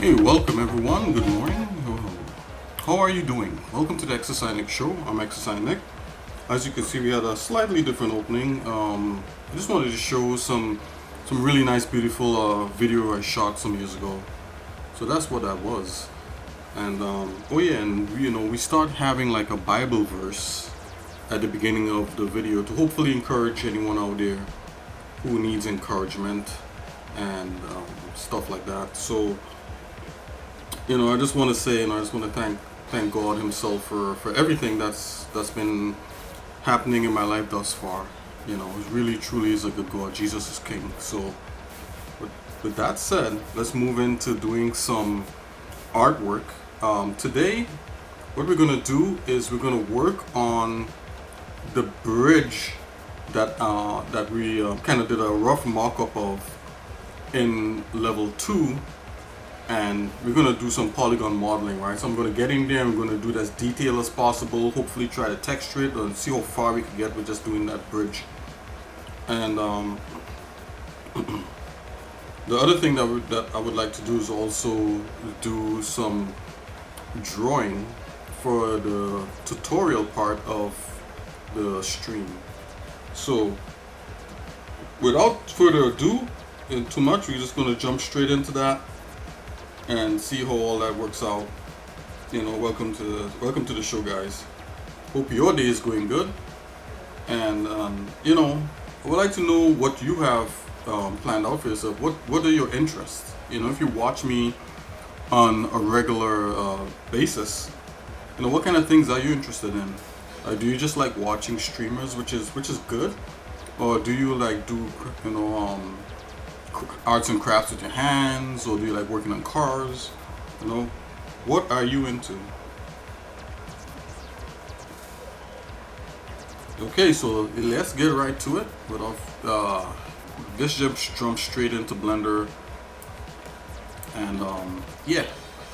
Hey, welcome everyone. Good morning. How are you doing? Welcome to the xsinick show. I'm xsinick. As you can see, we had a slightly different opening. I just wanted to show some really nice, beautiful video I shot some years ago. So that's what that was. And oh yeah, and we start having like a Bible verse at the beginning of the video to hopefully encourage anyone out there who needs encouragement and stuff like that. So I just want to say, I just want to thank God Himself for everything that's been happening in my life thus far. It really truly is a good God. Jesus is King. So with that said, let's move into doing some artwork. Today, what we're gonna do is we're gonna work on the bridge that we kind of did a rough mock-up of in level 2. And we're going to do some polygon modeling, right? So I'm going to get in there, I'm going to do it as detailed as possible, hopefully try to texture it and see how far we can get with just doing that bridge. And the other thing that I would like to do is also do some drawing for the tutorial part of the stream. So without further ado, too much, we're just going to jump straight into that and see how all that works out. Welcome to the show, guys. Hope your day is going good. And I would like to know what you have planned out for yourself. What are your interests? If you watch me on a regular basis, what kind of things are you interested in? Do you just like watching streamers, which is good, or do you like do arts and crafts with your hands, or do you like working on cars? What are you into? Okay, so let's get right to it. Let's just jump straight into Blender. And yeah.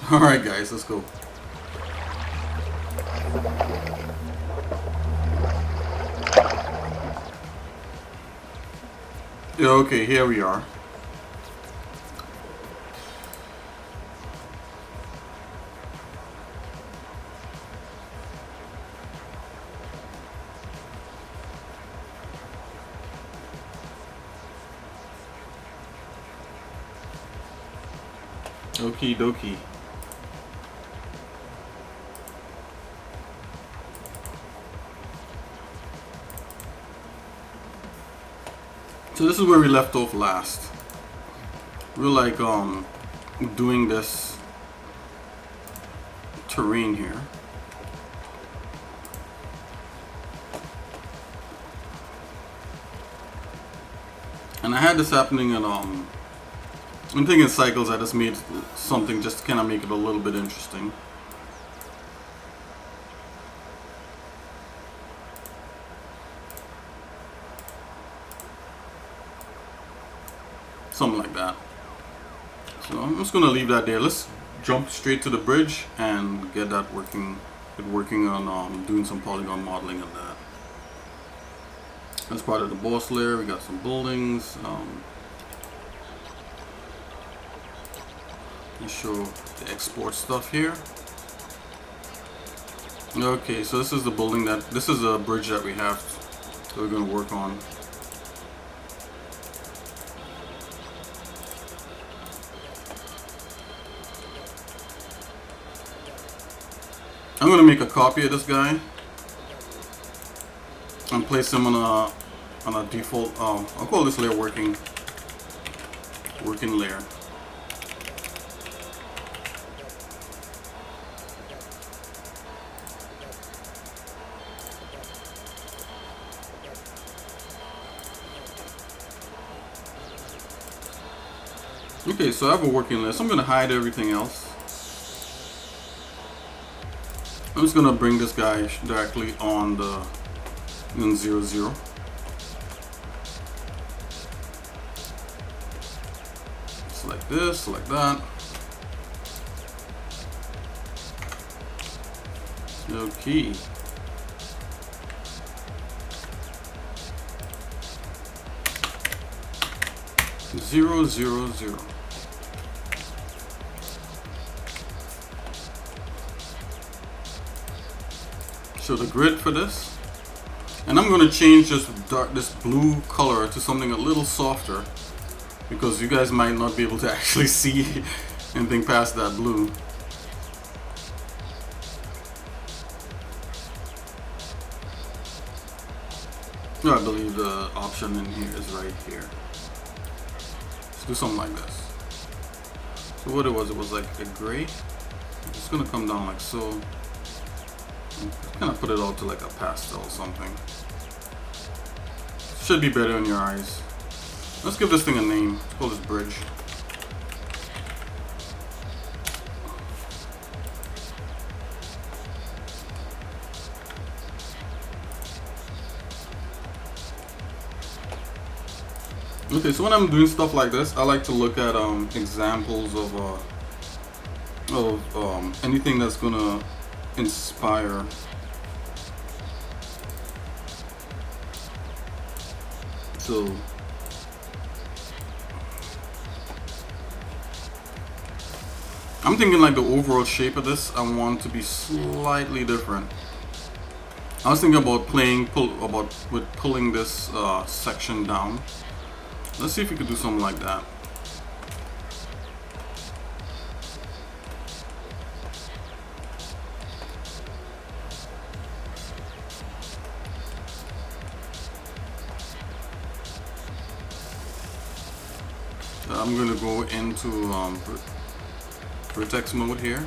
Alright guys, let's go. Yeah, okay, here we are. Okie dokie. So this is where we left off last. We're like doing this terrain here. And I had this happening in I'm thinking cycles. I just made something just to kind of make it a little bit interesting. Something like that. So I'm just gonna leave that there. Let's jump straight to the bridge and get that working. Get working on doing some polygon modeling of that. As part of the boss layer, we got some buildings. Show the export stuff here. Okay, so this is the building this is a bridge that we have that we're going to work on. I'm going to make a copy of this guy and place him on a default. I'll call this layer working layer. Okay, so I have a working list. I'm going to hide everything else. I'm just going to bring this guy directly on the 0, 0. Select this, select that. Okay. 0, 0, 0. So the grid for this, and I'm going to change this blue color to something a little softer, because you guys might not be able to actually see anything past that blue. I believe the option in here is right here. Let's do something like this. So what it was like a gray. It's gonna come down like so. Kind of put it out to like a pastel or something. Should be better in your eyes. Let's give this thing a name. Let's call this bridge. Okay, so when I'm doing stuff like this, I like to look at examples of anything that's gonna inspire. So I'm thinking like the overall shape of this, I want to be slightly different. I was thinking about pulling this section down. Let's see if we could do something like that. I'm going to go into vertex mode here.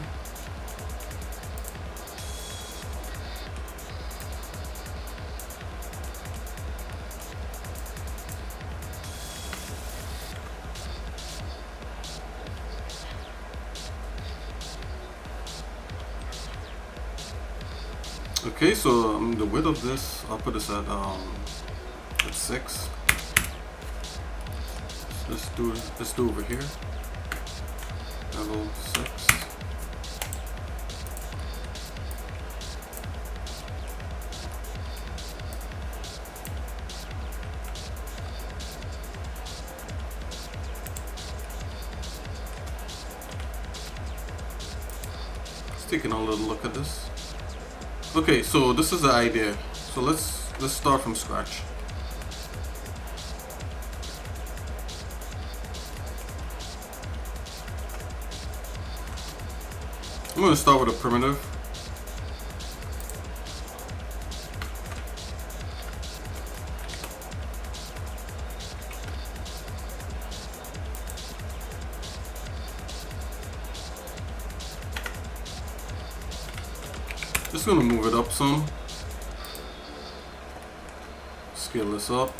Okay, so the width of this, I'll put this at 6. Let's do over here. Level 6. Let's take a little look at this. Okay, so this is the idea. So let's start from scratch. I'm going to start with a primitive. Just going to move it up some. Scale this up.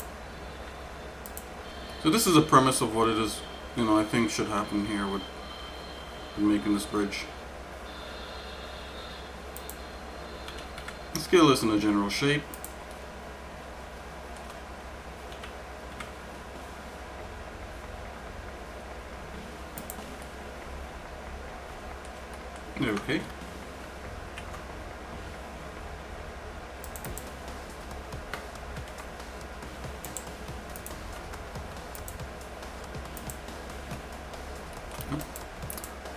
So this is a premise of what it is, I think should happen here with making this bridge. Scale this in a general shape. Okay.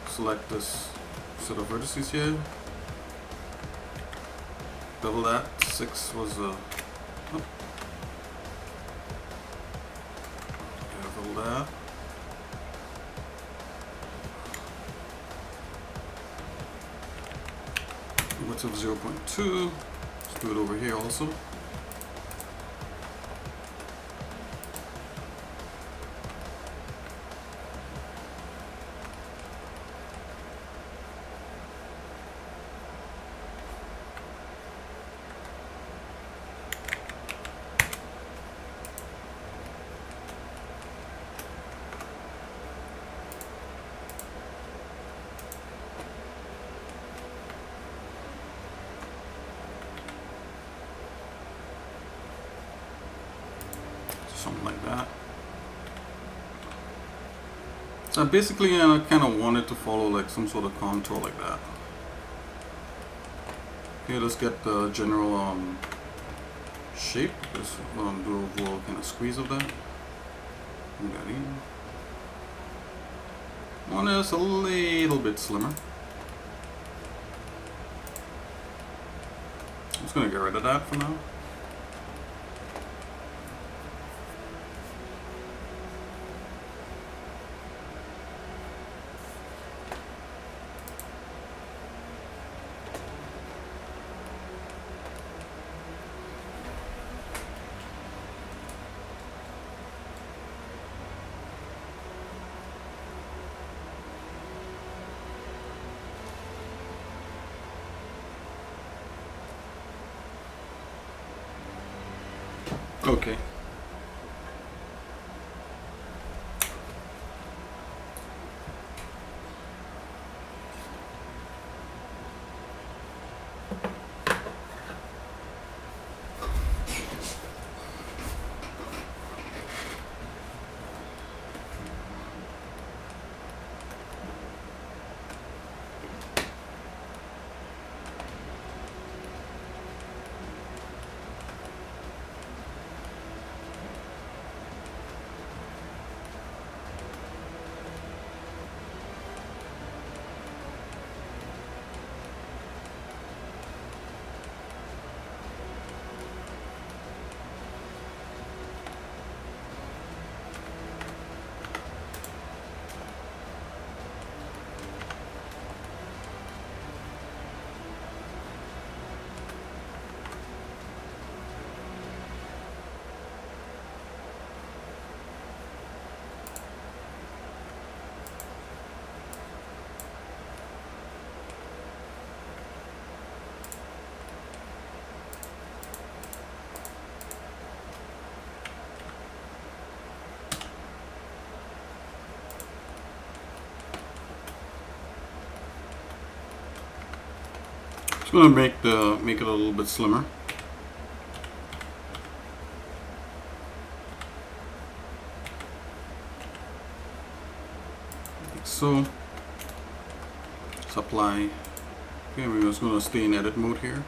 Select this set of vertices here. Double that. 6 was double that. Width of 0.2. Let's do it over here also. Something like that. So basically I kind of wanted to follow like some sort of contour like that. Okay, let's get the general shape. Just do a overall kind of squeeze of that. Bring that in. One is a little bit slimmer. Just gonna get rid of that for now. Okay. Just gonna make it a little bit slimmer. Like so. Let's apply. Okay, we're just gonna stay in edit mode here.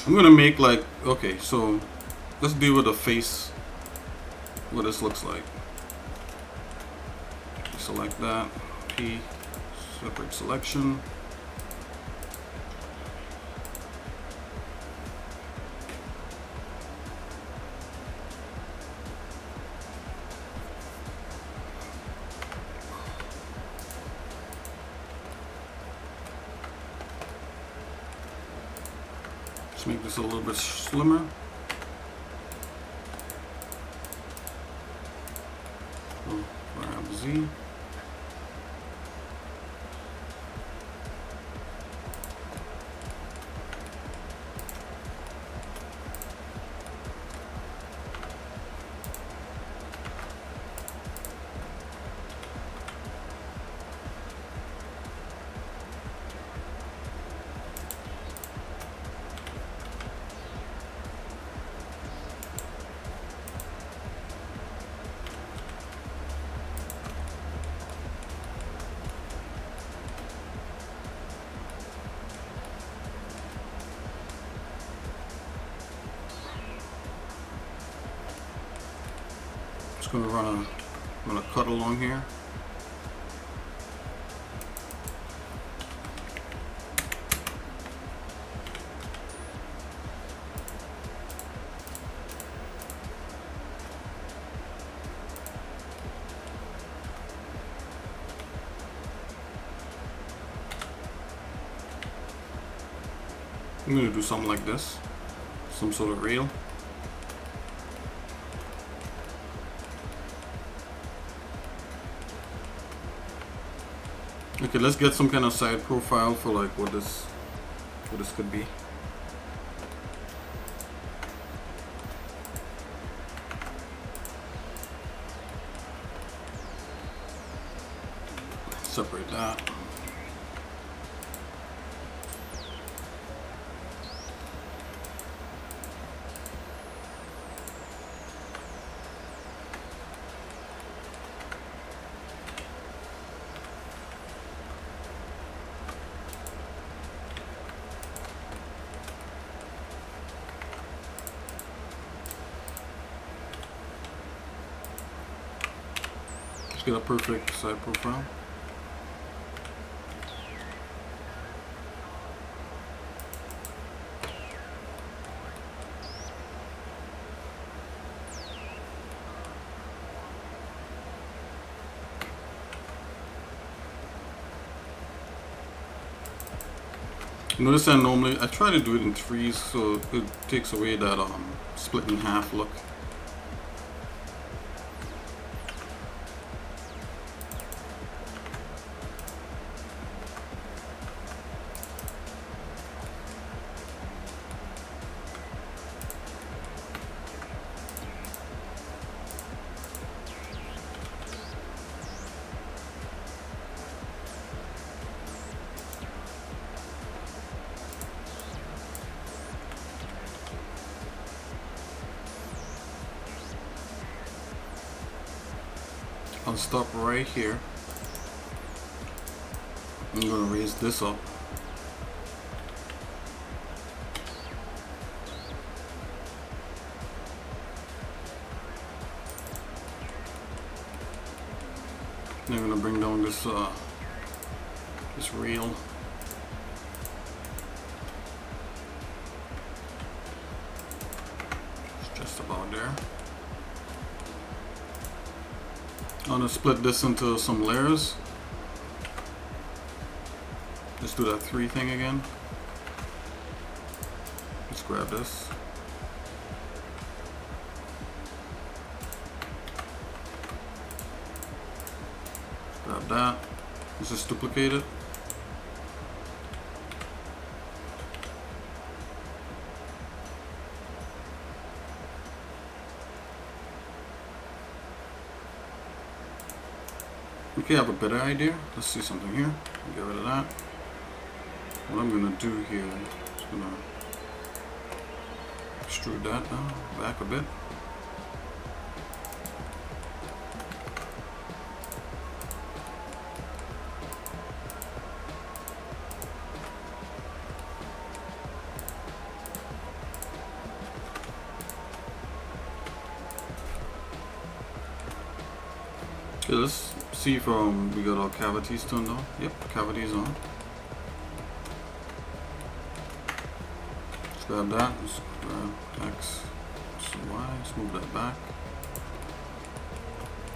I'm gonna make like, okay, so let's deal with the face, what this looks like. Select that, P, separate selection. Let's make this a little bit slimmer. So grab Z. Just gonna I'm gonna cut along here. I'm gonna do something like this, some sort of rail. Okay, let's get some kind of side profile for like what this could be. Separate that. Just get a perfect side profile. Notice that normally I try to do it in threes, so it takes away that split in half look. I'll stop right here. I'm going to raise this up. Then I'm going to bring down this this rail. It's just about there. I'm going to split this into some layers. Let's do that 3 thing again. Let's grab this. Grab that. Let's just duplicate it. Okay, I have a better idea. Let's see something here. Get rid of that. What I'm gonna do here is gonna extrude that now, back a bit. Okay, let's see if we got our cavities turned on. Yep, cavities on. Let's grab that. Let's grab X, Y. Let's move that back.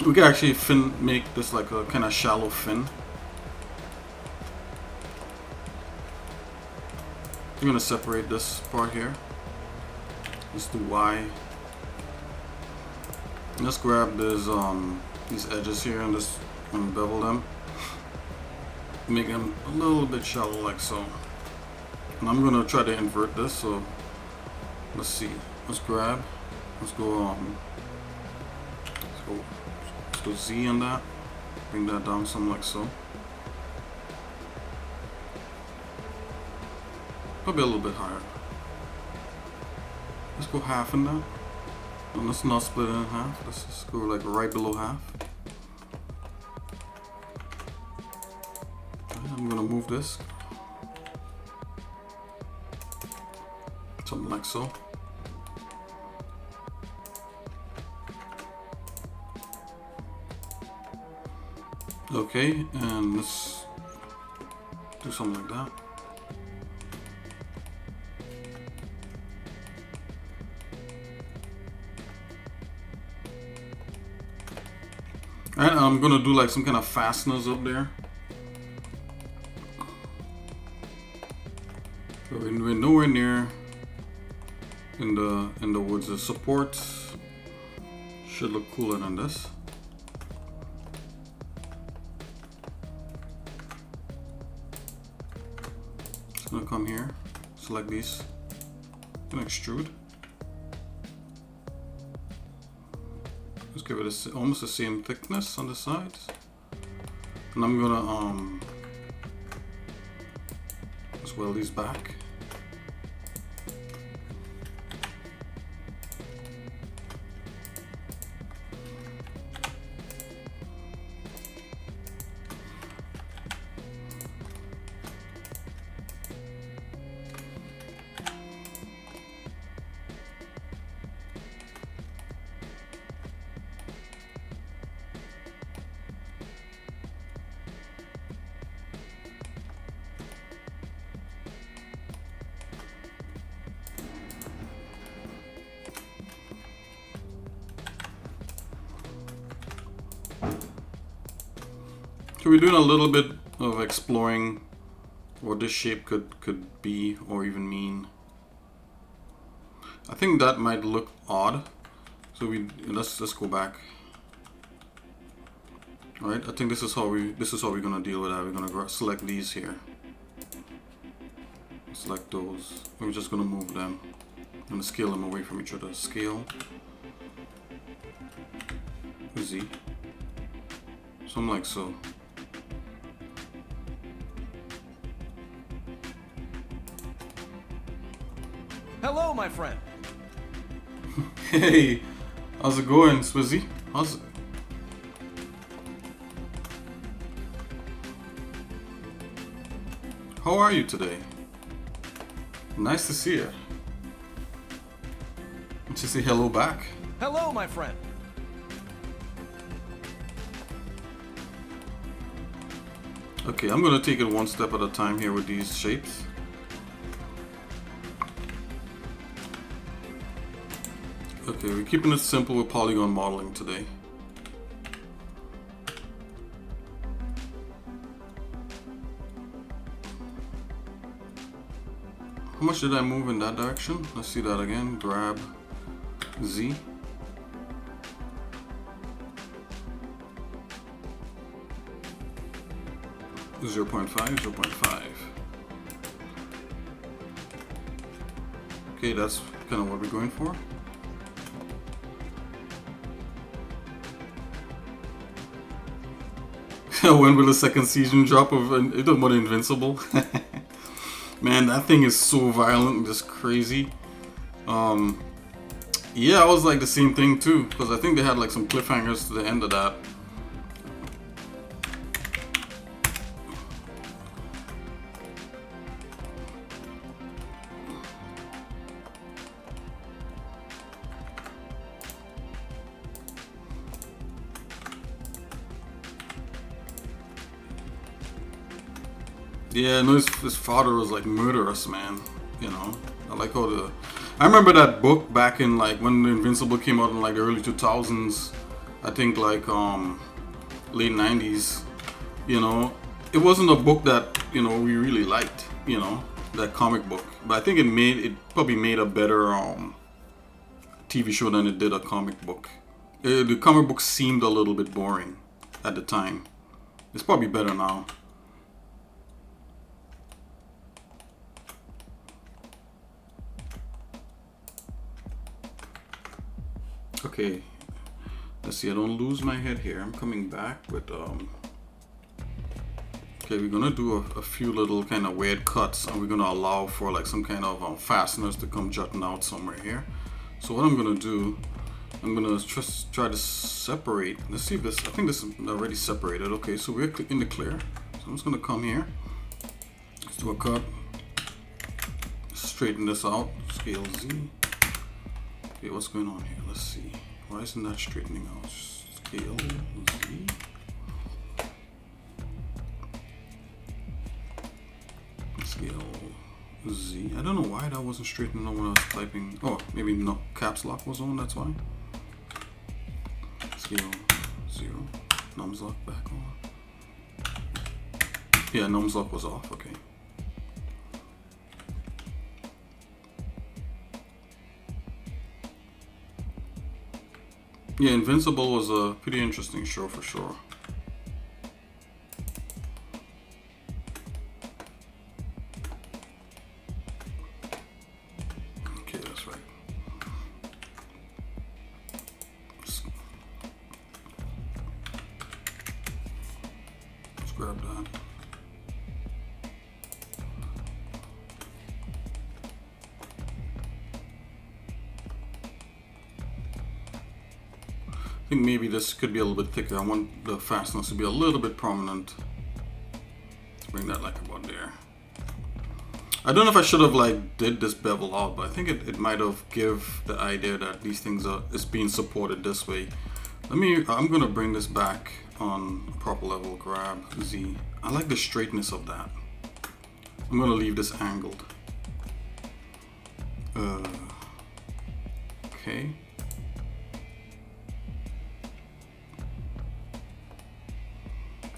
We can actually make this like a kind of shallow fin. I'm gonna separate this part here. Let's do Y. Let's grab this these edges here and just bevel them. Make them a little bit shallow like so. And I'm gonna try to invert this, so let's see. Let's grab. Let's go Z on that. Bring that down some like so. Probably a little bit higher. Let's go half in that. And let's not split it in half. Let's just go like right below half. I'm gonna move this. Something like so. Okay, and let's do something like that. Alright, I'm gonna do like some kind of fasteners up there. So we're nowhere near in the woods. The support should look cooler than this. Just gonna come here, select these, gonna extrude. Let's give it almost the same thickness on the sides, and I'm gonna just weld these back. So we're doing a little bit of exploring what this shape could be or even mean. I think that might look odd. So let's go back. All right, I think this is how we're gonna deal with that. We're gonna select these here. Select those. We're just gonna move them. I'm gonna scale them away from each other. Scale. Z. Something like so. Hello, my friend. Hey, how's it going, Swizzy? How's it? How are you today? Nice to see you. Let's just say hello back. Hello, my friend. Okay, I'm gonna take it one step at a time here with these shapes. Okay, we're keeping it simple with polygon modeling today. How much did I move in that direction? Let's see that again. Grab Z. Zero 0.5, 0.5. Okay, that's kind of what we're going for. When will the second season drop of Invincible? Man, that thing is so violent and just crazy. Yeah, I was like the same thing too, because I think they had like some cliffhangers to the end of that. Yeah, no, his father was like murderous, man. You know, I like how I remember that book back in like when Invincible came out in like the early 2000s. I think like late 90s. You know, it wasn't a book that we really liked. You know, that comic book, but I think it probably made a better TV show than it did a comic book. The comic book seemed a little bit boring at the time. It's probably better now. Okay, let's see, I don't lose my head here. I'm coming back with, okay, we're gonna do a few little kind of weird cuts, and we're gonna allow for like some kind of fasteners to come jutting out somewhere here. So what I'm gonna do, I'm gonna just try to separate. Let's see if this, I think this is already separated. Okay, so we're in the clear. So I'm just gonna come here. Let's do a cut. Straighten this out, scale Z. Okay, what's going on here? Let's see. Why isn't that straightening out? Scale Z. Scale Z. I don't know why that wasn't straightening out when I was typing. Oh, maybe no caps lock was on, that's why. Scale 0. Nums lock back on. Yeah, nums lock was off, okay. Yeah, Invincible was a pretty interesting show for sure. Okay, that's right. Let's grab that. I think maybe this could be a little bit thicker. I want the fasteners to be a little bit prominent. Let's bring that like about there. I don't know if I should have like did this bevel out, but I think it might have give the idea that these things is being supported this way. I'm gonna bring this back on a proper level. Grab Z. I like the straightness of that. I'm gonna leave this angled. Okay.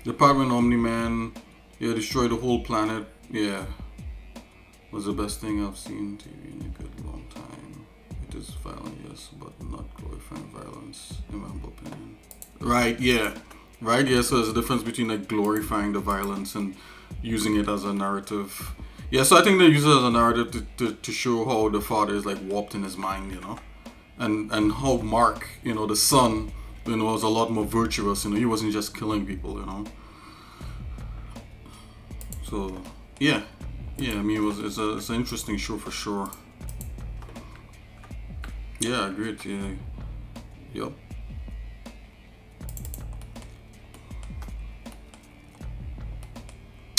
Department Omni-Man, yeah, destroy the whole planet. Yeah, was the best thing I've seen TV in a good long time. It is violent, yes, but not glorifying violence, in my humble opinion. Right, yeah. Right, yeah, so there's a difference between like glorifying the violence and using it as a narrative. Yeah, so I think they use it as a narrative to show how the father is like warped in his mind, you know? And how Mark, you know, the son, you know, was a lot more virtuous, you know, he wasn't just killing people, you know? So, yeah. Yeah, I mean, it's an interesting show for sure. Yeah, I agree with you. Yep.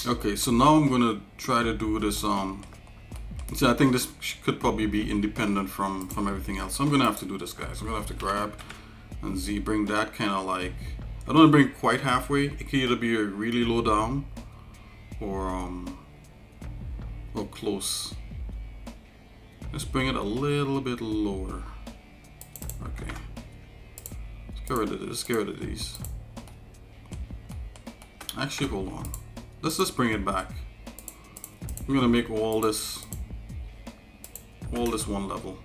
Okay, so now I'm gonna try to do this. So I think this could probably be independent from everything else. So I'm gonna have to do this, guys. I'm gonna have to grab and Z, bring that kind of like, I don't want to bring it quite halfway. It could either be a really low down or close. Let's bring it a little bit lower. Okay. Let's get rid of this. Let's get rid of these. Actually, hold on. Let's just bring it back. I'm gonna make all this one level.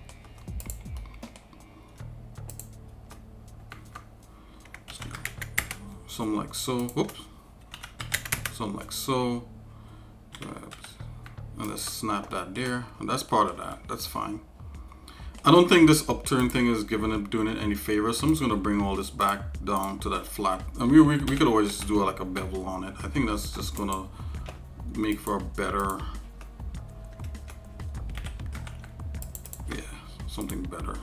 Something like so. Whoops. Something like so. And let's snap that there. And that's part of that. That's fine. I don't think this upturn thing is doing it any favor, so I'm just gonna bring all this back down to that flat. I mean, we could always do like a bevel on it. I think that's just gonna make for a better, yeah, something better.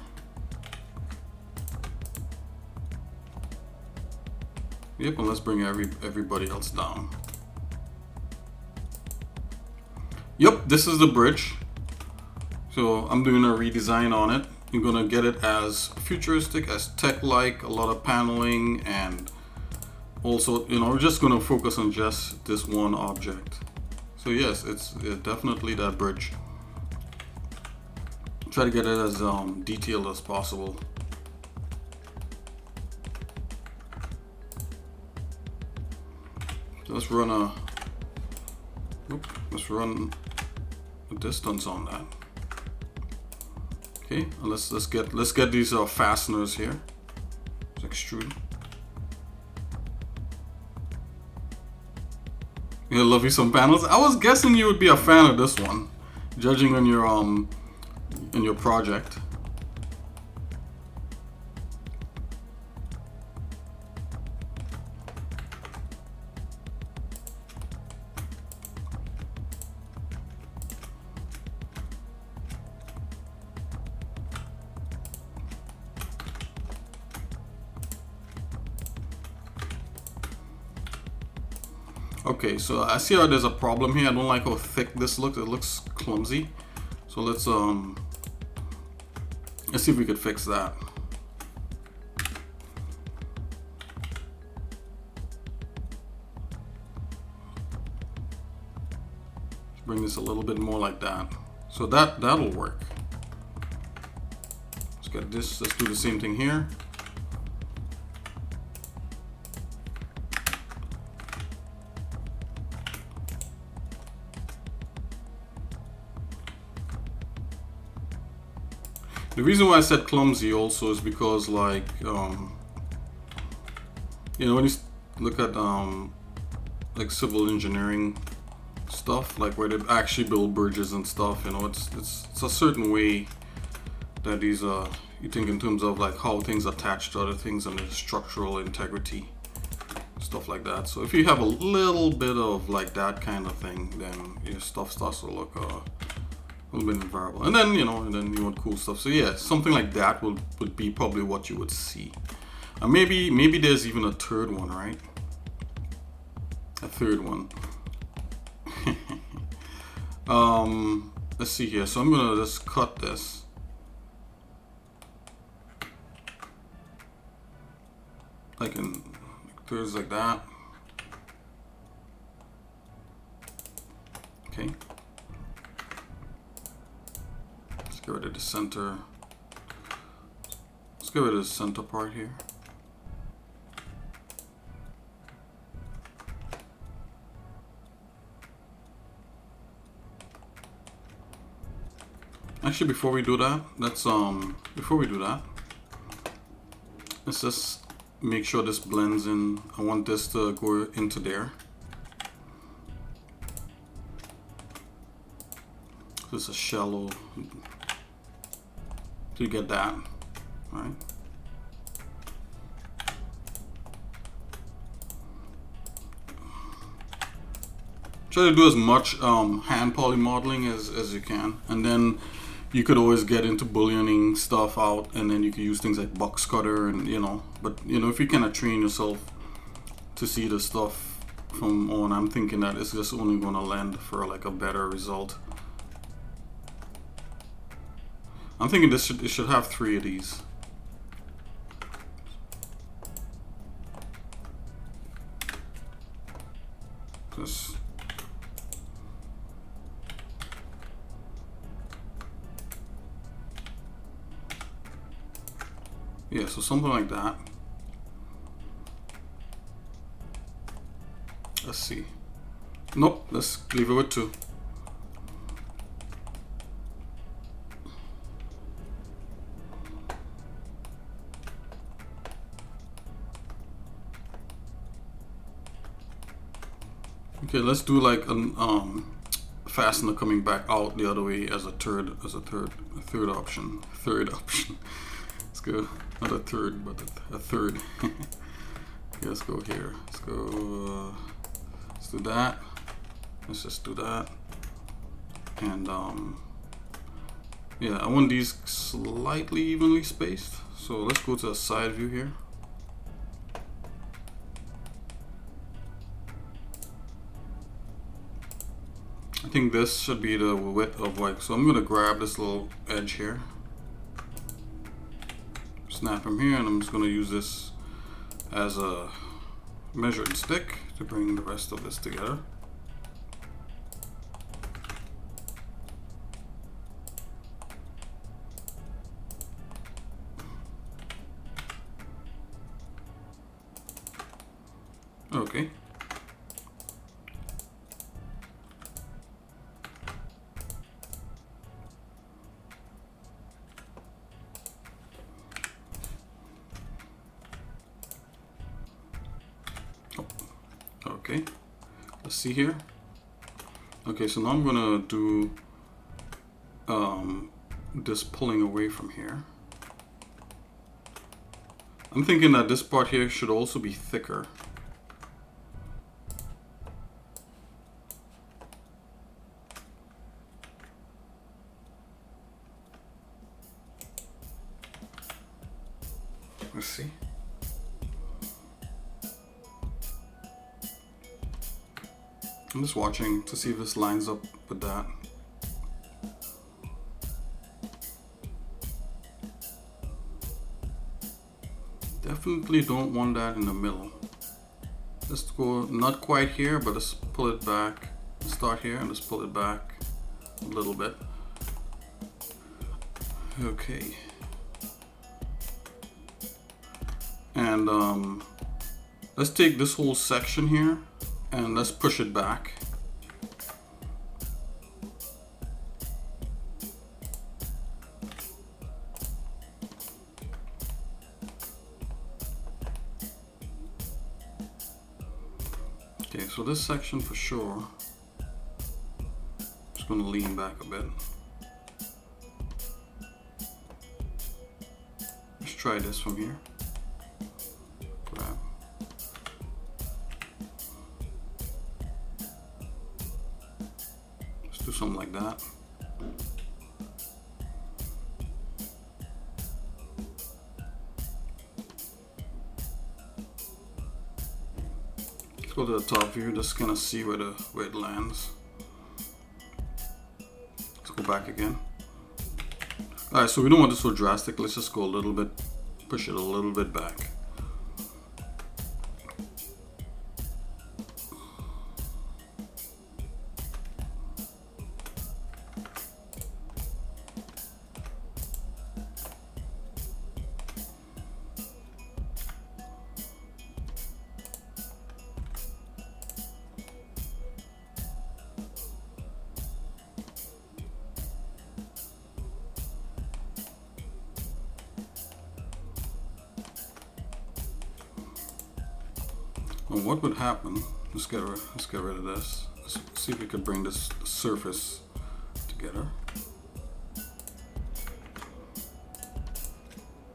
Yep, and let's bring everybody else down. Yep, this is the bridge. So I'm doing a redesign on it. You're gonna get it as futuristic, as tech-like, a lot of paneling, and also, you know, we're just gonna focus on just this one object. So yes, it's definitely that bridge. Try to get it as detailed as possible. So let's run a distance on that. Okay, and let's get these fasteners here. Let's extrude. Yeah, love you some panels. I was guessing you would be a fan of this one, judging on your project. Okay, so I see how there's a problem here. I don't like how thick this looks. It looks clumsy. So let's see if we could fix that. Let's bring this a little bit more like that. So that'll work. Let's get this. Let's do the same thing here. The reason why I said clumsy also is because, like, you know, when you look at like civil engineering stuff, like where they actually build bridges and stuff, you know, it's a certain way that these you think in terms of like how things attach to other things and the structural integrity, stuff like that. So if you have a little bit of like that kind of thing, then your stuff starts to look a little bit invariable. And then, you know, and then you want cool stuff. So yeah, something like that would be probably what you would see. And maybe there's even a third one, right? A third one. Let's see here. So I'm gonna just cut this. Like in thirds like that. Okay. Let's get rid of the center. Let's get rid of the center part here. Actually, before we do that, let's let's just make sure this blends in. I want this to go into there. This is a shallow. So you get that, right? Try to do as much hand poly modeling as you can, and then you could always get into bullioning stuff out, and then you could use things like box cutter, and but if you kind of train yourself to see the stuff from on, I'm thinking that it's just only going to lend for like a better result. I'm thinking it should have 3 of these. Just yeah, so something like that. Let's see. Nope, let's leave it with 2. Okay, let's do like an fastener coming back out the other way as a third option. Let's go, not a third, but a third. Okay, let's go here. Let's go. Let's do that. Let's just do that. And yeah, I want these slightly evenly spaced. So let's go to a side view here. I think this should be the width of like, so I'm going to grab this little edge here, snap him here, and I'm just going to use this as a measuring stick to bring the rest of this together. Okay. Okay, let's see here. Okay, so now I'm gonna do this pulling away from here. I'm thinking that this part here should also be thicker. Let's see. I'm just watching to see if this lines up with that. Definitely don't want that in the middle. Let's go not quite here, but let's pull it back. Start here and let's pull it back a little bit. Okay. And let's take this whole section here and let's push it back. Okay, so this section for sure, just going to lean back a bit. Let's try this from here. Grab. Let's do something like that. Let's go to the top view, just kind of see where it lands. Let's go back again. Alright, so we don't want this so drastic. Let's just go a little bit, push it a little bit back. Well, what would happen? Let's get rid of this. Let's see if we could bring this surface together.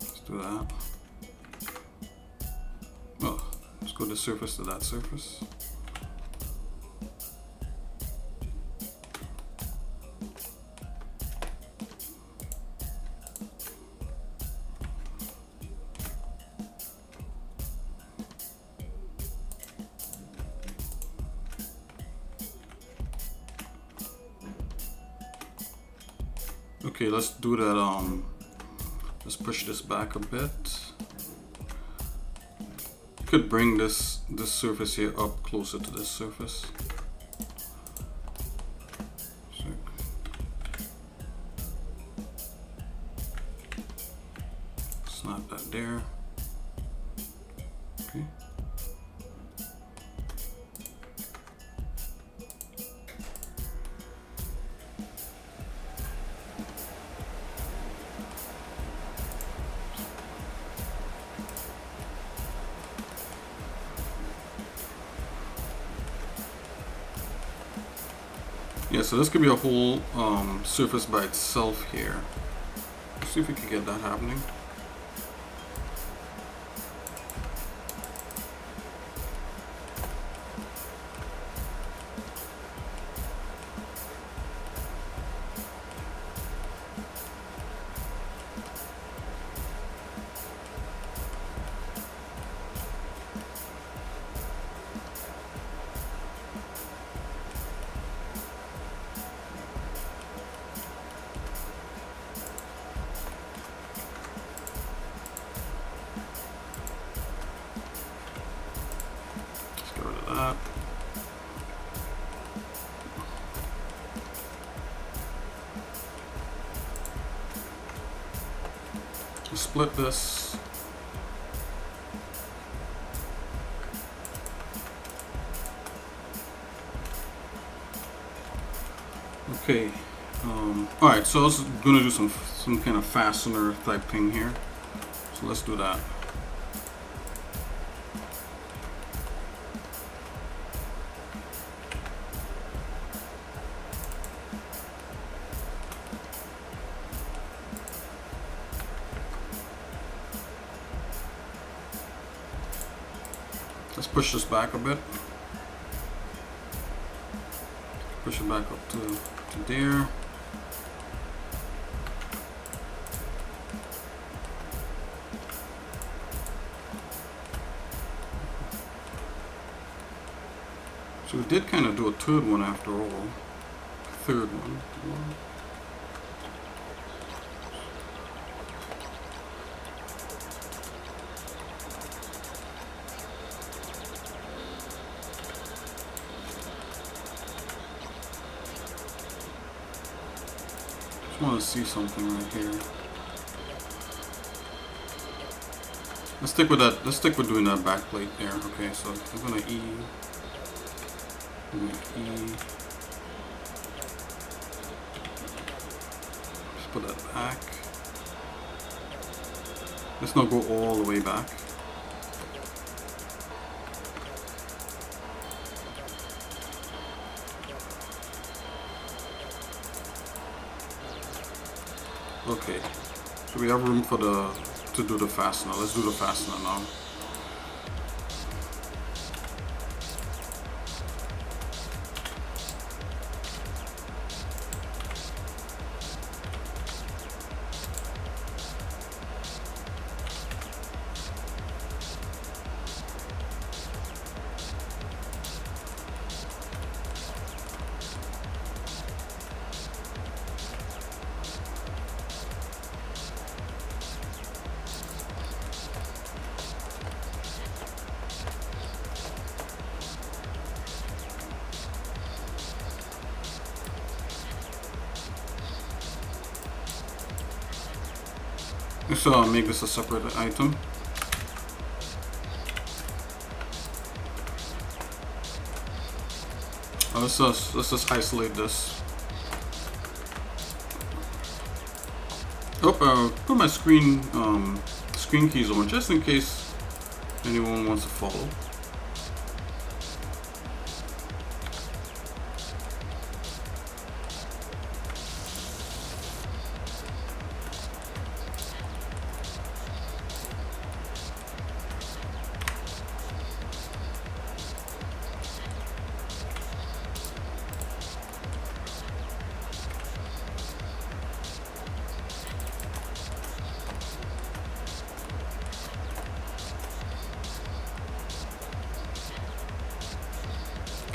Let's do that. Oh, let's go this surface to that surface. Okay, let's do that. Let's push this back a bit. You could bring this surface here up closer to this surface. Snap that there. Okay. Yeah, so this could be a whole surface by itself here. Let's see if we can get that happening. That. Split this. Okay. All right. So I was gonna do some kind of fastener type thing here. So let's do that. Let's push this back a bit. Push it back up to there. So we did kind of do a third one after all. Third one. I want to see something right here. Let's stick with that. Let's stick with doing that back plate there. Okay, so I'm gonna E. Just put that back. Let's not go all the way back. Okay, so we have room for to do the fastener. Let's do the fastener now. Let's make this a separate item. Let's just isolate this. Oh, put my screen keys on just in case anyone wants to follow.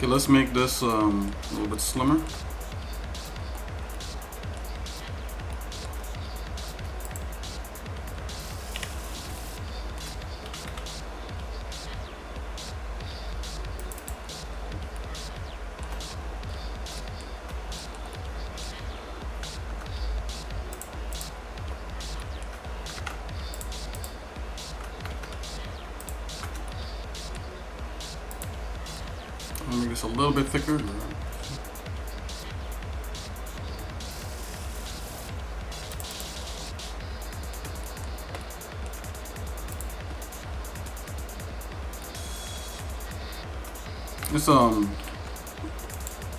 Okay, let's make this a little bit slimmer. I'll make this a little bit thicker.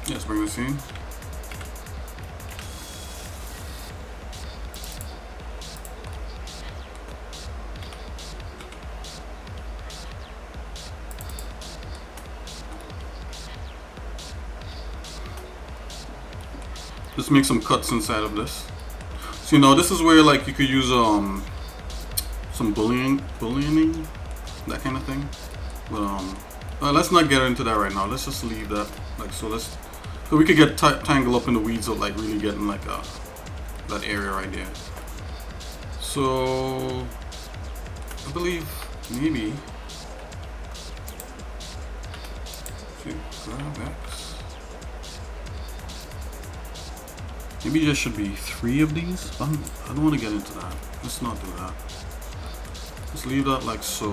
Let's bring this in. Just make some cuts inside of this. So you know, this is where like you could use some bullioning, that kind of thing. But let's not get into that right now. Let's just leave that like so. So we could get tangled up in the weeds of like really getting like that area right there. So I believe maybe. Grab X. Maybe there should be 3 of these. I don't want to get into that. Let's not do that. Let's leave that like so.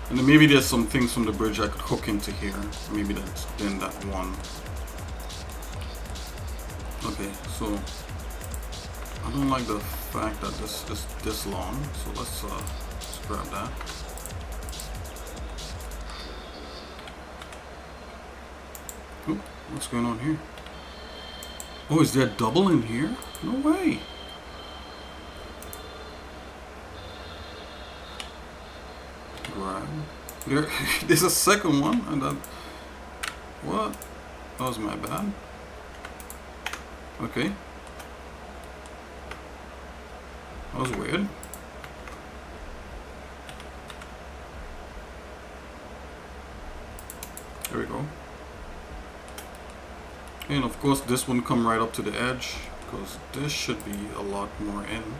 And then maybe there's some things from the bridge I could hook into here. Maybe that's then that one. Okay, so I don't like the fact that this is this long. So let's grab that. Oop, what's going on here? Oh, is there double in here? No way. Grab. There's a second one, and then what? That was my bad. Okay. That was weird. There we go. And of course this one come right up to the edge, because this should be a lot more in.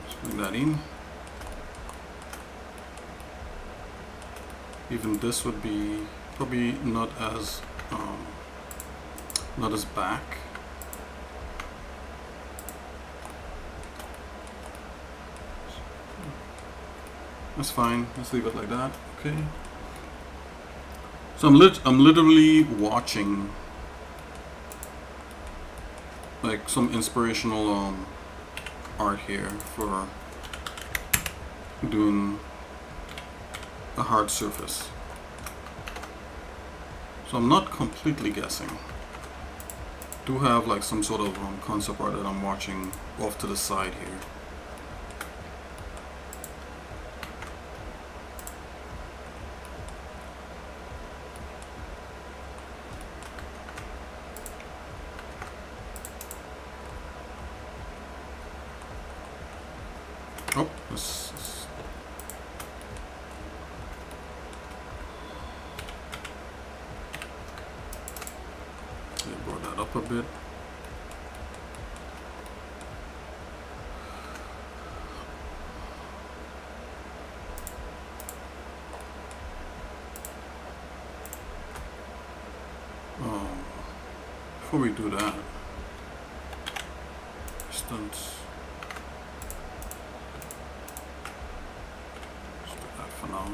Let's bring that in. Even this would be probably not as back. That's fine. Let's leave it like that. Okay. So I'm literally watching like some inspirational art here for doing a hard surface. So I'm not completely guessing. Do have like some sort of concept art that I'm watching off to the side here. Oh, this I brought that up a bit. Before we do that, distance. Let's do that for now.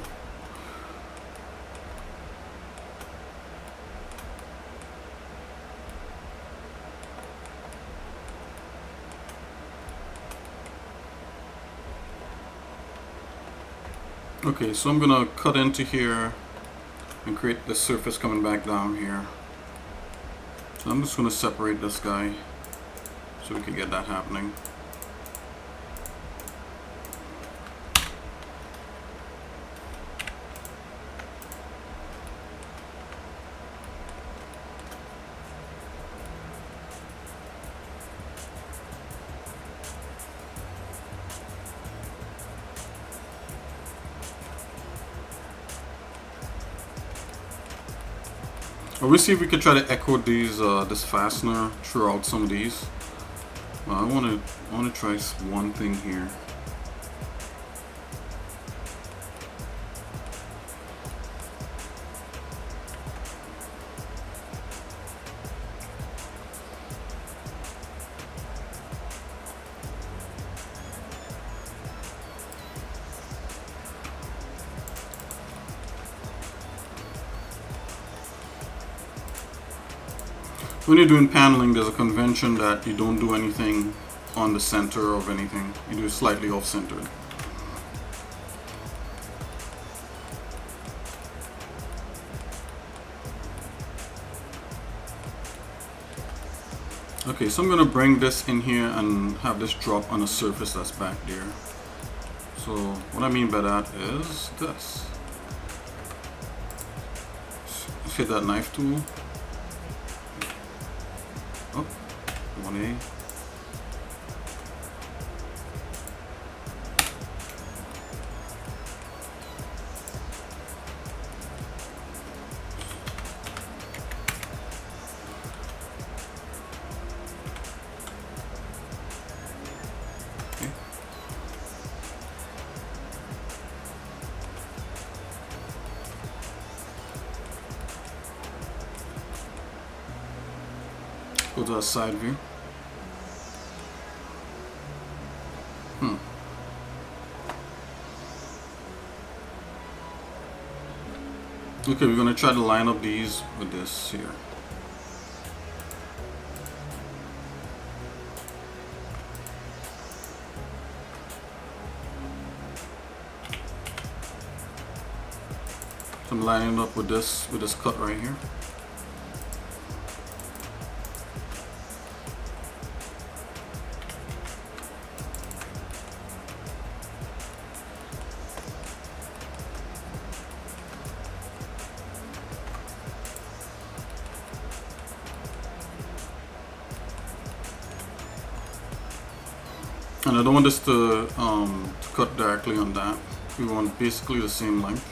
Okay, so I'm gonna cut into here and create the surface coming back down here. So I'm just gonna separate this guy so we can get that happening. We'll see if we could try to echo these this fastener throughout some of these. I want to try one thing here. When you're doing paneling, there's a convention that you don't do anything on the center of anything. You do slightly off-centered. Okay, so I'm going to bring this in here and have this drop on a surface that's back there. So what I mean by that is this. Let's hit that knife tool. Oh, 1A. Okay. Go to a side view. Okay, we're going to try to line up these with this here. So I'm lining up with this cut right here. And I don't want this to cut directly on that. We want basically the same length.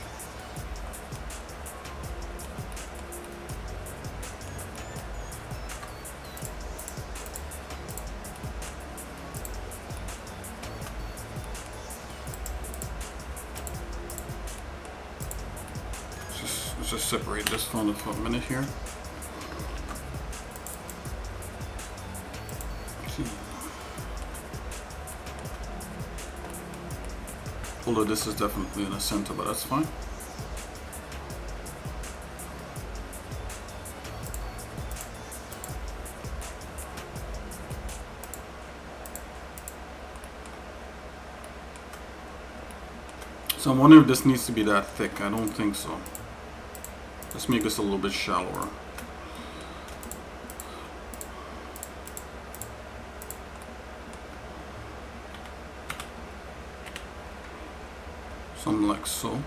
Let's just separate this for a minute here. Although this is definitely in the center, but that's fine. So I'm wondering if this needs to be that thick. I don't think so. Let's make this a little bit shallower. Something like so.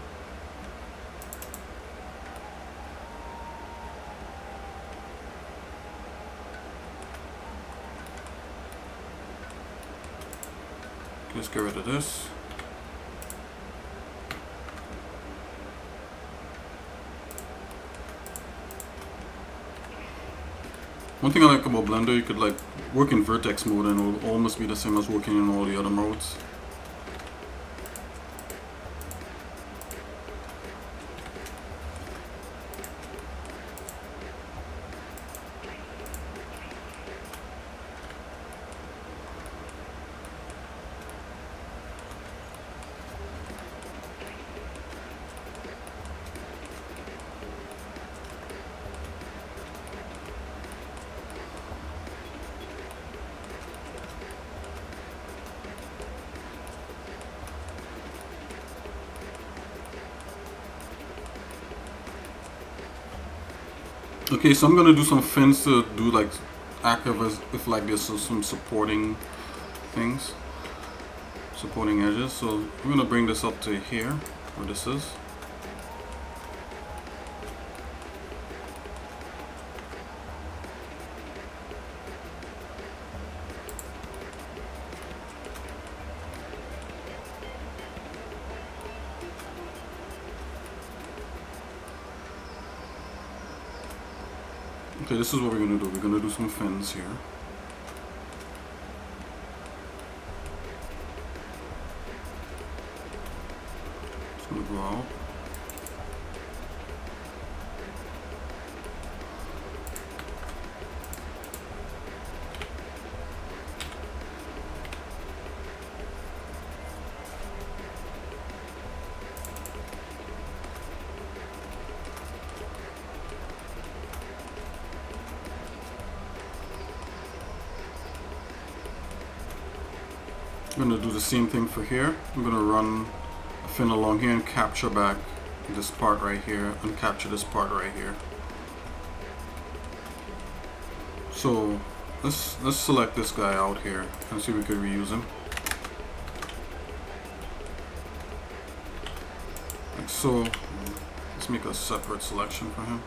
Let's get rid of this. One thing I like about Blender, you could like work in vertex mode and it will almost be the same as working in all the other modes. Okay, so I'm gonna do some fins to do like act as if like this is some supporting things, supporting edges. So I'm gonna bring this up to here, where this is. Okay, this is what we're gonna do. We're gonna do some fins here. It's gonna go out. I'm going to do the same thing for here. I'm going to run a fin along here and capture back this part right here and capture this part right here. So let's select this guy out here and see if we could reuse him. Like so. Let's make a separate selection for him.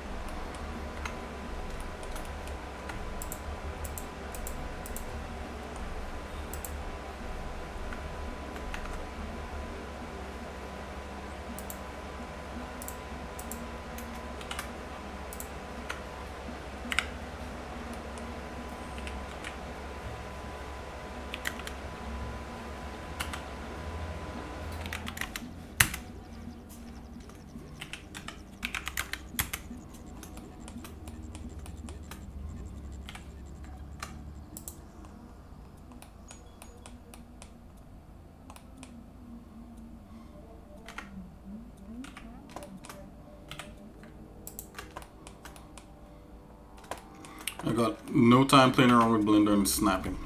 I got no time playing around with Blender and snapping.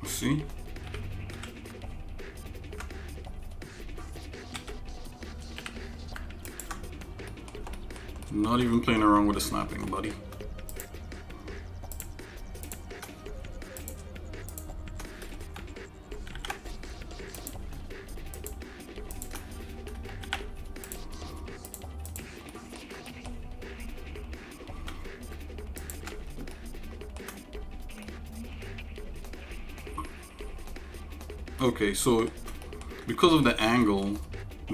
See? Not even playing around with the snapping, buddy. Okay, so because of the angle,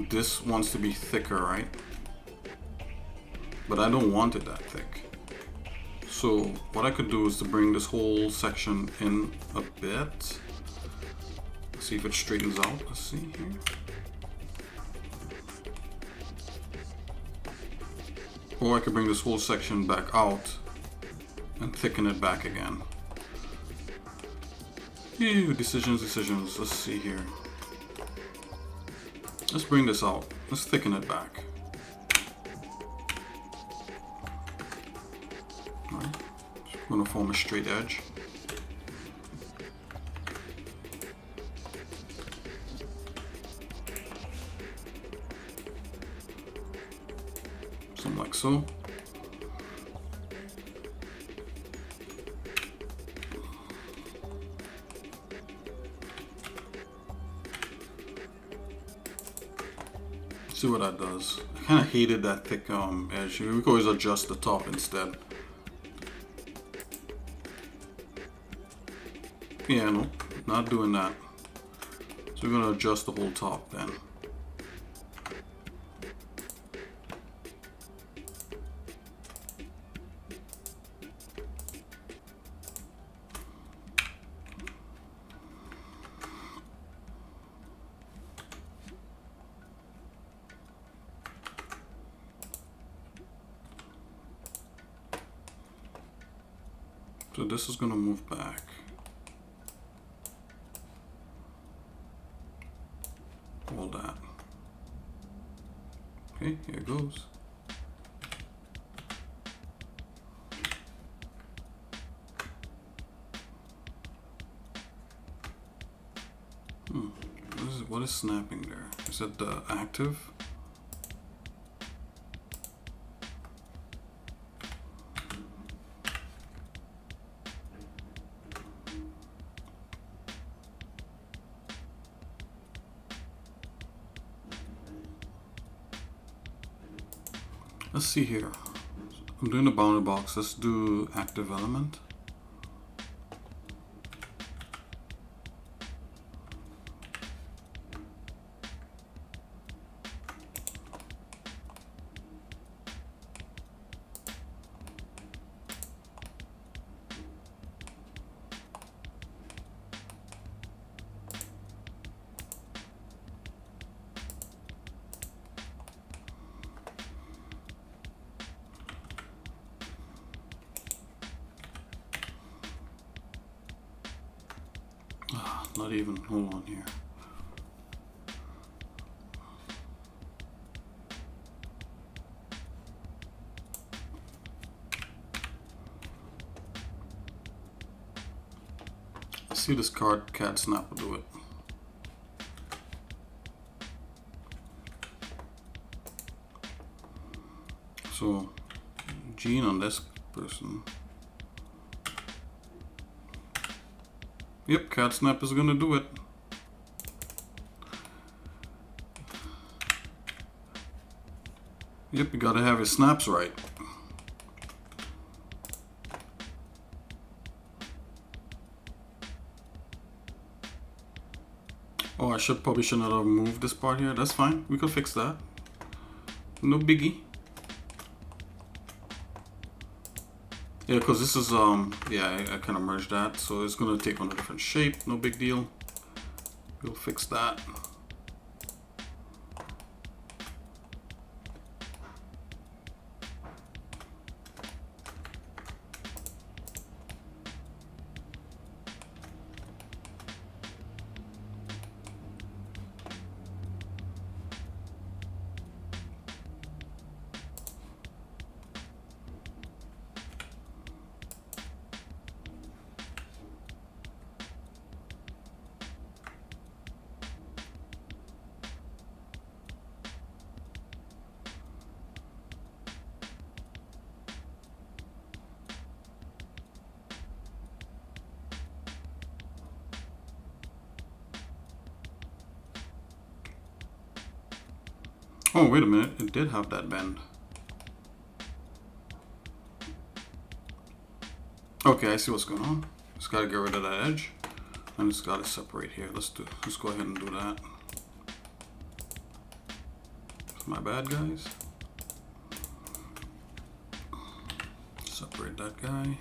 this wants to be thicker, right? But I don't want it that thick. So what I could do is to bring this whole section in a bit. See if it straightens out. Let's see here. Or I could bring this whole section back out and thicken it back again. Ew, decisions. Let's see here. Let's bring this out. Let's thicken it back. Alright. I'm gonna form a straight edge. Something like so. See what that does. I kind of hated that thick edge. We could always adjust the top instead. Yeah, no, not doing that. So we're gonna adjust the whole top then. So this is gonna move back. All that. Okay, here it goes. What is snapping there? Is that the active? Let's see here. I'm doing the bounded box. Let's do active element. Not even. Hold on here. I see this card cat snap will do it. So gene on this person. Yep, cat snap is gonna do it. Yep, you gotta have his snaps right. Oh, I probably should not have moved this part here. That's fine. We can fix that. No biggie. Yeah, because this is, yeah, I kind of merged that. So it's going to take on a different shape. No big deal. We'll fix that. Oh, wait a minute. It did have that bend. Okay, I see what's going on. Just gotta get rid of that edge. And it's gotta separate here. Let's go ahead and do that. My bad, guys. Separate that guy.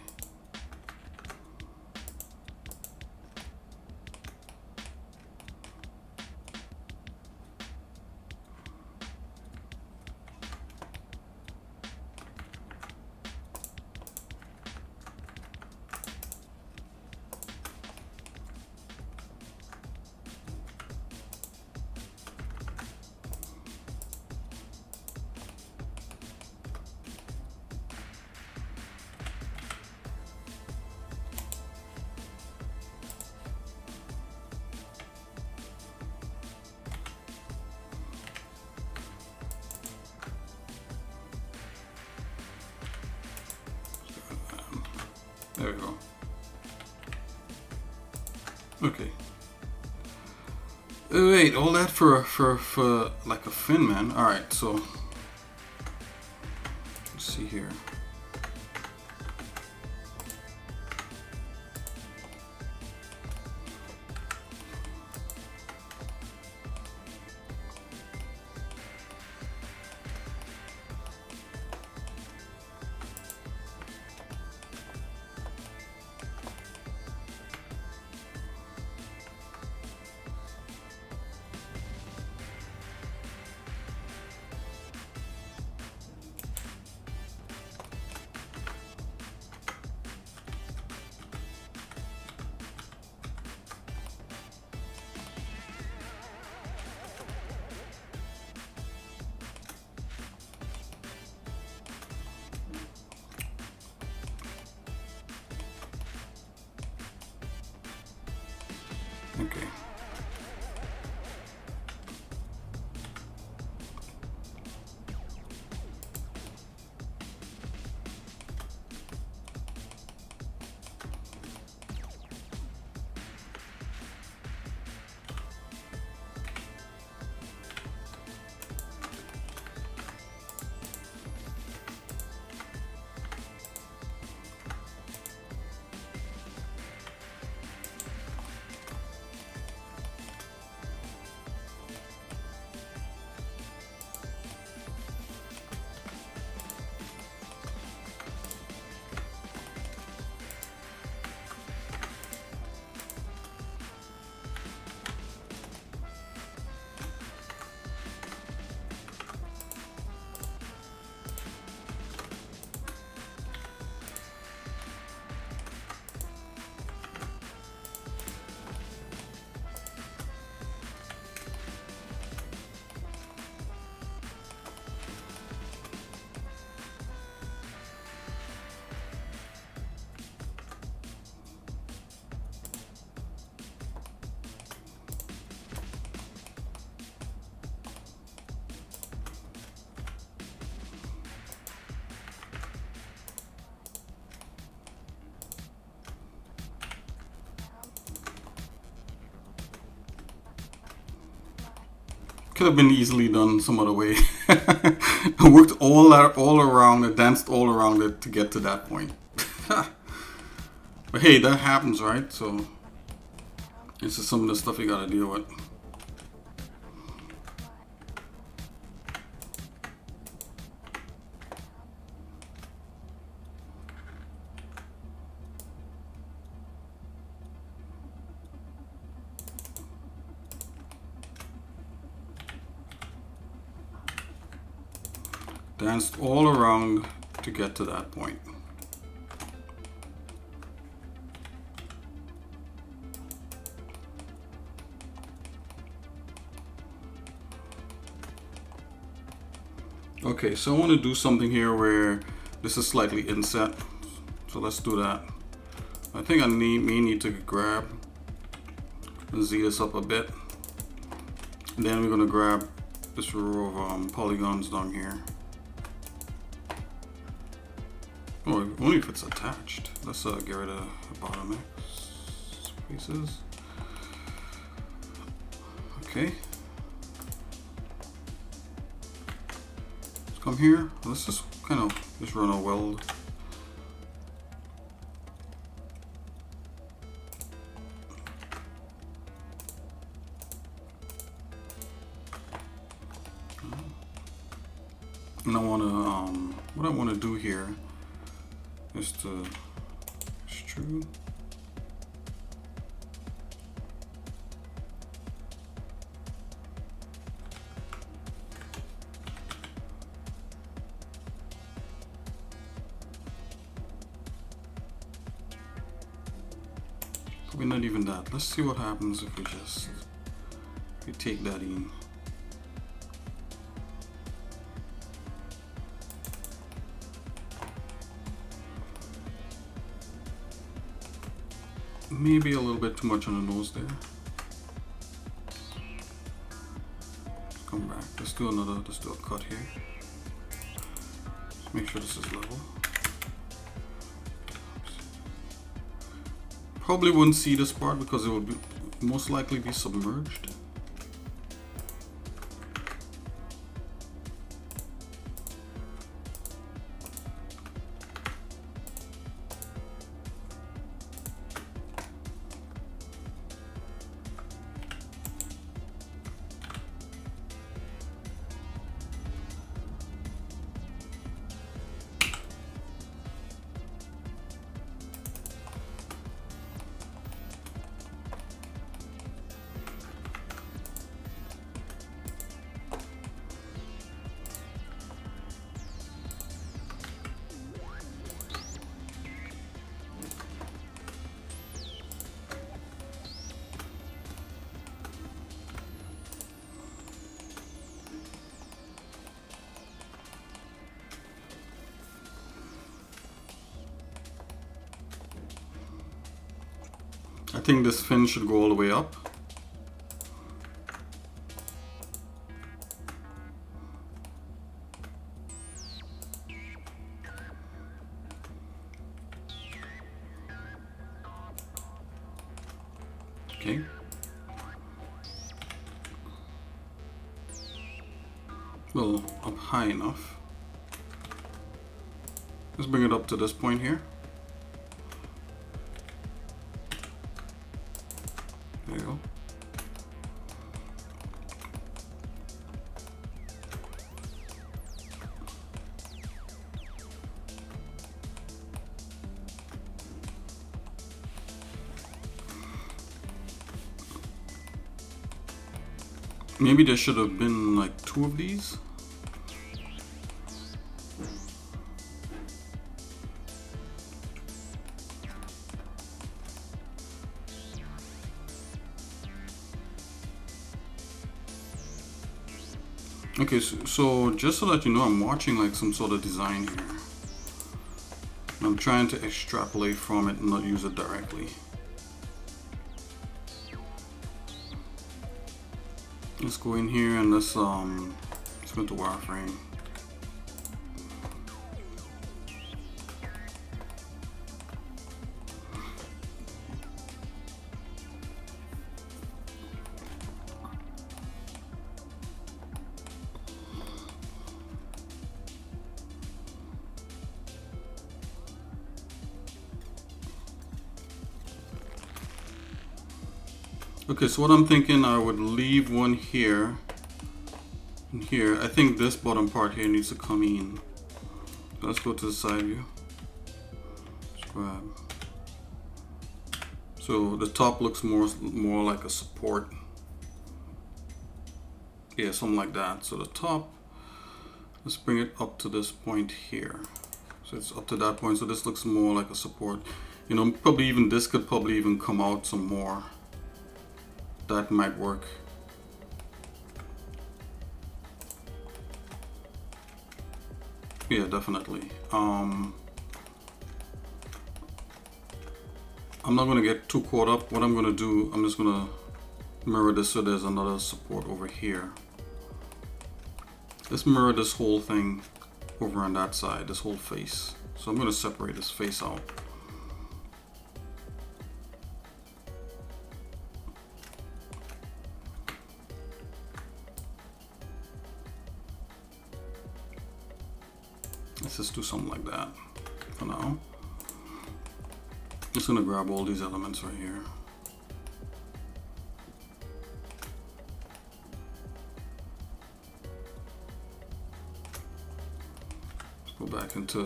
There we go. Okay. Wait, all that for like a fin, man. All right, so let's see here. Could have been easily done some other way. I worked all around it, danced all around it to get to that point. But hey, that happens, right? So this is some of the stuff you gotta deal with. Danced all around to get to that point. Okay, so I want to do something here where this is slightly inset. So let's do that. I think I may need to grab and Z this up a bit. And then we're going to grab this row of polygons down here. Oh, only if it's attached. Let's get rid of the bottom X spaces. Okay. Let's come here. Let's just kind of just run a weld. And I want to, what I want to do here is to extrude. Probably not even that. Let's see what happens if we take that in. Maybe a little bit too much on the nose there. Let's come back. Let's do a cut here. Let's make sure this is level. Probably wouldn't see this part because it would most likely be submerged. I think this fin should go all the way up. Okay. Well, up high enough. Let's bring it up to this point here. There you go. Maybe there should have been like 2 of these. Okay, so just so that you know, I'm watching like some sort of design here. I'm trying to extrapolate from it and not use it directly. Let's go in here and let's go to wireframe. Okay, so what I'm thinking, I would leave one here and here. I think this bottom part here needs to come in. Let's go to the side view. Let's grab. So the top looks more like a support. Yeah, something like that. So the top, let's bring it up to this point here. So it's up to that point. So this looks more like a support. You know, probably even this could probably even come out some more. That might work. Yeah, definitely. I'm not gonna get too caught up. What I'm gonna do, I'm just gonna mirror this so there's another support over here. Let's mirror this whole thing over on that side, this whole face. So I'm gonna separate this face out. Let's just do something like that for now. Just gonna grab all these elements right here. Let's go back into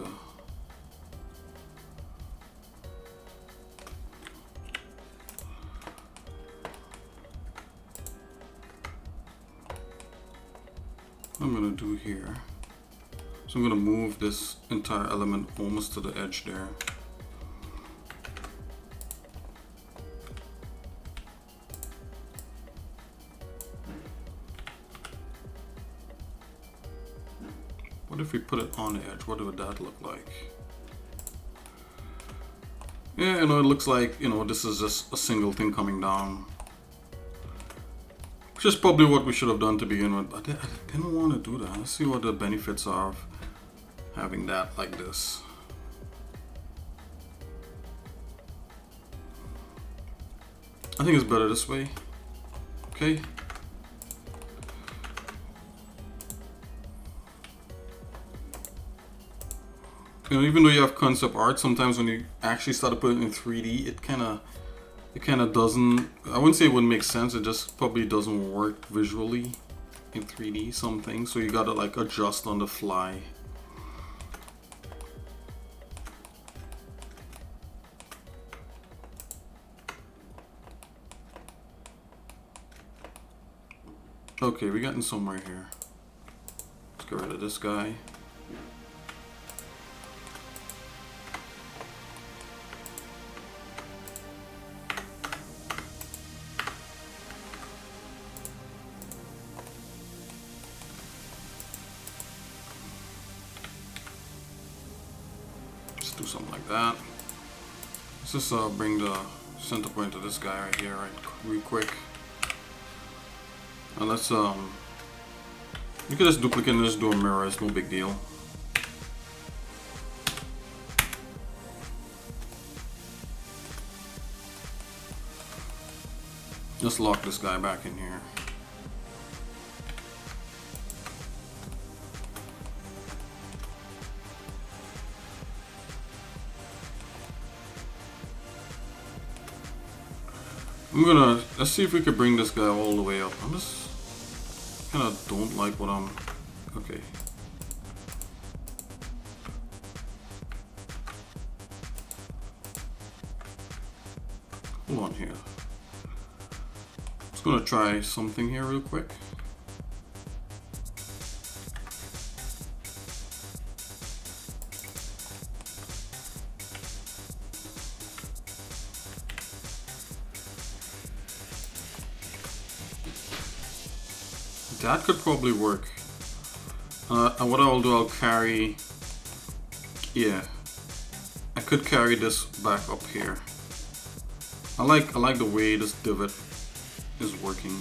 what I'm gonna do here. So I'm going to move this entire element almost to the edge there. What if we put it on the edge? What would that look like? Yeah, you know, it looks like, you know, this is just a single thing coming down. Which is probably what we should have done to begin with. But I didn't want to do that. Let's see what the benefits are of having that like this. I think it's better this way. Okay. You know, even though you have concept art, sometimes when you actually start to put it in 3D, it kind of doesn't, I wouldn't say it wouldn't make sense, it just probably doesn't work visually in 3D, some things. So you gotta like adjust on the fly. Okay, we're getting somewhere here. Let's get rid of this guy. Let's do something like that. Let's just bring the center point to this guy right here, real quick. And let's you can just duplicate and just do a mirror, it's no big deal. Just lock this guy back in here. Let's see if we could bring this guy all the way up. I'm just kind of don't like what I'm, okay. Hold on here. Just gonna try something here real quick. That could probably work. And what I'll do, I'll carry, yeah, I could carry this back up here. I like the way this divot is working.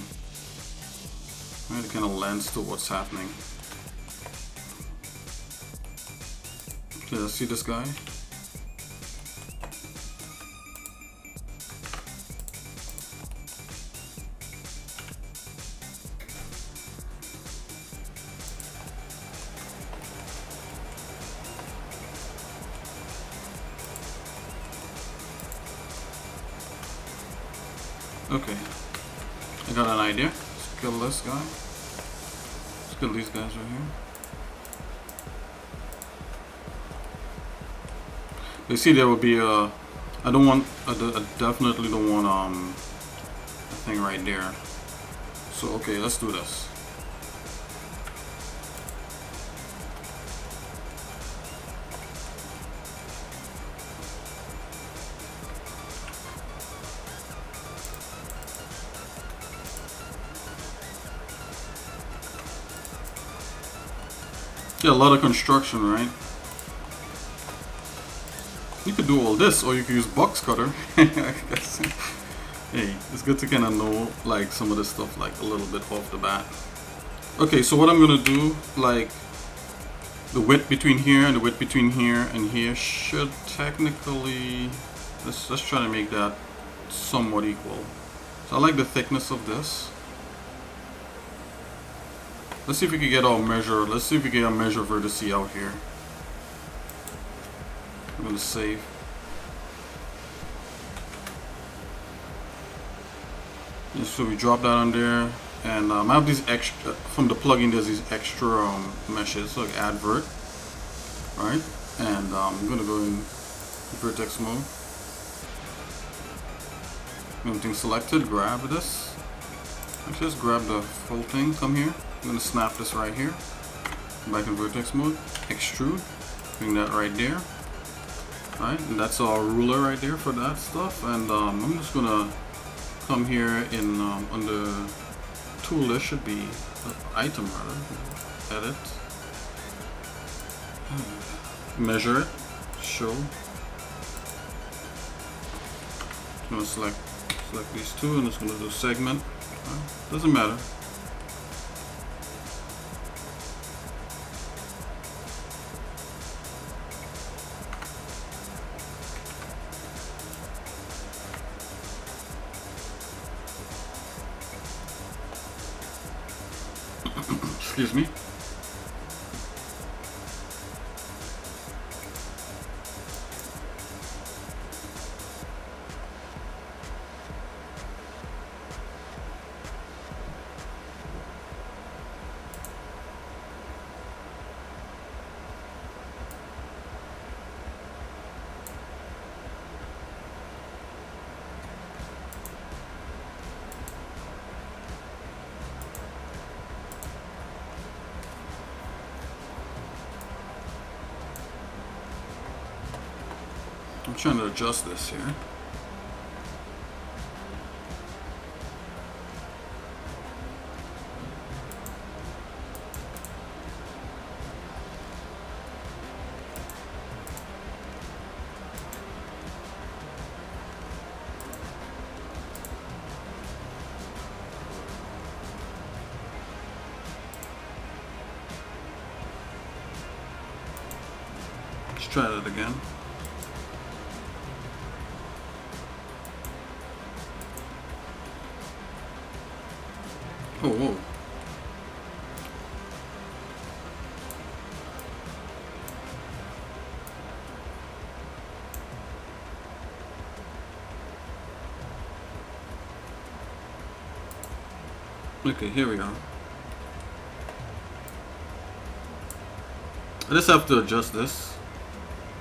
Right, it kind of lends to what's happening. Okay, let's see this guy. Okay, I got an idea. Let's kill this guy. Let's kill these guys right here. You see, there will be a. I don't want. I definitely don't want a thing right there. So okay, let's do this. Yeah, a lot of construction, right? You could do all this, or you could use box cutter. I guess. Hey, it's good to kind of know like some of this stuff like a little bit off the bat. Okay, so what I'm gonna do, like the width between here and the width between here and here should technically, let's try to make that somewhat equal. So I like the thickness of this. Let's see if we can get our measure. Let's see if we can get a measure vertice out here. I'm gonna save. And so we drop that on there, and I have these extra from the plugin. There's these extra meshes, so like advert, right? And I'm gonna go in vertex mode. Everything selected. Grab this. Actually, just grab the full thing. Come here. I'm gonna snap this right here. Back in vertex mode. Extrude. Bring that right there. Right, and that's our ruler right there for that stuff. And I'm just gonna come here in under tool. There should be item rather. Edit. Measure it. Show. I'm gonna select these two, and it's gonna do segment. Doesn't matter. Excuse me. I'm trying to adjust this here. Let's try that again. Oh, whoa. Okay, here we go. I just have to adjust this.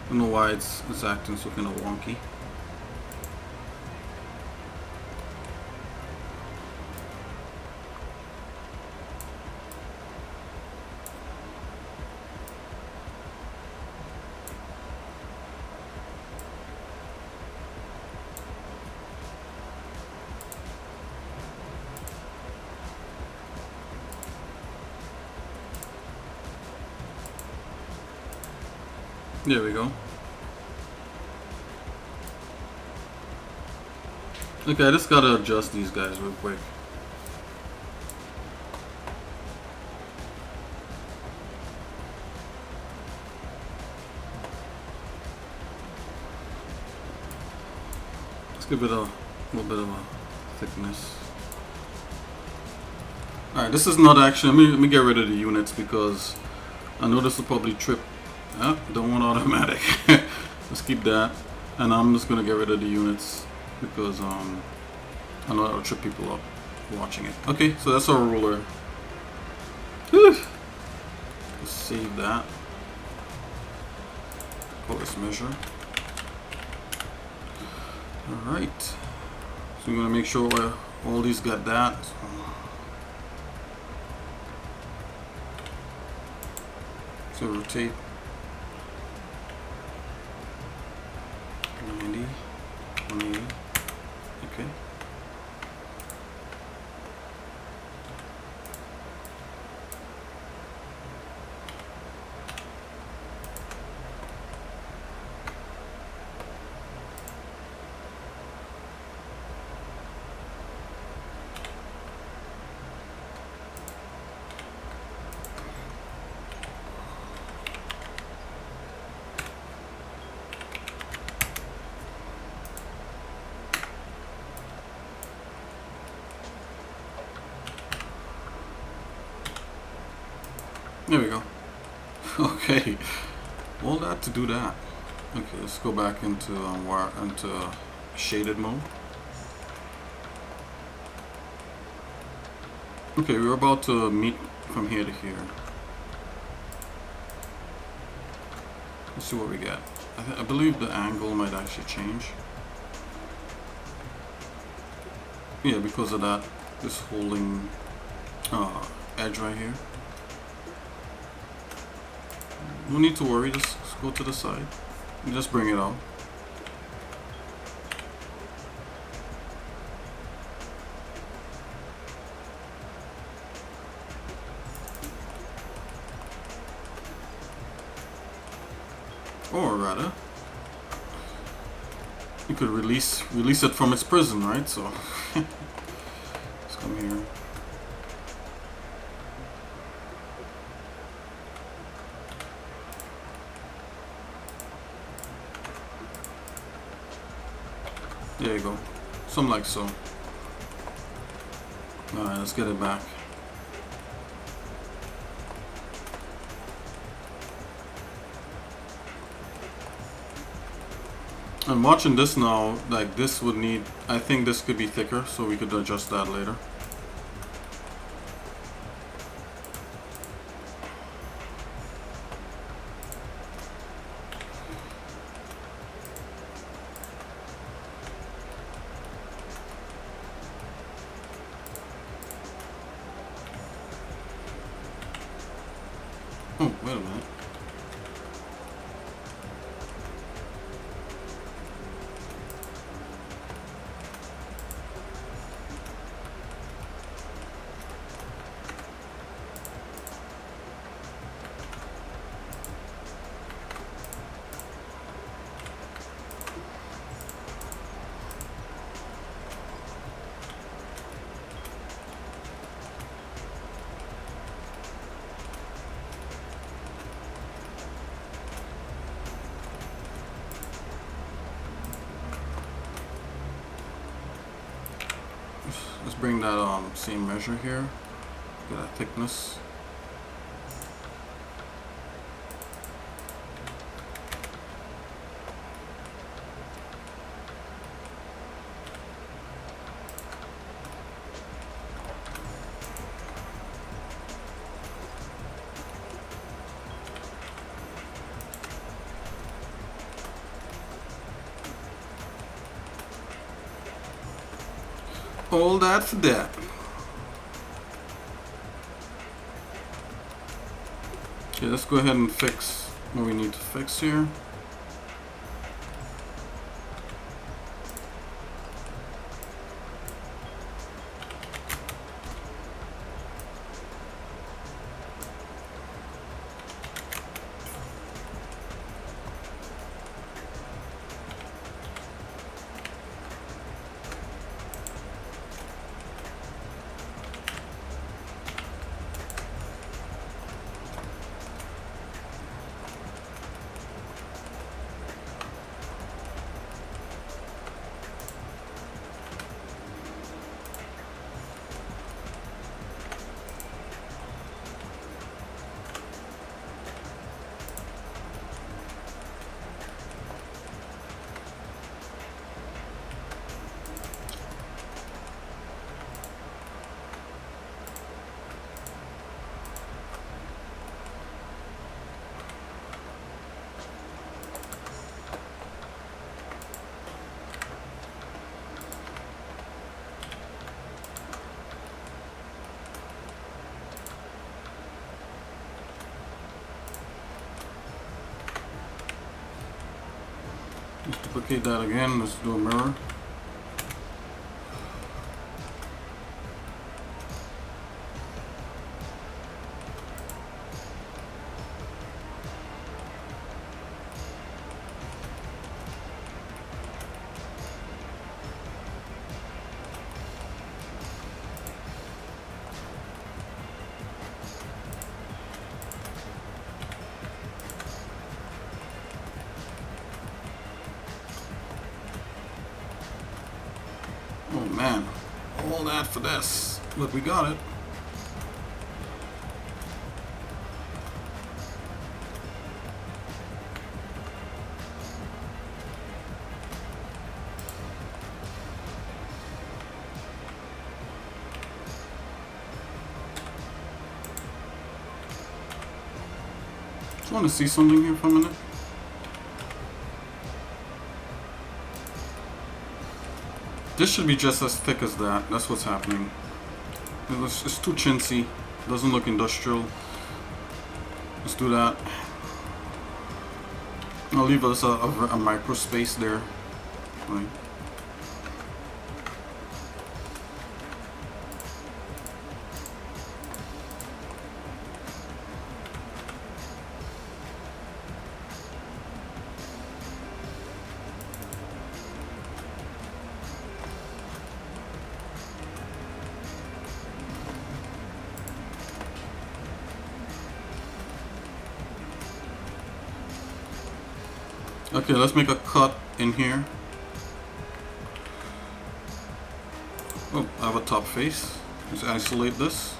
I don't know why it's acting so kind of wonky. There we go. Okay, I just gotta adjust these guys real quick. Let's give it a little bit of a thickness. Alright, this is not actually, let me get rid of the units because I know this will probably trip. Don't want automatic. Let's keep that, and I'm just gonna get rid of the units because I know that'll trip people up. watching it. Okay, so that's our ruler. Whew. Let's save that. Colors measure. Alright. So we're gonna make sure all these got that. So rotate 90, 180. Okay. There we go. Okay, all that to do that. Okay, let's go back into shaded mode. Okay, we're about to meet from here to here. Let's see what we get. I believe the angle might actually change. Yeah, because of that, this holding edge right here. No need to worry, just go to the side and just bring it out. Or rather, you could release it from its prison, right? So let's come here. There you go. Something like so. Alright, let's get it back. And watching this now, like this would need, I think this could be thicker, so we could adjust that later. Oh, wait a minute. Let's bring that same measure here. Get that thickness. All that for that. Okay, let's go ahead and fix what we need to fix here. Let's duplicate that again. Let's do a mirror. Oh man, all that for this, but we got it. Just want to see something here for a minute. This should be just as thick as that. That's what's happening. It's too chintzy. Doesn't look industrial. Let's do that. I'll leave us a micro space there. Right. Okay, let's make a cut in here. Oh, I have a top face. Let's isolate this.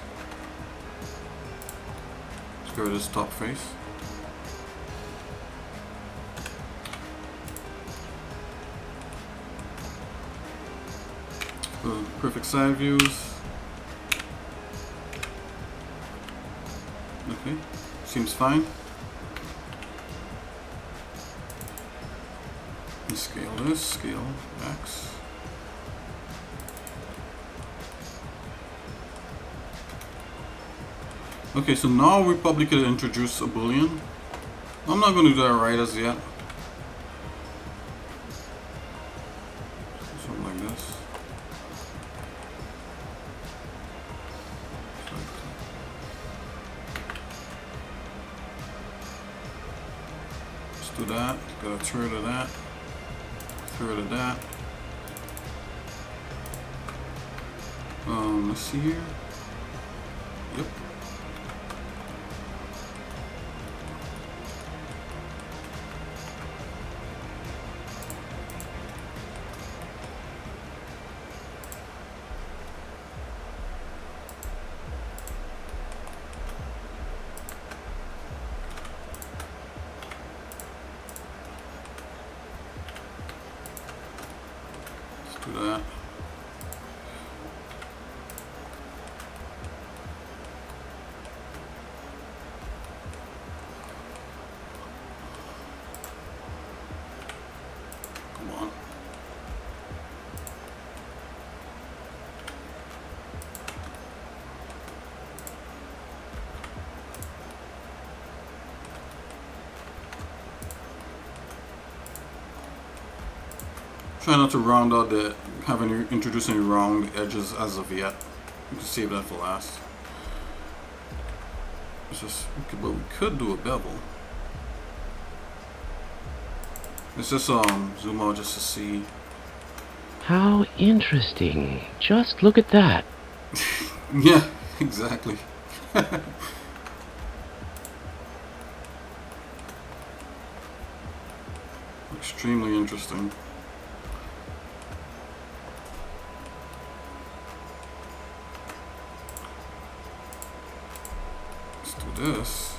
Let's get rid of this top face. Perfect side views. Okay, seems fine. Scale this, scale X. Okay, so now we probably could introduce a boolean. I'm not going to do that right as yet. Something like this. Let's do that. Got a third of that. Rid of that. Let's see here. Yep. Do that. Come on. Try not to round out introduce any round edges as of yet. We can save that for last. It's just, but we could do a bevel. Let's just zoom out just to see. How interesting. Just look at that. Yeah, exactly. Extremely interesting. This.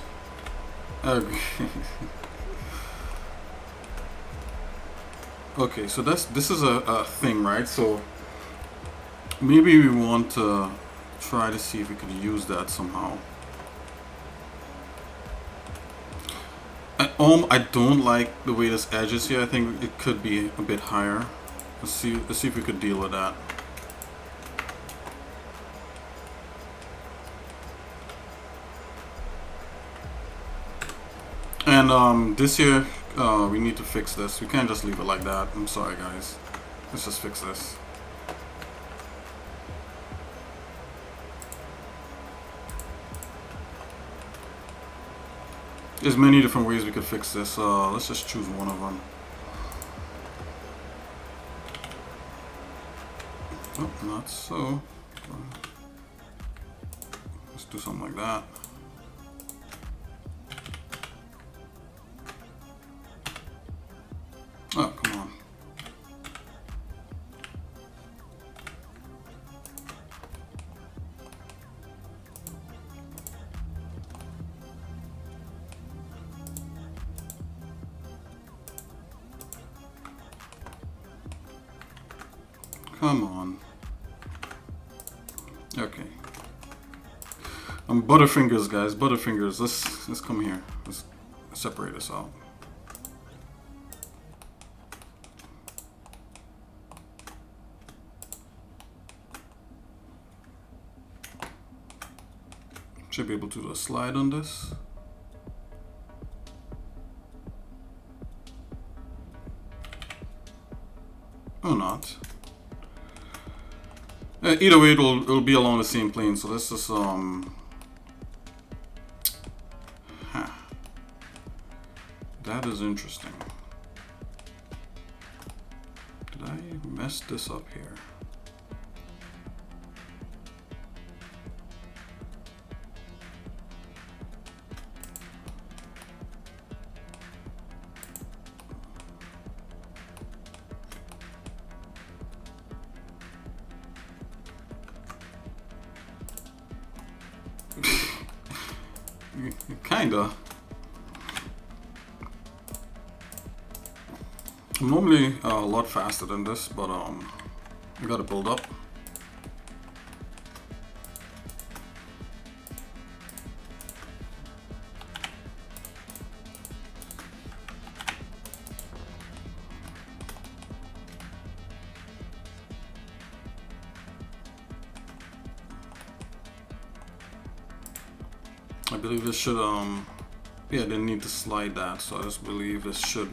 Okay, so this is a thing, right? So maybe we want to try to see if we could use that somehow. I don't like the way this edge is here. I think it could be a bit higher. Let's see if we could deal with that. And this here we need to fix this. We can't just leave it like that. I'm sorry, guys. Let's just fix this. There's many different ways we could fix this. Let's just choose one of them. Oh, not so. Let's do something like that. Oh, come on. Come on. Okay. Butterfingers, guys. Butterfingers. Let's come here. Let's separate this out. Should be able to do a slide on this. Or not. Either way, it'll be along the same plane. So this is that is interesting. Did I mess this up here? Kinda. I'm normally a lot faster than this, but we gotta build up. I believe this should yeah, didn't need to slide that, so I just believe this should,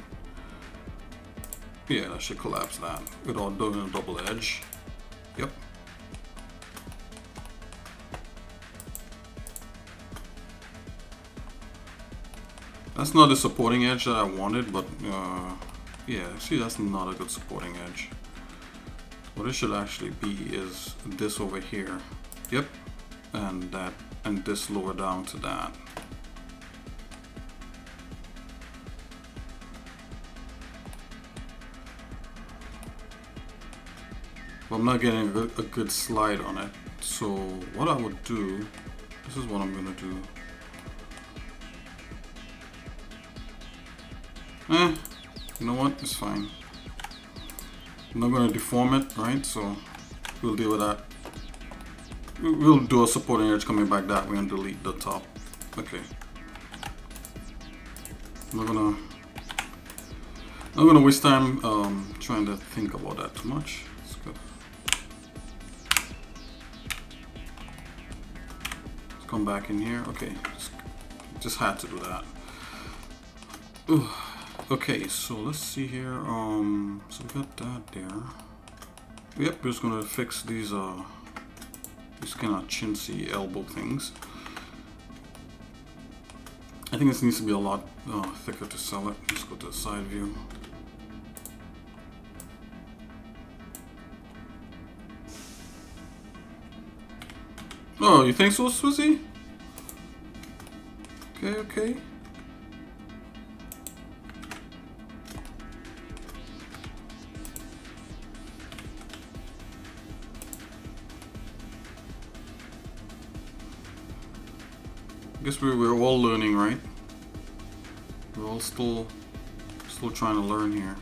yeah, that should collapse that without doing a double edge. Yep. That's not the supporting edge that I wanted, but yeah, see, that's not a good supporting edge. What it should actually be is this over here. Yep. And that, and this lower down to that. But I'm not getting a good slide on it. So what I would do, this is what I'm gonna do. You know what? It's fine. I'm not gonna deform it, right? So we'll deal with that. We'll do a supporting edge coming back that way and delete the top. Okay. I'm not gonna waste time trying to think about that too much. Let's go. Let's come back in here. Okay. Just had to do that. Ooh. Okay, so let's see here. So we got that there. Yep, we're just gonna fix these kind of chintzy elbow things. I think this needs to be a lot thicker to sell it. Let's go to the side view. Oh, you think so, Swizzy? Okay, okay. I guess we're all learning, right? We're all still trying to learn here.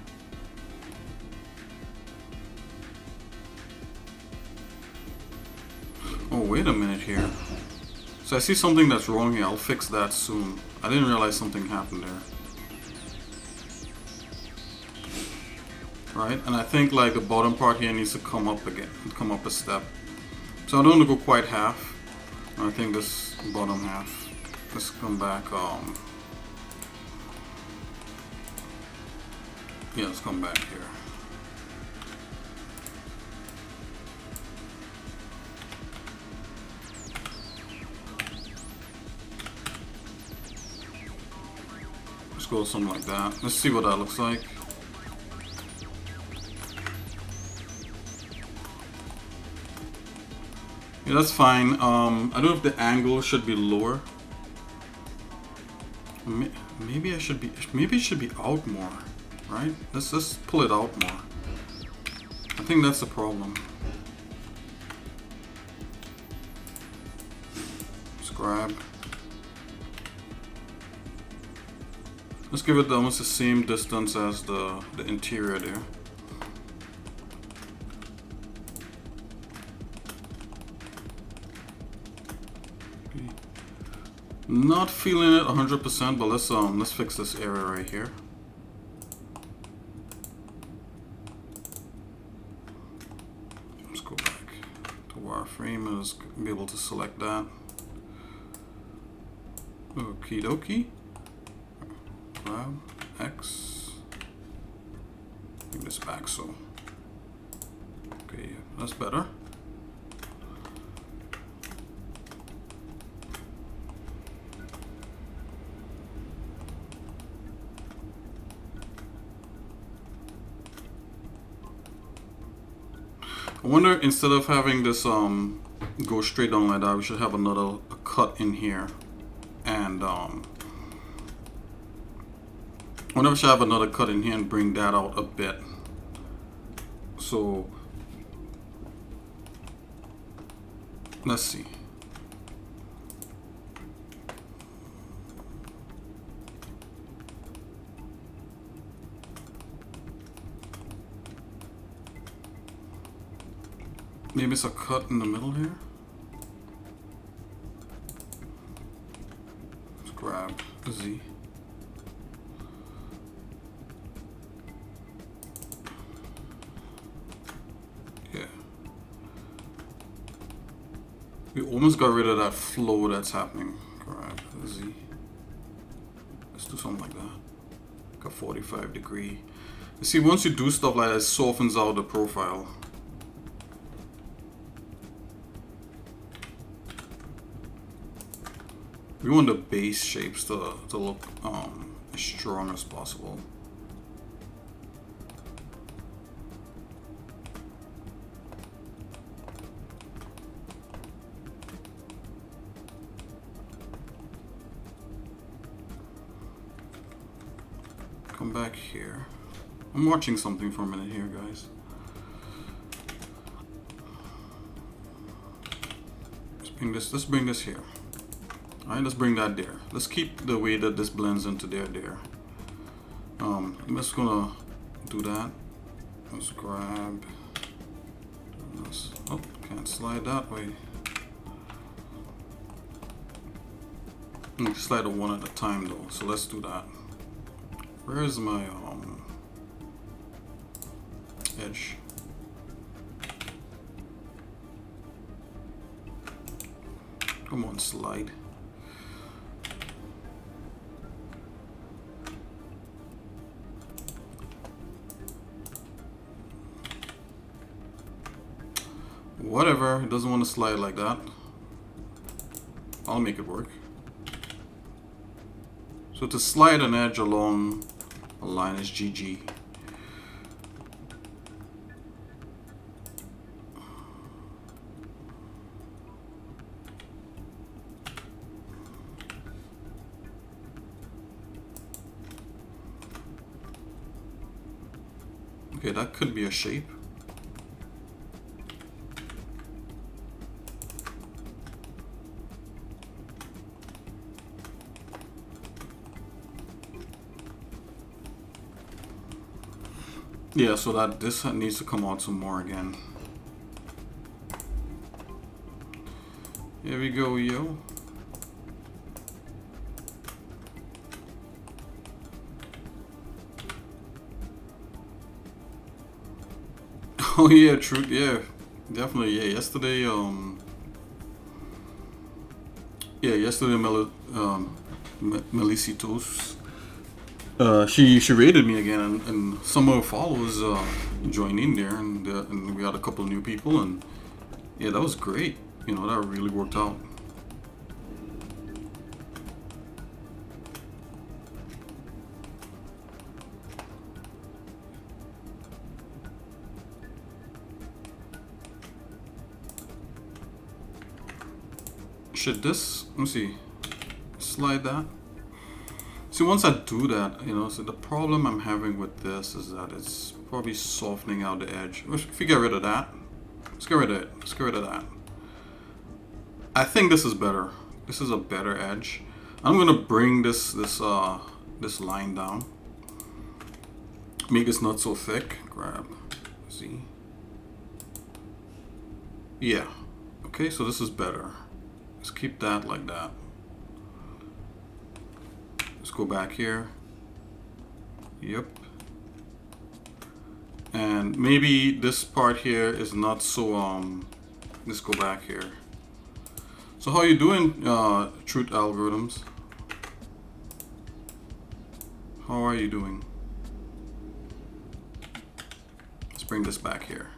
Oh, wait a minute here. So I see something that's wrong here. I'll fix that soon. I didn't realize something happened there. Right, and I think like the bottom part here needs to come up again, come up a step. So I don't want to go quite half. I think this bottom half. Let's come back. Yeah, let's come back here. Let's go something like that. Let's see what that looks like. Yeah, that's fine. I don't know if the angle should be lower. Maybe I should be. Maybe it should be out more, right? Let's just pull it out more. I think that's the problem. Let's grab. Let's give it almost the same distance as the interior there. Okay. Not feeling it 100%, but let's fix this area right here. Let's go back to wireframe and let's be able to select that. Okie dokie. Grab X. Bring this back so. Okay, that's better. I wonder, instead of having this go straight down like that, we should have a cut in here, and I wonder if we should have another cut in here and bring that out a bit. So let's see. Maybe it's a cut in the middle here. Let's grab a Z. Yeah. We almost got rid of that flow that's happening. Grab a Z. Let's do something like that. Like a 45-degree. You see, once you do stuff like that, it softens out the profile. We want the base shapes to look as strong as possible. Come back here. I'm watching something for a minute here, guys. Let's bring this here. Alright, let's bring that there. Let's keep the way that this blends into there. I'm just gonna do that. Let's grab this. Oh, can't slide that way. Slide it one at a time though, so let's do that. Where is my edge? Come on, slide. Whatever, it doesn't want to slide like that. I'll make it work. So to slide an edge along a line is GG. Okay, that could be a shape. Yeah, so that this needs to come out some more again. Here we go, yo. Oh yeah, true. Yeah, definitely. Yeah, yesterday. Yeah, yesterday, Melicitos She rated me again, and some of her followers joined in there, and we had a couple of new people, and yeah, that was great. You know, that really worked out. Should this, let me see, slide that? See, once I do that, you know, so the problem I'm having with this is that it's probably softening out the edge. If you get rid of that, let's get rid of it. Let's get rid of that. I think this is better. This is a better edge. I'm gonna bring this line down. Make this not so thick. Grab Z. Yeah. Okay, so this is better. Let's keep that like that. Let's go back here. Yep. And maybe this part here is not so let's go back here. So how you doing, Truth Algorithms? How are you doing? Let's bring this back here.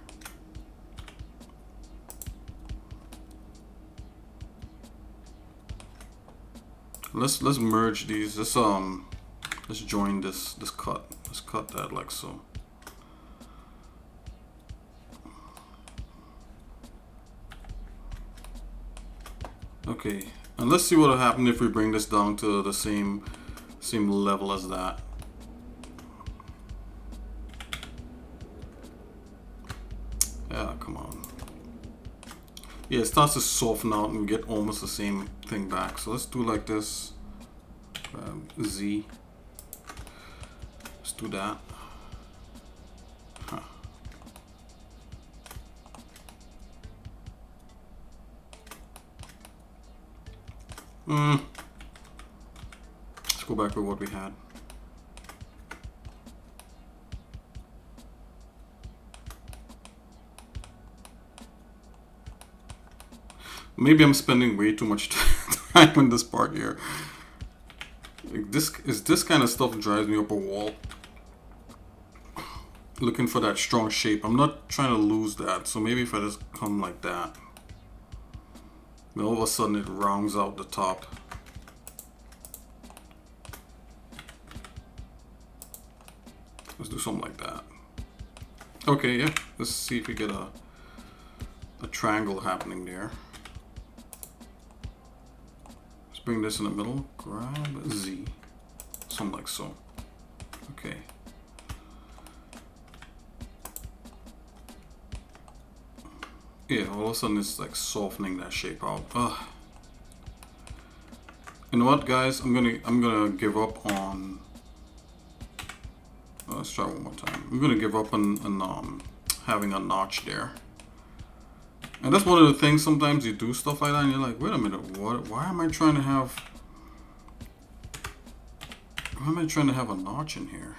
Let's merge these. Let's join this cut. Let's cut that like so. Okay, and let's see what will happen if we bring this down to the same level as that. Yeah, come on. Yeah, it starts to soften out and we get almost the same thing back. So let's do like this. Z. Let's do that. Huh. Let's go back with what we had. Maybe I'm spending way too much time on this part here. Like this kind of stuff drives me up a wall. Looking for that strong shape. I'm not trying to lose that. So maybe if I just come like that, then all of a sudden it rounds out the top. Let's do something like that. Okay, yeah. Let's see if we get a triangle happening there. Bring this in the middle, grab Z, something like so. Okay. Yeah, all of a sudden it's like softening that shape out. Ugh. You know what, guys? I'm gonna give up on. Let's try one more time. I'm gonna give up on having a notch there. And that's one of the things, sometimes you do stuff like that and you're like, wait a minute, why am I trying to have a notch in here?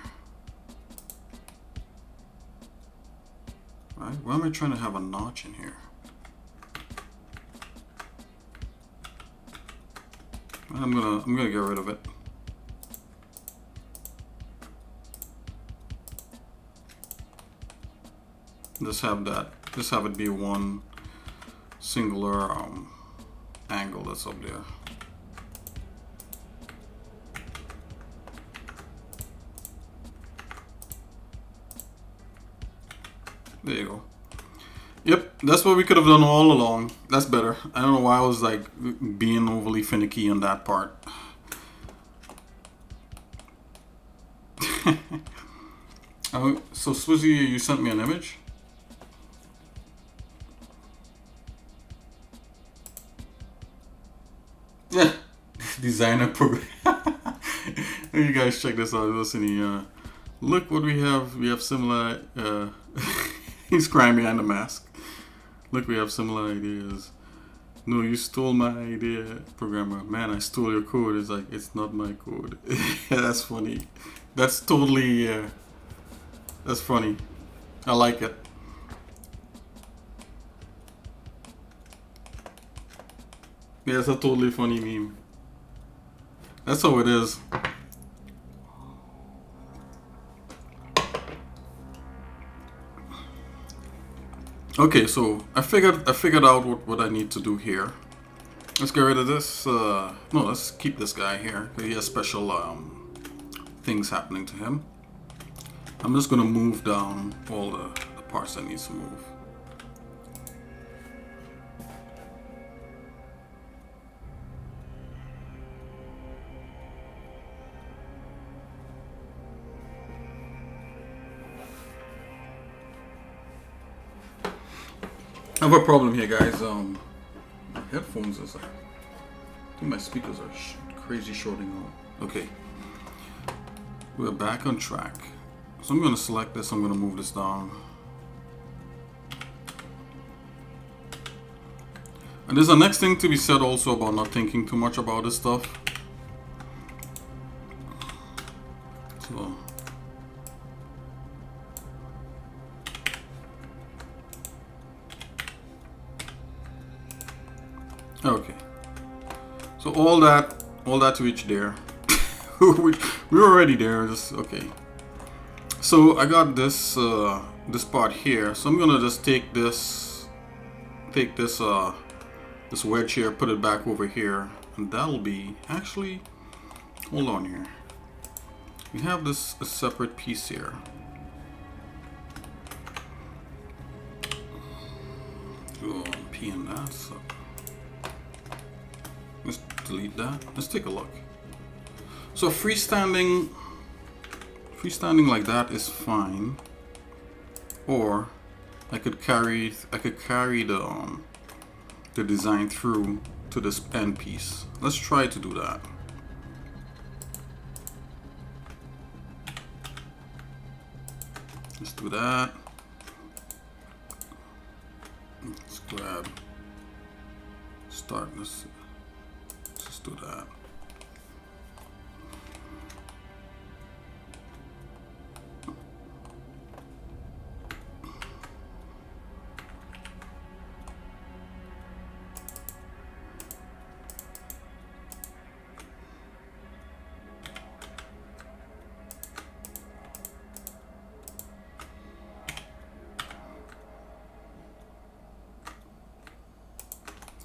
Right? Why am I trying to have a notch in here? And I'm gonna get rid of it. Just have it be one singular angle that's up there. There you go. Yep, that's what we could have done all along. That's better. I don't know why I was like being overly finicky on that part. So Swizzy, you sent me an image? Yeah, designer program. You guys check this out. Listen, look what we have. We have similar. He's crying behind the mask. Look, we have similar ideas. No, you stole my idea, programmer. Man, I stole your code. It's like, it's not my code. Yeah, that's funny. That's totally. That's funny. I like it. Yeah, it's a totally funny meme. That's how it is. Okay, so I figured out what I need to do here. Let's get rid of this. No, let's keep this guy here. He has special things happening to him. I'm just gonna move down all the parts that needs to move. I have a problem here, guys. My headphones is like, I think my speakers are crazy shorting out. Okay, we're back on track. So I'm gonna select this. I'm gonna move this down. And there's a next thing to be said also about not thinking too much about this stuff. So. Okay. So all that to reach there. we were already there. Just okay. So I got this this part here. So I'm gonna just take this this wedge here, put it back over here, and that'll be actually. Hold on here. We have this a separate piece here. Go P in that. So let's delete that. Let's take a look. So freestanding like that is fine. Or I could carry the design through to this end piece. Let's try to do that. Let's do that. Let's grab start this. Let's just do that.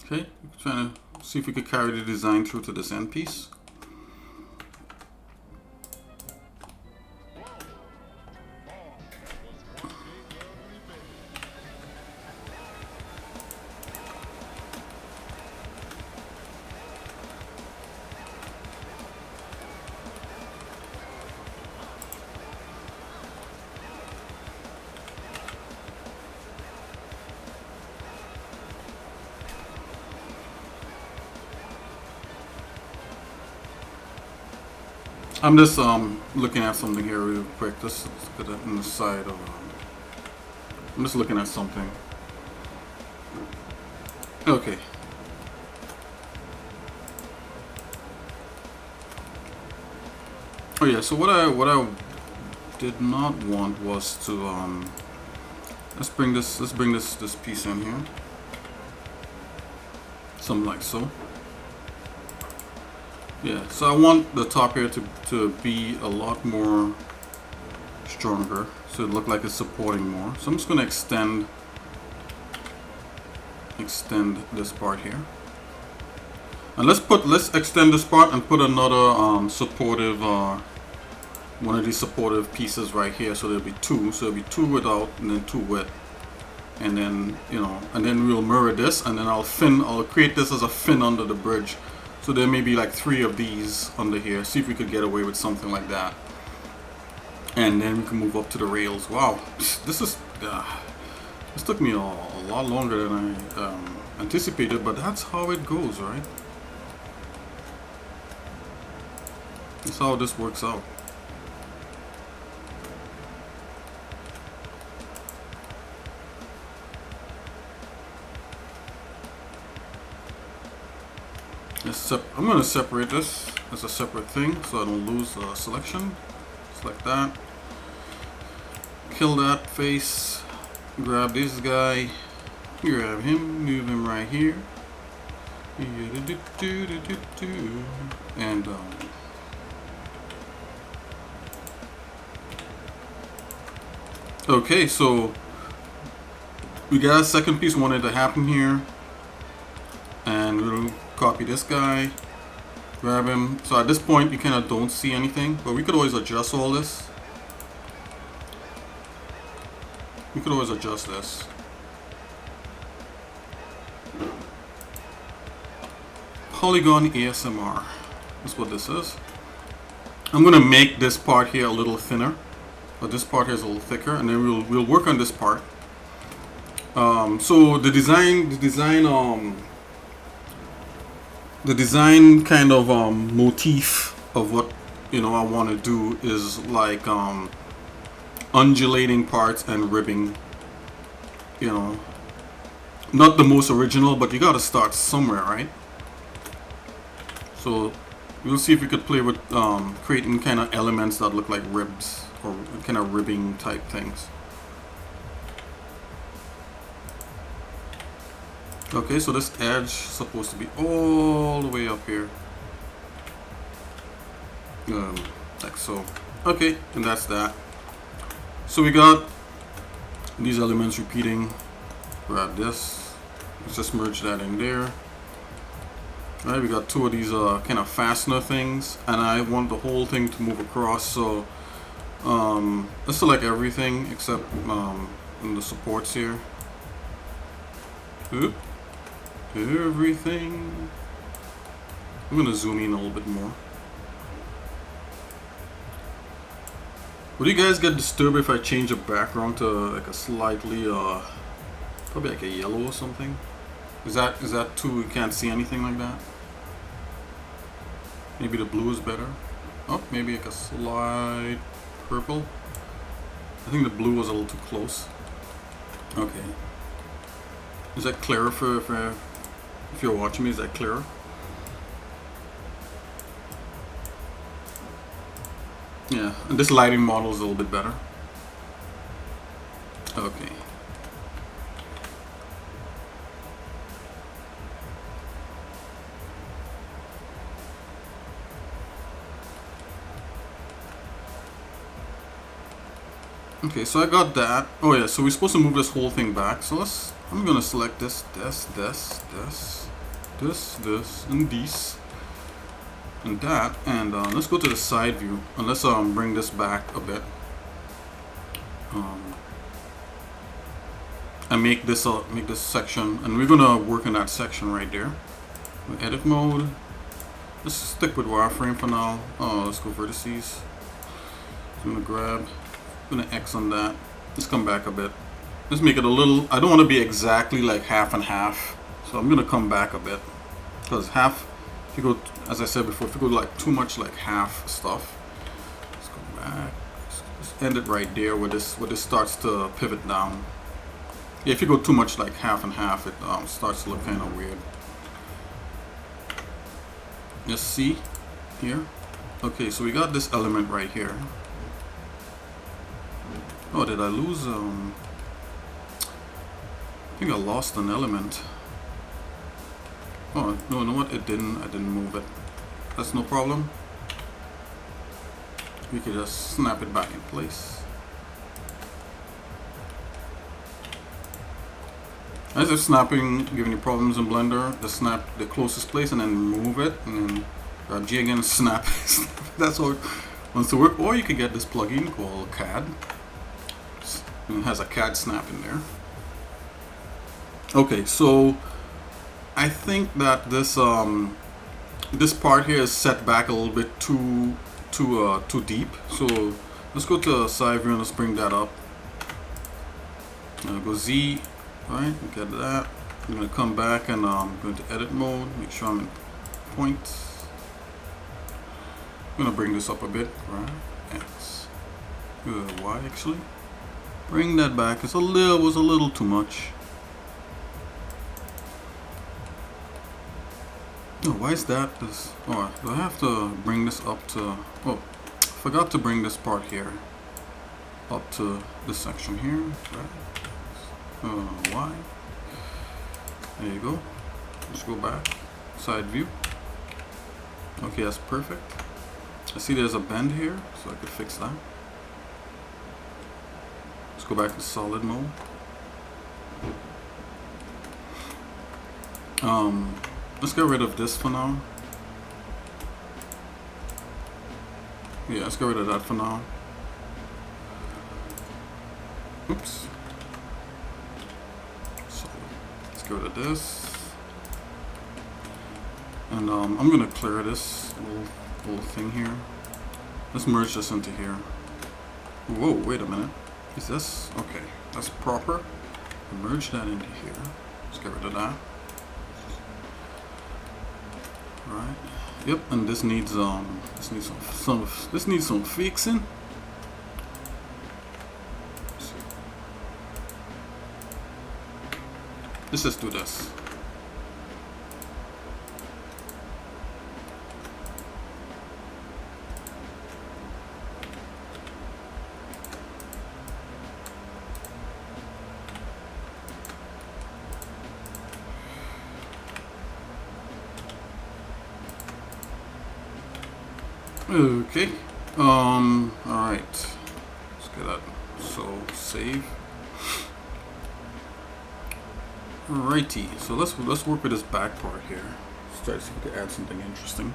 Okay, trying to see if we could carry the design through to this end piece. I'm just looking at something here real quick. Just look at it on the side of. I'm just looking at something. Okay. Oh yeah. So what I did not want was to let's bring this piece in here. Something like so. Yeah, so I want the top here to be a lot more stronger, so it look like it's supporting more. So I'm just going to extend this part here, and let's extend this part and put another supportive one of these supportive pieces right here. So there'll be two. So there'll be two without and then two with, and then and then we'll mirror this, and then I'll create this as a fin under the bridge. So there may be like 3 of these under here. See if we could get away with something like that. And then we can move up to the rails. Wow, this took me a lot longer than I anticipated, but that's how it goes, right? That's how this works out. I'm going to separate this as a separate thing so I don't lose selection. Just like that. Kill that face. Grab this guy. Grab him. Move him right here. And okay, so we got a second piece wanted to happen here, and we'll copy this guy, grab him. So at this point you kind of don't see anything, but we could always adjust all this. We could always adjust this. Polygon ASMR. That's what this is. I'm gonna make this part here a little thinner, but this part here is a little thicker, and then we'll work on this part. So the design kind of motif of what I want to do is like undulating parts and ribbing. Not the most original, but you got to start somewhere, right? So we'll see if we could play with creating kind of elements that look like ribs or kind of ribbing type things. Okay, so this edge is supposed to be all the way up here. Like so. Okay, and that's that. So we got these elements repeating. Grab this. Let's just merge that in there. Alright, we got two of these kind of fastener things, and I want the whole thing to move across, so let's select everything except in the supports here. Oop. Everything. I'm gonna zoom in a little bit more. Would you guys get disturbed if I change the background to like a slightly probably like a yellow or something? Is that too, you can't see anything like that? Maybe the blue is better. Oh, maybe like a slight purple. I think the blue was a little too close. Okay. Is that clearer for if you're watching me? Is that clearer? Yeah, and this lighting model is a little bit better. Okay. Okay, so I got that. Oh yeah, so we're supposed to move this whole thing back. So I'm gonna select this, and these, and that, and let's go to the side view, and let's bring this back a bit, and make this section, and we're gonna work on that section right there. Edit mode. Let's stick with wireframe for now. Let's go vertices. I'm gonna X on that. Let's come back a bit. Let's make it a little, I don't want to be exactly like half and half, so I'm gonna come back a bit, because half, if you go, as I said before, if you go like too much like half stuff, let's go back. Let's end it right there where this starts to pivot down. Yeah, if you go too much like half and half, it starts to look kind of weird. Just see here. Okay, so we got this element right here. Oh, did I lose? I think I lost an element. Oh, no, you know what? It didn't. I didn't move it. That's no problem. We could just snap it back in place. As if snapping giving you problems in Blender, just snap the closest place and then move it, and then grab G again and snap. That's all it wants to work. Or you could get this plugin called CAD. It has a CAD snap in there. Okay, so I think that this this part here is set back a little bit too deep. So let's go to side view and let's bring that up. Go Z, right? Get that. I'm gonna come back and go into edit mode. Make sure I'm in point. I'm gonna bring this up a bit, right? X, Y actually. Bring that back. Was a little too much. Oh, why is that? Oh, do I have to bring this up to? Oh, forgot to bring this part here up to this section here. Right? Y. There you go. Let's go back. Side view. Okay, that's perfect. I see there's a bend here, so I could fix that. Let's go back to solid mode. Let's get rid of this for now. Yeah, let's get rid of that for now. Oops. So let's get rid of this. And I'm gonna clear this little thing here. Let's merge this into here. Whoa, wait a minute. Is this okay? That's proper. Merge that into here. Let's get rid of that. Right. Yep. And this needs some fixing. Let's just do this. Okay. Alright. Let's get that. So save. Alrighty. So let's work with this back part here. Let's try to see if we can add something interesting.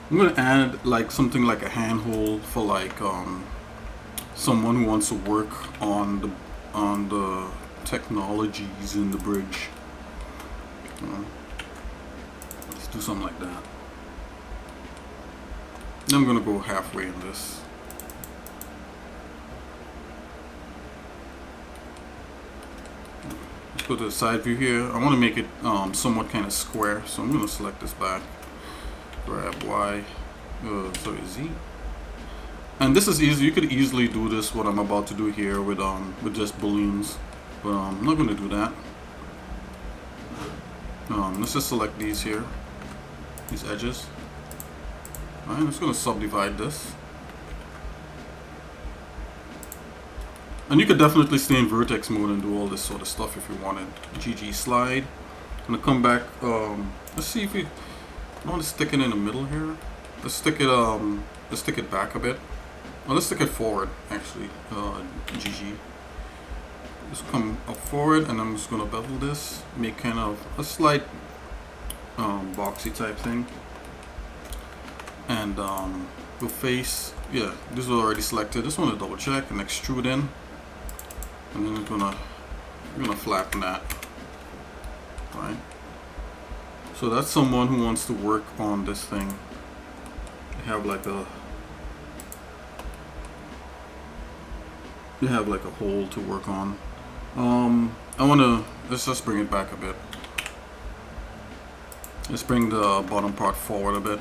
I'm gonna add like something like a handhold for like someone who wants to work on the technologies in the bridge. Let's do something like that. I'm gonna go halfway in this. Let's go to the side view here. I want to make it somewhat kind of square, so I'm gonna select this back. Grab Y, sorry, Z. And this is easy. You could easily do this. What I'm about to do here with just balloons, but I'm not gonna do that. Let's just select these here, these edges. Alright, I'm just going to subdivide this. And you could definitely stay in vertex mode and do all this sort of stuff if you wanted. GG slide. I'm going to come back. Let's see if we want to stick it in the middle here. Let's stick it back a bit. Well, let's stick it forward actually. GG. Just come up forward, and I'm just going to bevel this. Make kind of a slight boxy type thing. And the face, yeah, this is already selected. Just want to double check and extrude in, and then we're gonna flatten that. Right. So that's someone who wants to work on this thing. They have like a hole to work on. Let's just bring it back a bit. Let's bring the bottom part forward a bit.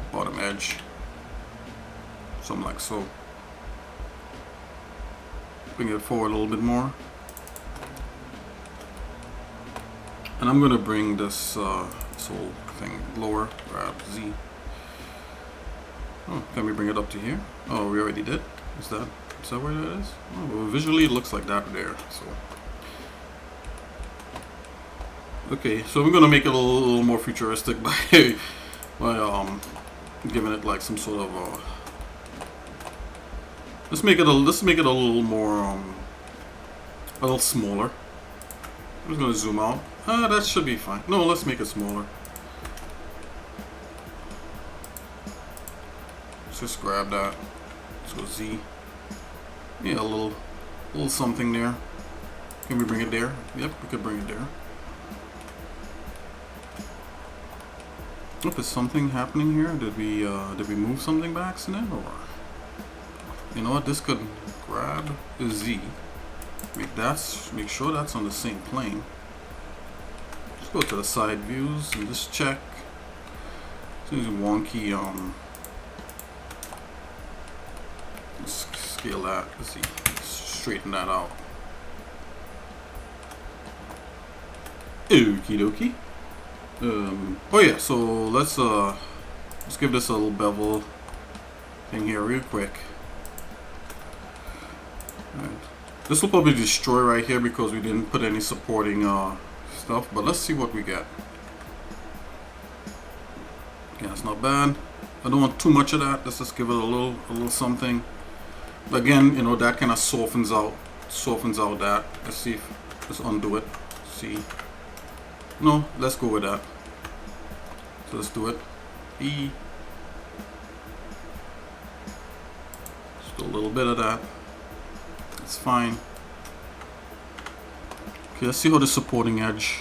Bottom edge, something like so. Bring it forward a little bit more, and I'm gonna bring this this whole thing lower. Grab Z. Oh, can we bring it up to here? Oh, we already did. Is that where that is? Oh, well, visually it looks like that there. So okay, so we're gonna make it a little more futuristic by giving it like some sort of let's make it a little more a little smaller. I'm just gonna zoom out. That should be fine. No, let's make it smaller. Let's just grab that. So Z. Yeah, a little something there. Can we bring it there? Yep, we could bring it there. Is something happening here? Did we move something by accident, or you know what? This could grab a Z. Make sure that's on the same plane. Let's go to the side views and just check. Seems wonky. Let's scale that. Let's see. Straighten that out. Okie dokie. Oh yeah, so let's give this a little bevel thing here real quick. Right. This will probably destroy right here because we didn't put any supporting stuff, but let's see what we get. Yeah, it's not bad. I don't want too much of that. Let's just give it a little something. But again, you know, that kind of softens out that. Let's see if let's undo it. See. No, let's go with that. So let's do it. E. Just a little bit of that. It's fine. Okay, let's see how the supporting edge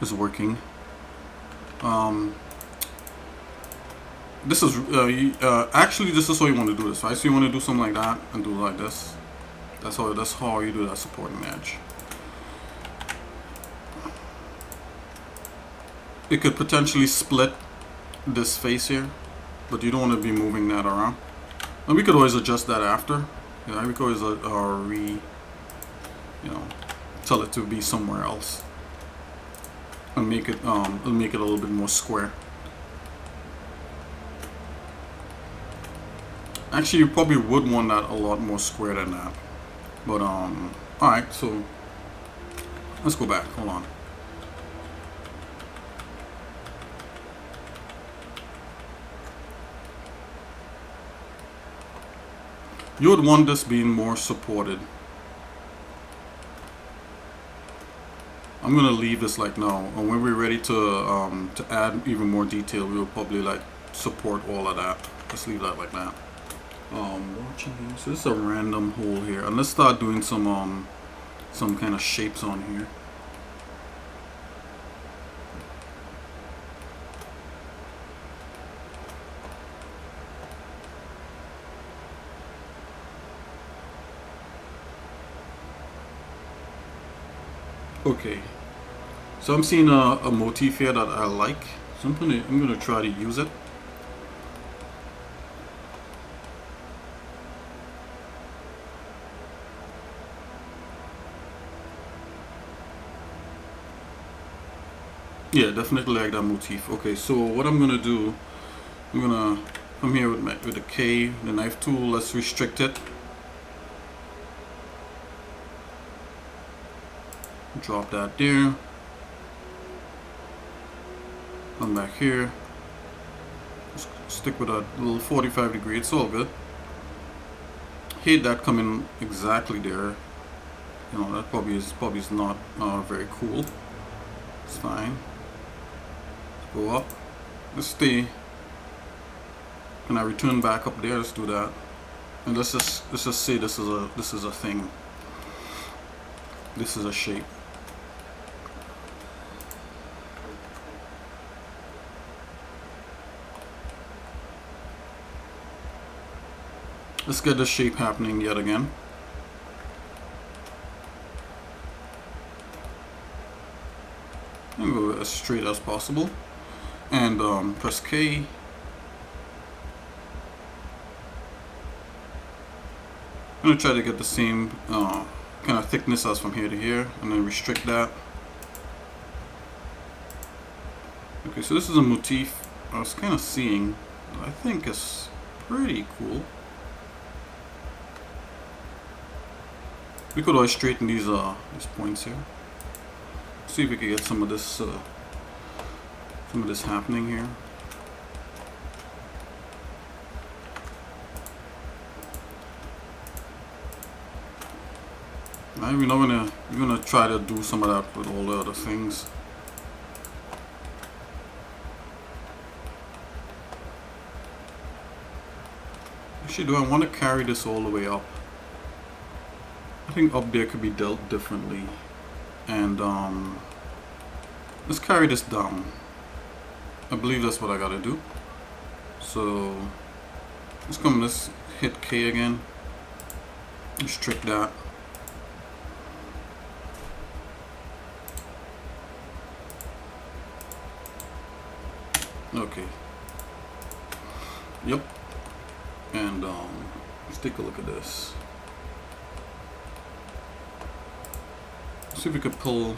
is working. This is actually this is how you want to do this, right? So you want to do something like that and do like this. That's how you do that supporting edge. It could potentially split this face here, but you don't want to be moving that around. And we could always adjust that after. Yeah, we could always tell it to be somewhere else and make it a little bit more square. Actually, you probably would want that a lot more square than that. But alright, so let's go back. Hold on. You would want this being more supported. I'm gonna leave this like now, and when we're ready to add even more detail, we will probably like support all of that. Let's leave that like that. So this is a random hole here, and let's start doing some kind of shapes on here. Okay, so I'm seeing a motif here that I like, so I'm gonna try to use it. Yeah, definitely like that motif. Okay, so what I'm gonna do, I'm gonna come here with the K, the knife tool. Let's restrict it. Drop that there. Come back here. Just stick with a little 45 degree. It's all good. Hate that coming exactly there. You know, that probably is not very cool. It's fine. Go up. Let's stay. Can I return back up there? Let's do that. And let's just say this is a thing. This is a shape. Let's get the shape happening yet again. And go as straight as possible. And press K. I'm going to try to get the same kind of thickness as from here to here, and then restrict that. Okay, so this is a motif I was kind of seeing. I think it's pretty cool. We could always straighten these points here. See if we can get some of this happening here. We're gonna try to do some of that with all the other things. Actually, do I want to carry this all the way up? I think up there could be dealt differently. And let's carry this down. I believe that's what I gotta do. So let's hit K again. Restrict that. Okay. Yep. And let's take a look at this. See if we could pull.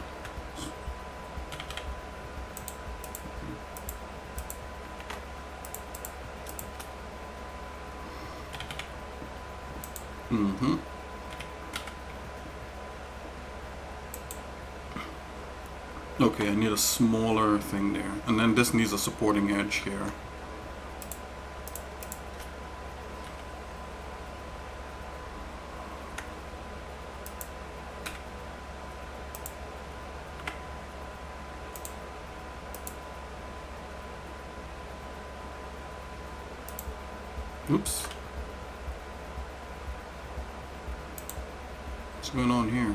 Okay, I need a smaller thing there. And then this needs a supporting edge here. Oops. What's going on here?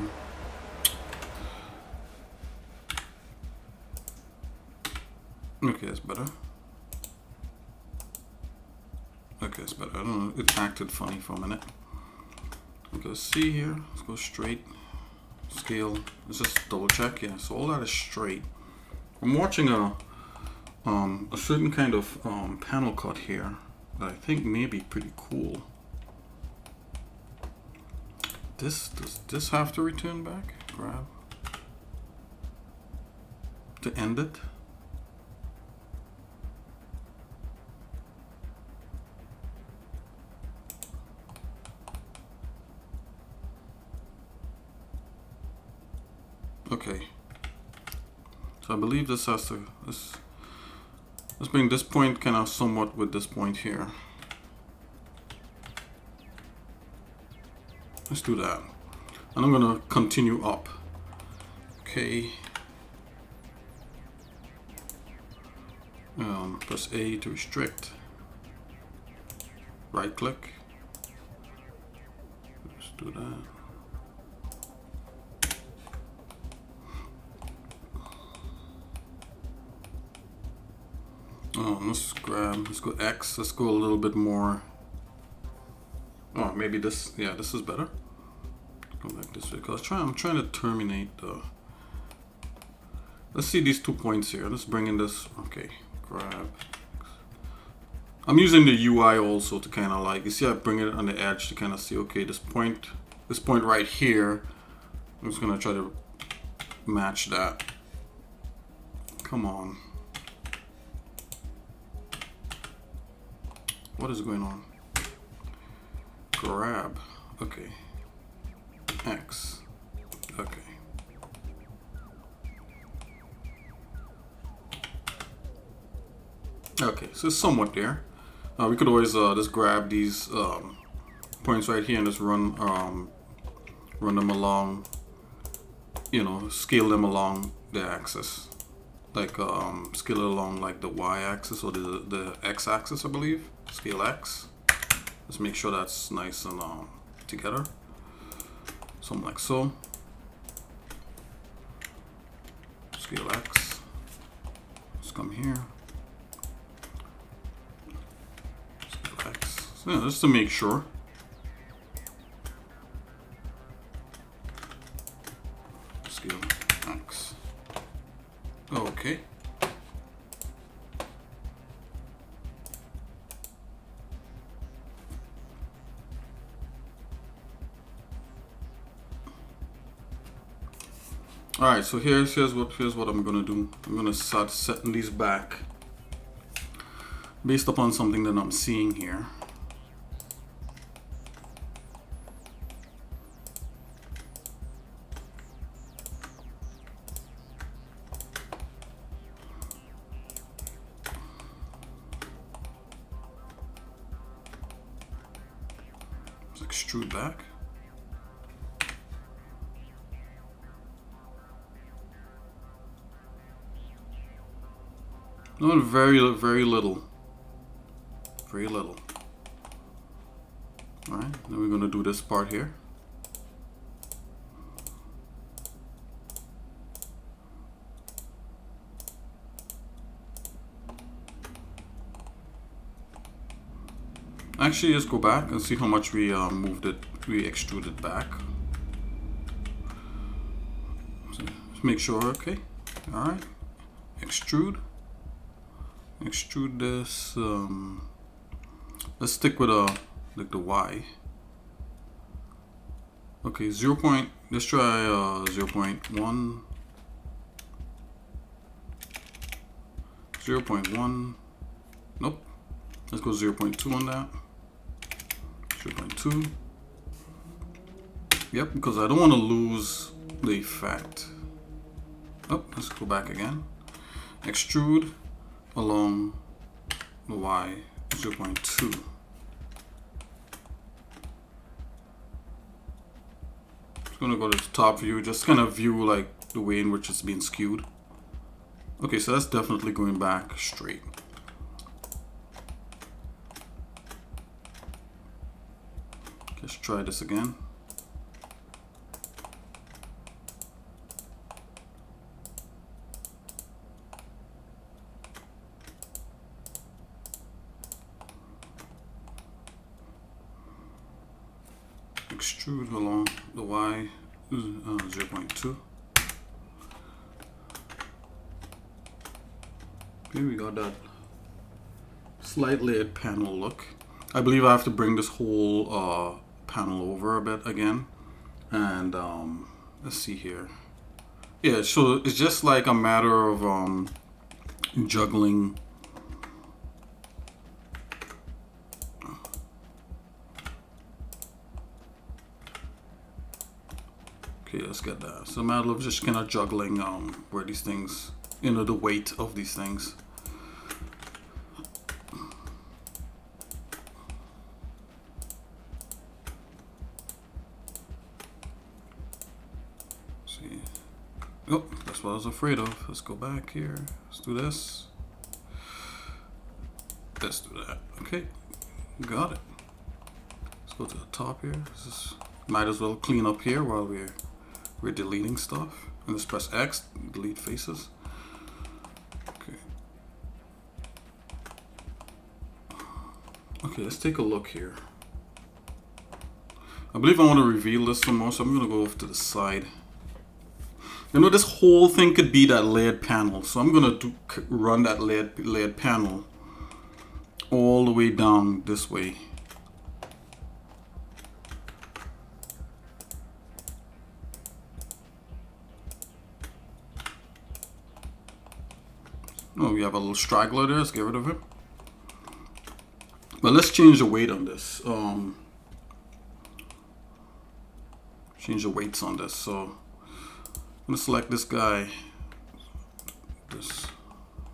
Okay, that's better. Okay, it's better. I don't know. It acted funny for a minute. Okay, let's see here. Let's go straight. Scale. Let's just double check. Yeah, so all that is straight. I'm watching a certain kind of panel cut here that I think may be pretty cool. Does this have to return back? Grab to end it. Okay, so I believe this has to, let's bring this point kind of somewhat with this point here. Let's do that. And I'm gonna continue up. Okay. Press A to restrict. Right click. Let's do that. Let's go X, let's go a little bit more. Oh, maybe this, yeah, this is better. Go back this way, because I'm trying to terminate the, let's see these 2 points here. Let's bring in this, okay, grab. I'm using the UI also to kind of like, you see I bring it on the edge to kind of see, okay, this point right here, I'm just gonna try to match that. Come on. What is going on? Grab. Okay. X. Okay. Okay, so it's somewhat there. We could always just grab these points right here and just run them along, you know, scale them along the axis. Like scale it along like the y-axis or the x-axis, I believe. Scale X. Let's make sure that's nice and together. Something like so. Scale X. Let's come here. Scale X. So yeah, just to make sure. Scale X. Okay. Alright, so here's what I'm gonna do. I'm gonna start setting these back based upon something that I'm seeing here. Let's extrude back. Not very little. Very little. Alright, then we're gonna do this part here. Actually, let's go back and see how much we moved it, we extruded back. So let's make sure, okay. Alright, extrude. Extrude this, let's stick with like the Y. Okay, let's try 0.1. 0.1, nope. Let's go 0.2 on that. 0.2. Yep, because I don't want to lose the effect. Oh, let's go back again. Extrude along the Y, 0.2. Just gonna go to the top view, just kind of view like the way in which it's being skewed. Okay, so that's definitely going back straight. Let's try this again. Extrude along the Y 0.2. Okay, we got that slight layered panel look. I believe I have to bring this whole panel over a bit again. And let's see here. Yeah, so it's just like a matter of juggling. Okay, let's get that. It's a matter of just kind of juggling where these things, you know, the weight of these things. See. Oh, that's what I was afraid of. Let's go back here. Let's do this. Let's do that. Okay, got it. Let's go to the top here. Might as well clean up here while we're deleting stuff. And let's press X, delete faces. Okay. Okay, let's take a look here. I believe I want to reveal this some more, so I'm going to go off to the side. You know, this whole thing could be that layered panel. So I'm going to run that layered panel all the way down this way. Oh, we have a little straggler there. Let's get rid of it. But let's change the weight on this. Change the weights on this. So I'm gonna select this guy. This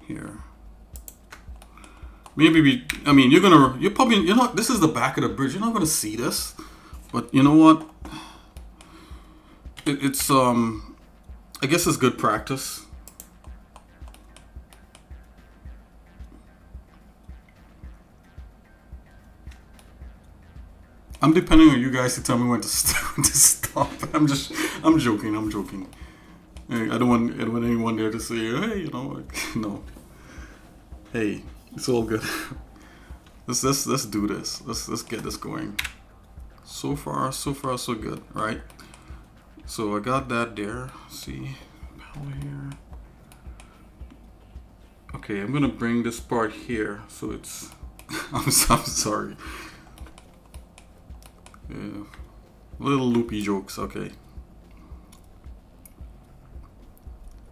here. Maybe you're probably, this is the back of the bridge. You're not gonna see this, but you know what? It's I guess it's good practice. I'm depending on you guys to tell me when to stop. I'm joking. I don't want anyone there to say, hey, you know, no. Hey, it's all good. Let's do this. Let's get this going. So far so good, right? So I got that there. See, power here. Okay, I'm gonna bring this part here so it's. I'm sorry. Yeah. Little loopy jokes, okay.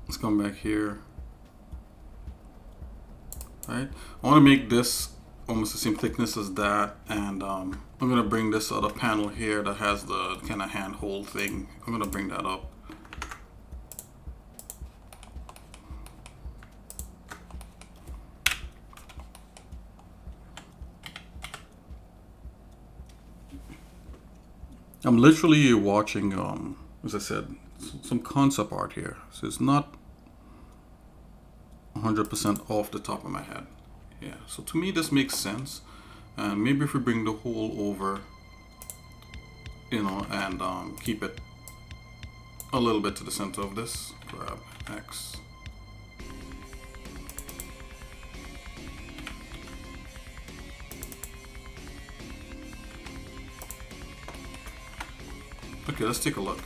Let's come back here. Right? I want to make this almost the same thickness as that, and I'm gonna bring this other panel here that has the kind of handhold thing. I'm gonna bring that up. I'm literally watching, as I said, some concept art here. So it's not 100% off the top of my head. Yeah, so to me this makes sense. And maybe if we bring the whole over, you know, and keep it a little bit to the center of this. Grab X. Okay, let's take a look.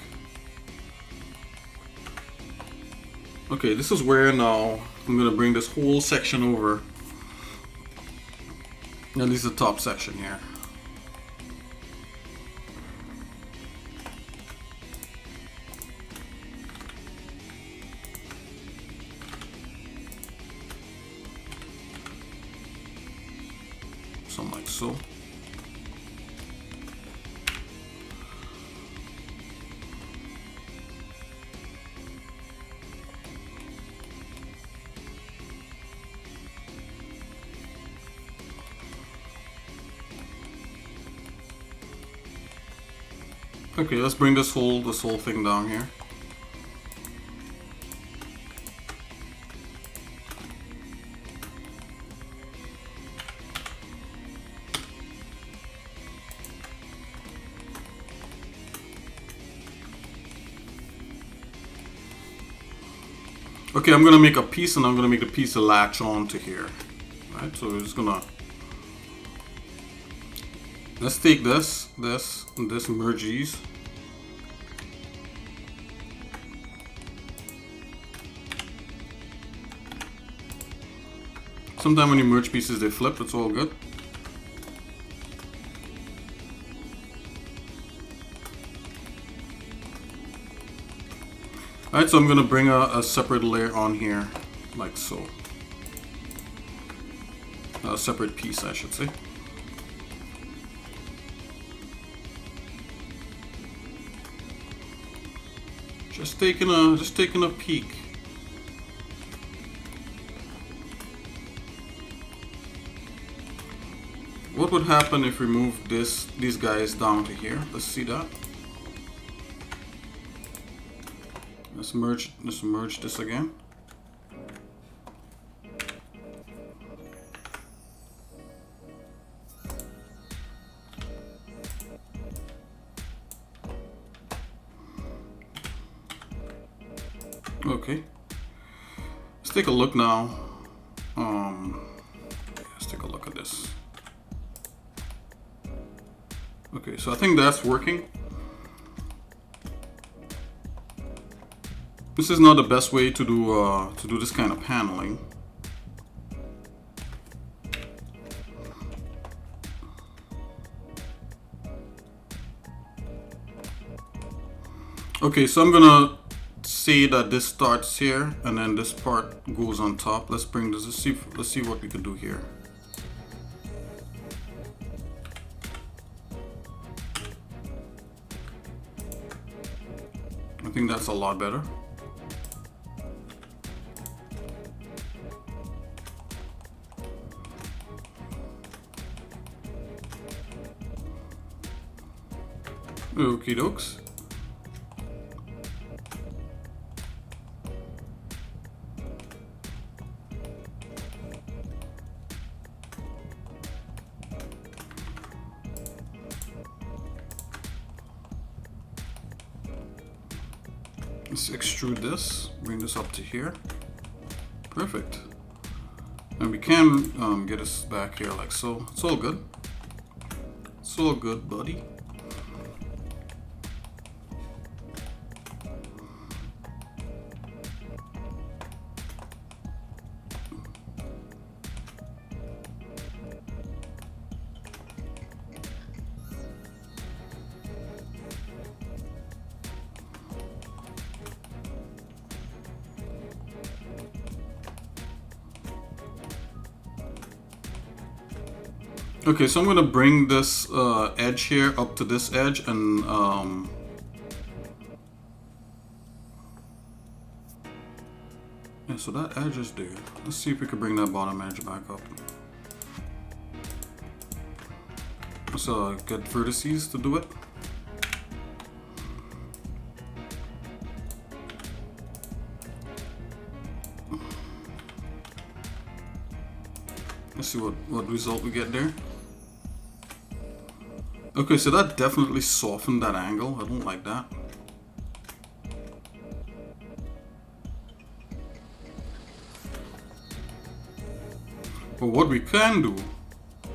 Okay, this is where now I'm gonna bring this whole section over. At least the top section here. Something like so. Okay, let's bring this whole thing down here. Okay, I'm gonna make a piece, and I'm gonna make the piece latch on to here. Right, so we're just gonna, let's take this, and this, merge these. Sometimes when you merge pieces, they flip. It's all good. Alright, so I'm gonna bring a separate layer on here, like so. A separate piece, I should say. Just taking a peek. What would happen if we move these guys down to here? Let's see that. Let's merge this again. Okay. Let's take a look now. Let's take a look at this. Okay, so I think that's working. This is not the best way to do this kind of paneling. Okay, so I'm gonna say that this starts here and then this part goes on top. Let's bring this. Let's see what we can do here. I think that's a lot better. Okie dokes. Let's extrude this, bring this up to here. Perfect. And we can get us back here like so. It's all good. It's all good, buddy. Okay, so I'm gonna bring this edge here up to this edge, and yeah, so that edge is there. Let's see if we can bring that bottom edge back up. Let's get vertices to do it. Let's see what result we get there. Okay, so that definitely softened that angle. I don't like that. But what we can do,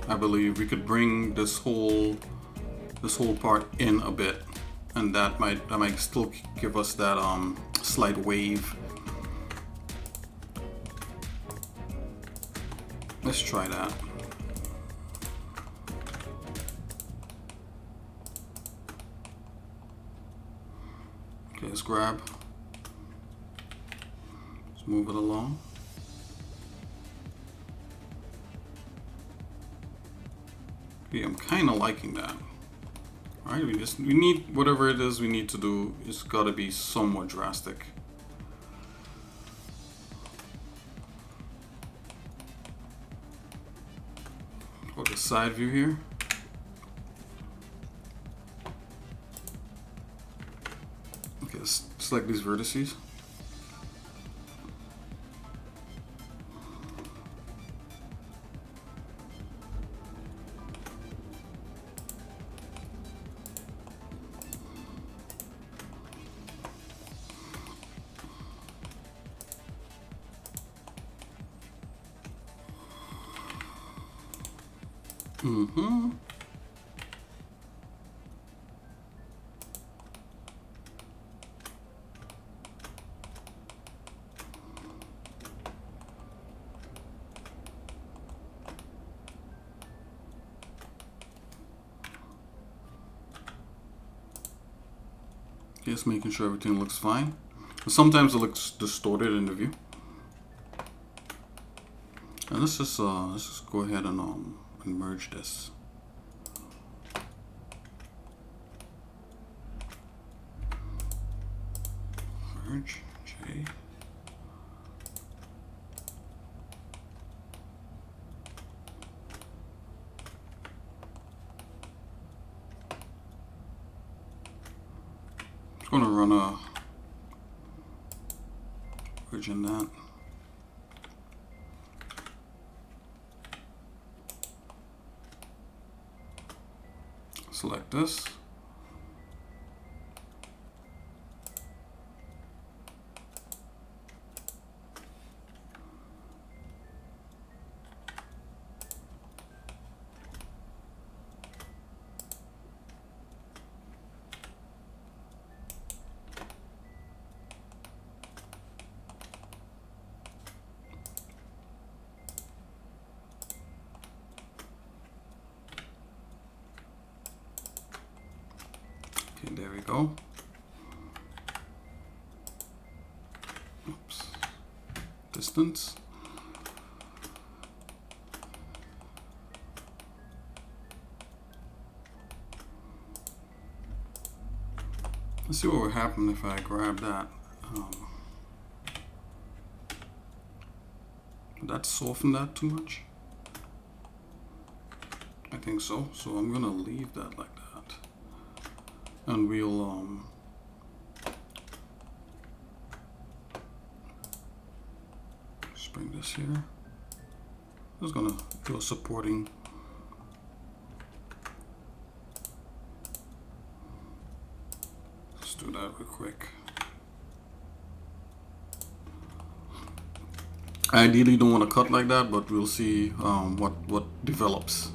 I believe, we could bring this whole part in a bit, and that might still give us that slight wave. Let's try that. Okay, let's grab. Let's move it along. Okay, I'm kind of liking that. All right, we need whatever it is we need to do. It's got to be somewhat drastic. Or the side view here. Okay, let's select these vertices. Mm-hmm. Just making sure everything looks fine. Sometimes it looks distorted in the view. And let's just go ahead and merge this. Merge J. Just gonna run a merge in that. Select this. Okay, there we go. Oops. Distance. Let's see what would happen if I grab that. Did that soften that too much? I think so. So I'm gonna leave that like that. And we'll just bring this here. I'm just gonna do a supporting. Let's do that real quick. I ideally don't want to cut like that, but we'll see what develops.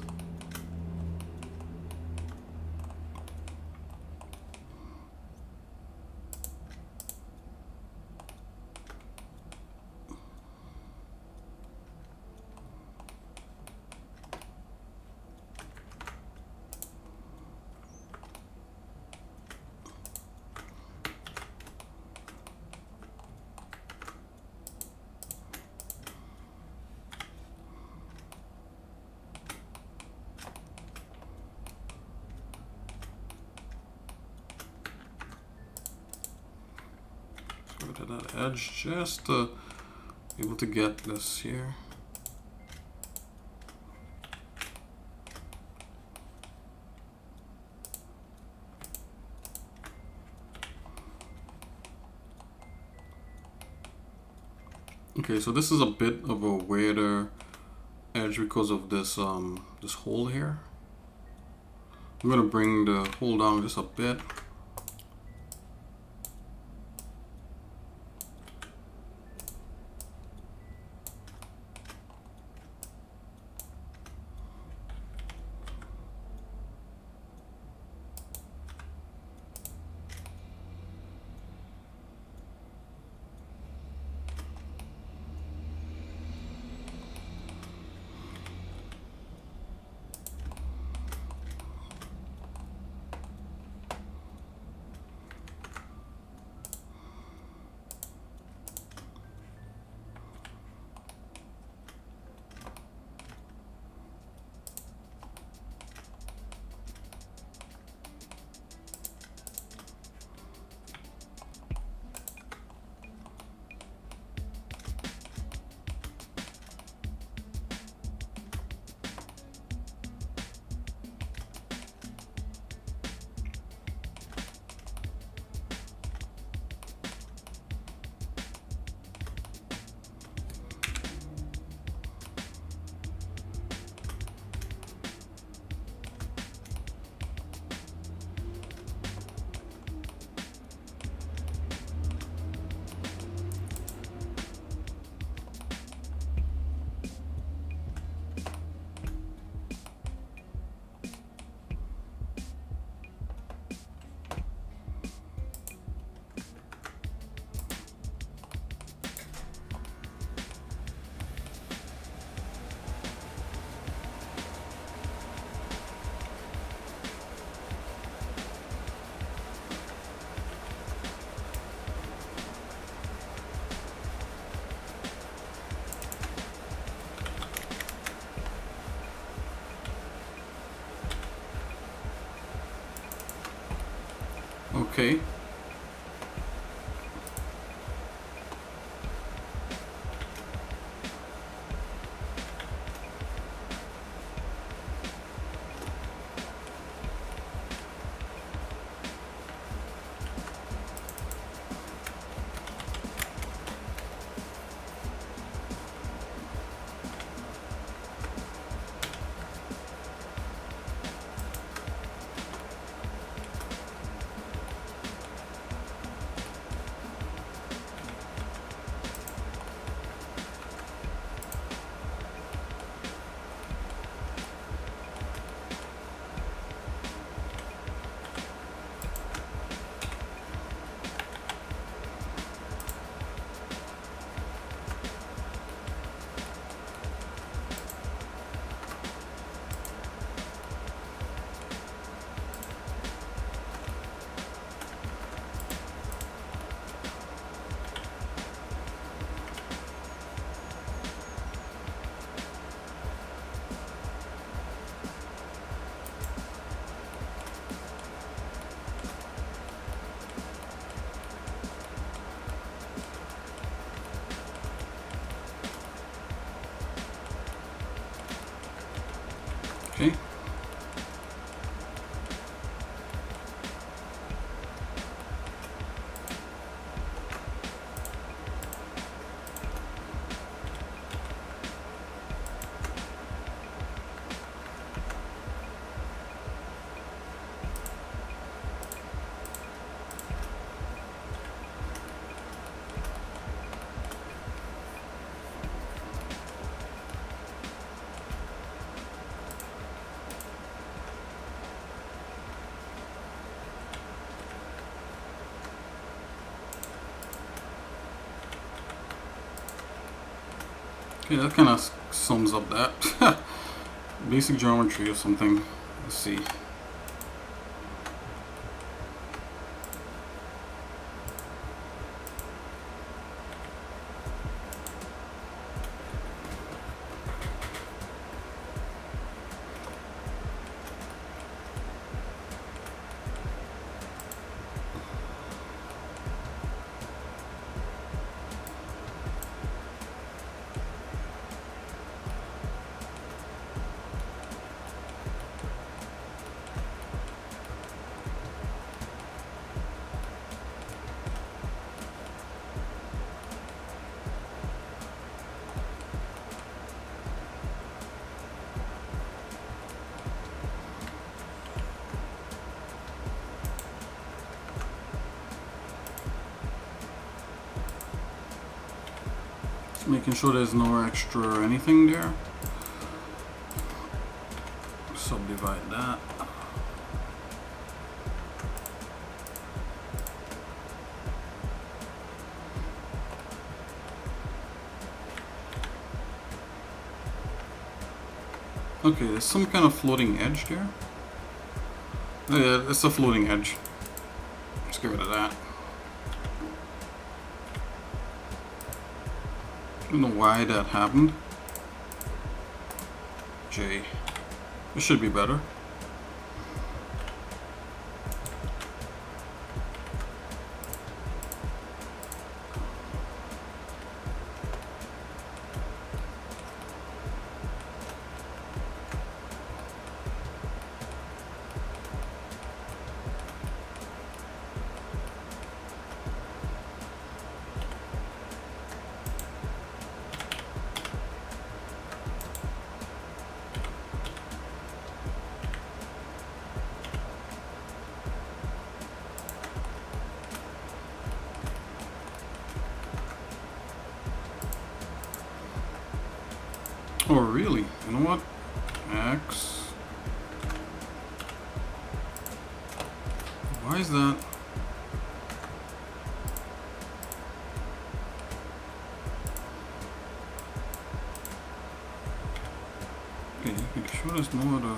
To that edge just to be able to get this here. Okay, so this is a bit of a weirder edge because of this this hole here. I'm gonna bring the hole down just a bit. Okay. Okay. Okay, that kind of sums up that. Basic geometry or something. Let's see. Just making sure there's no extra anything there. Subdivide that. Okay, there's some kind of floating edge there. Oh yeah, it's a floating edge. Let's get rid of that. I don't know why that happened. J. It should be better. Oh, really? You know what? X. Why is that? Okay, make sure there's no other.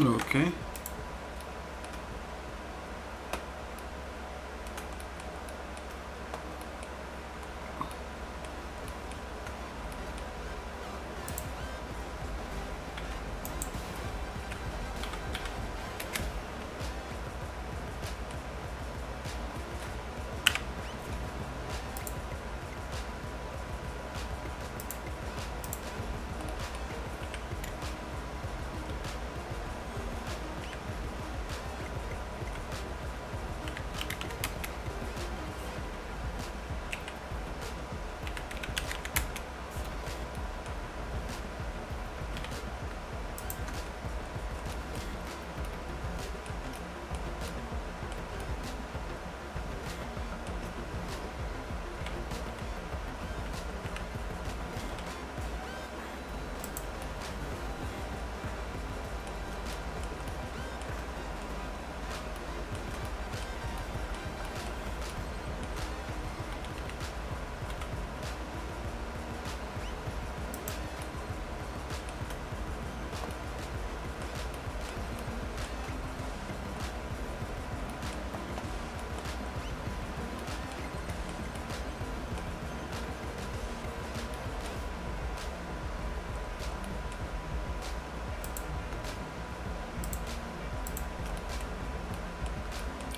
Okay.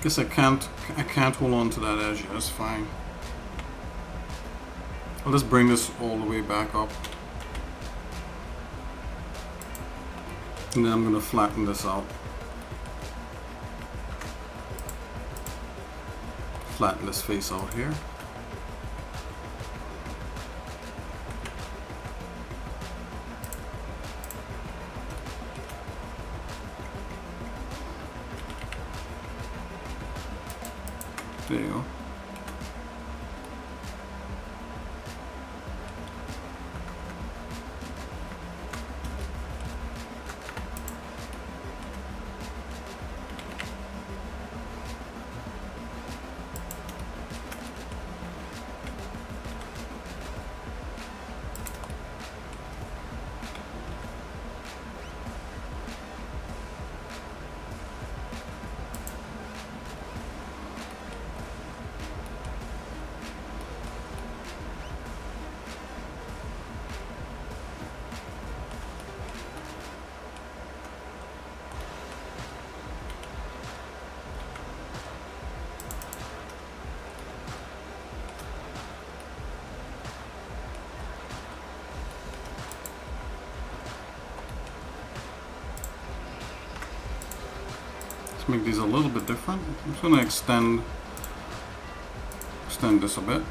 Guess I can't hold on to that edge. That's fine. I'll just bring this all the way back up. And then I'm going to flatten this out. Flatten this face out here. There you go. Let's make these a little bit different. I'm just going to extend this a bit.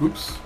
Oops.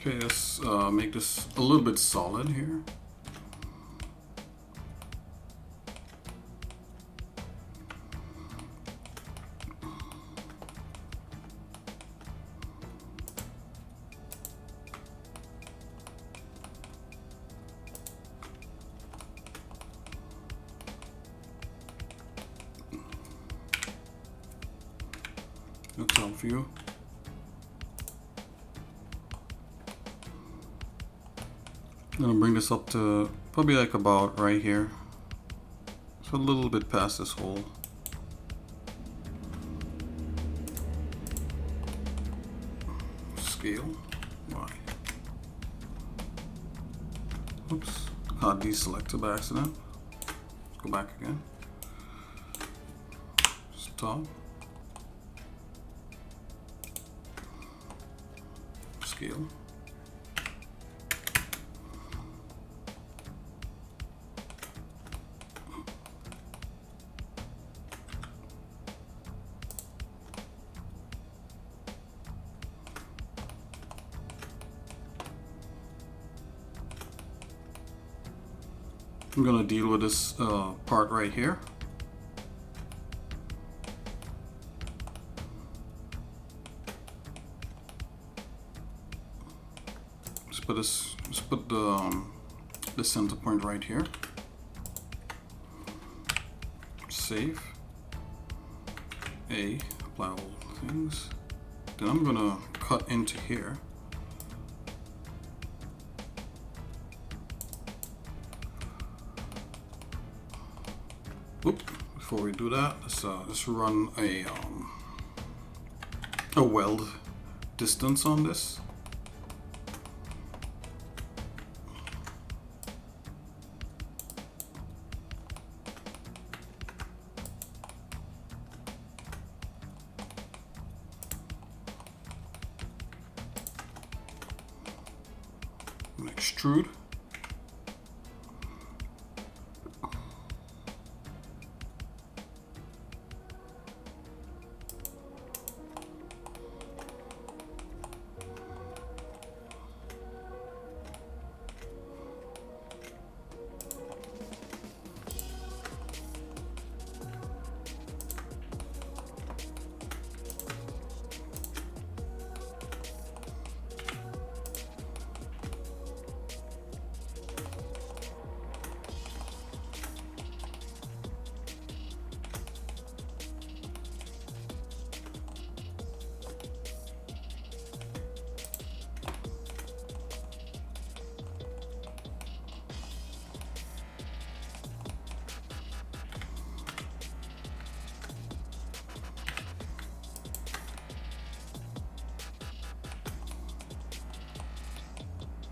Okay, let's make this a little bit solid here. Looks out for you. I'm gonna bring this up to probably like about right here. So a little bit past this hole. Scale. Why? Oops. Deselected by accident. Let's go back again. Stop. Scale. I'm gonna deal with this part right here. Let's put the center point right here. Save. Apply all things. Then I'm gonna cut into here. Oop. Before we do that, let's run a weld distance on this. Extrude.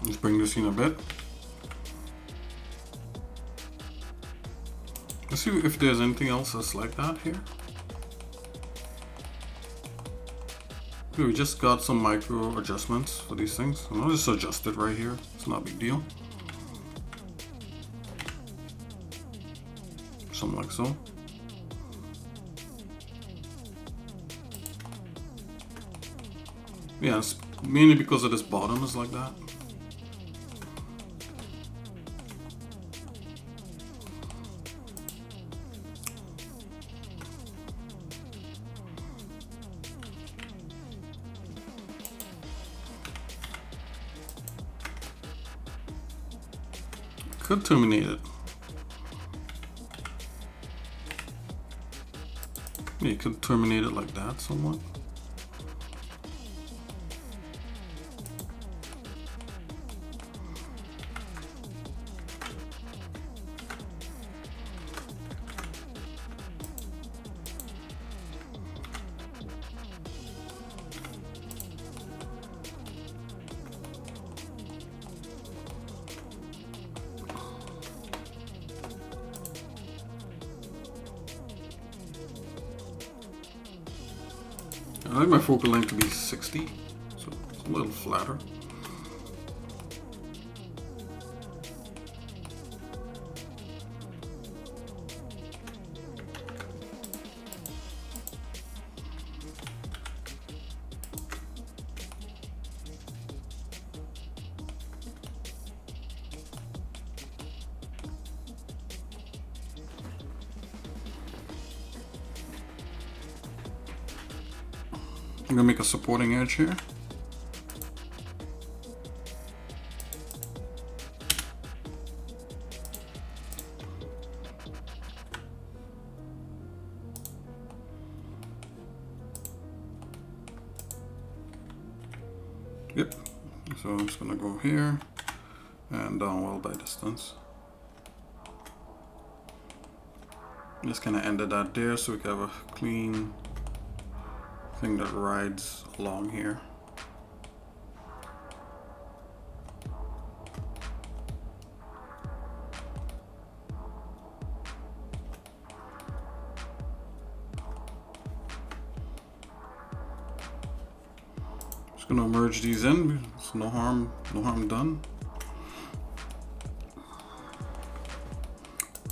Let's bring this in a bit. Let's see if there's anything else that's like that here. Okay, we just got some micro adjustments for these things. I'll just adjust it right here. It's not a big deal. Something like so. Yeah, it's mainly because of this bottom is like that. Could terminate it. Yeah, you could terminate it like that somewhat. I like my focal length to be 60, so it's a little flatter. I'm gonna make a supporting edge here. Yep, so I'm just gonna go here and down well by distance. Just kind of ended that there so we can have a clean thing that rides along here. Just gonna merge these in. It's no harm done.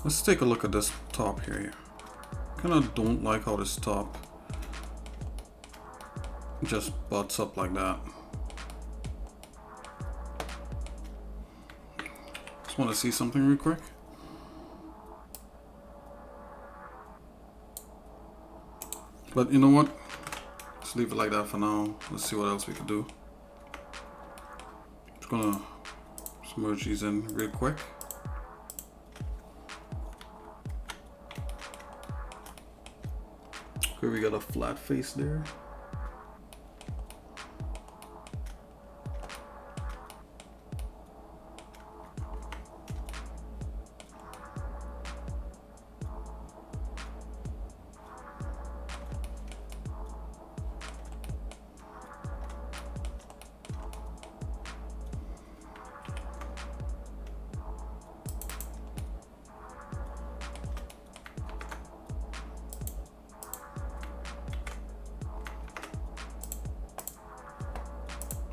Let's take a look at this top here. Kind of don't like how this top just butts up like that. Just want to see something real quick. But you know what? Let's leave it like that for now. Let's see what else we can do. Just gonna merge these in real quick. Okay, we got a flat face there.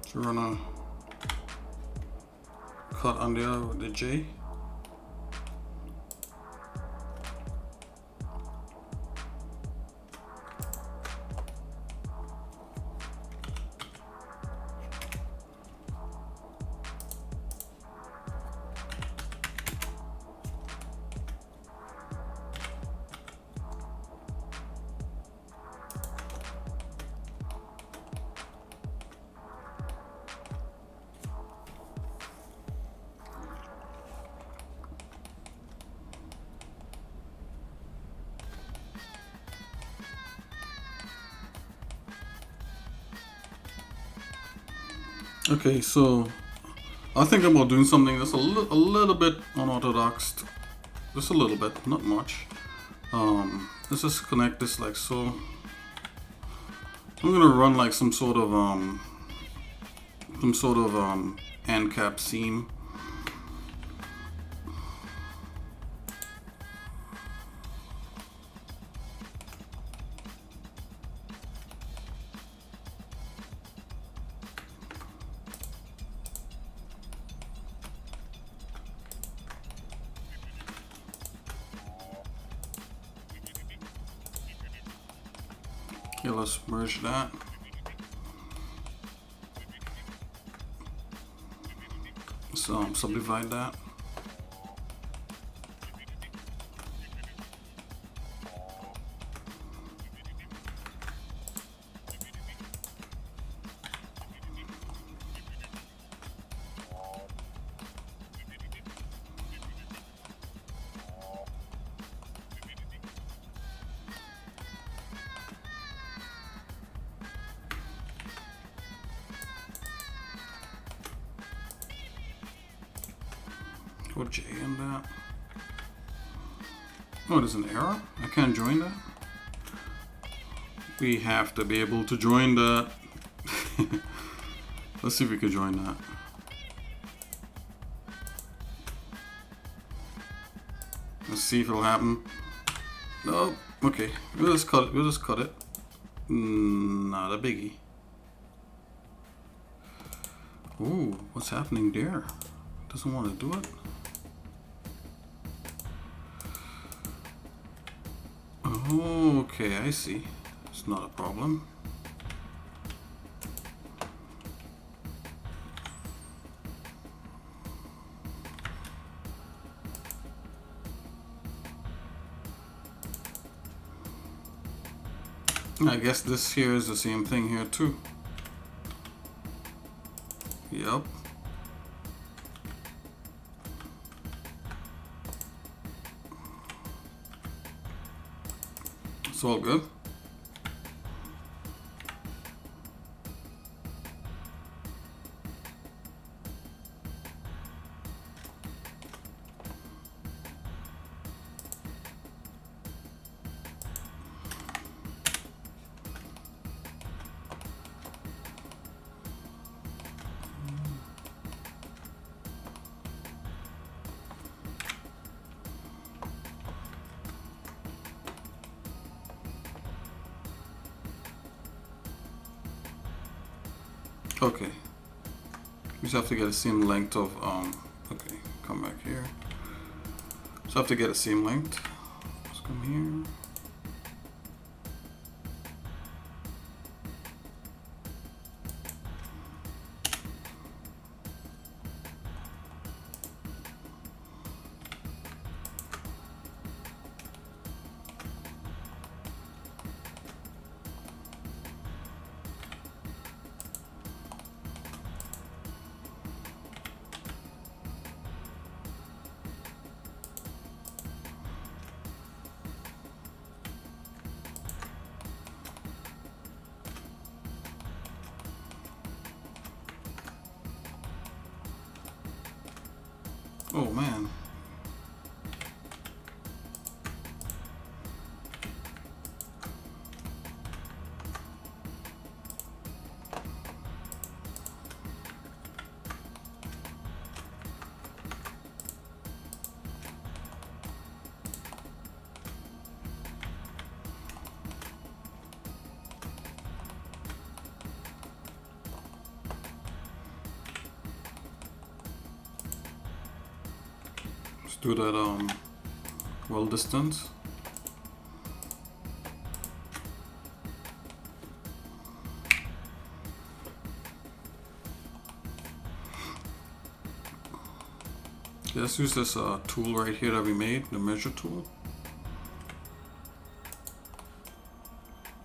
So we're gonna cut on there with the J. Okay, so I think about doing something that's a little bit unorthodox, just a little bit, not much. Let's just connect this like so. I'm gonna run like some sort of end cap seam. let's merge that. So subdivide that. Put J in that. Oh, there's an error? I can't join that? We have to be able to join that. Let's see if we can join that. Let's see if it'll happen. No, okay. We'll just cut it. We'll just cut it. Not a biggie. Ooh, what's happening there? Doesn't want to do it. Okay, I see. It's not a problem. I guess this here is the same thing here too. Yep. It's all good. Okay. We just have to get a same length of okay, come back here. So I have to get a same length. Let's come here. Oh man. Do that well distance. Yeah, let's use this tool right here that we made, the measure tool.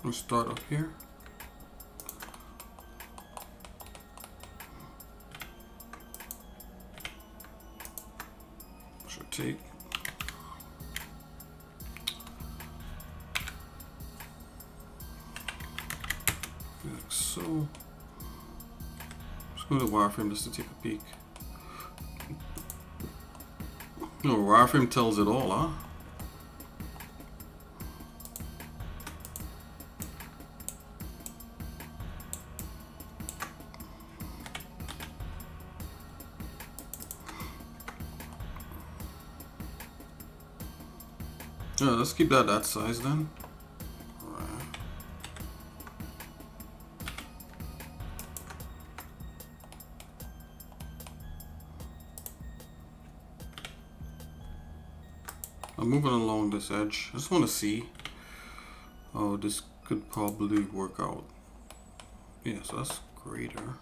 We'll start up here. Take like so. Let's go to the wireframe just to take a peek. No, wireframe tells it all, huh? Yeah, let's keep that size then. Alright. I'm moving along this edge. I just want to see how this could probably work out. Yeah, so that's greater.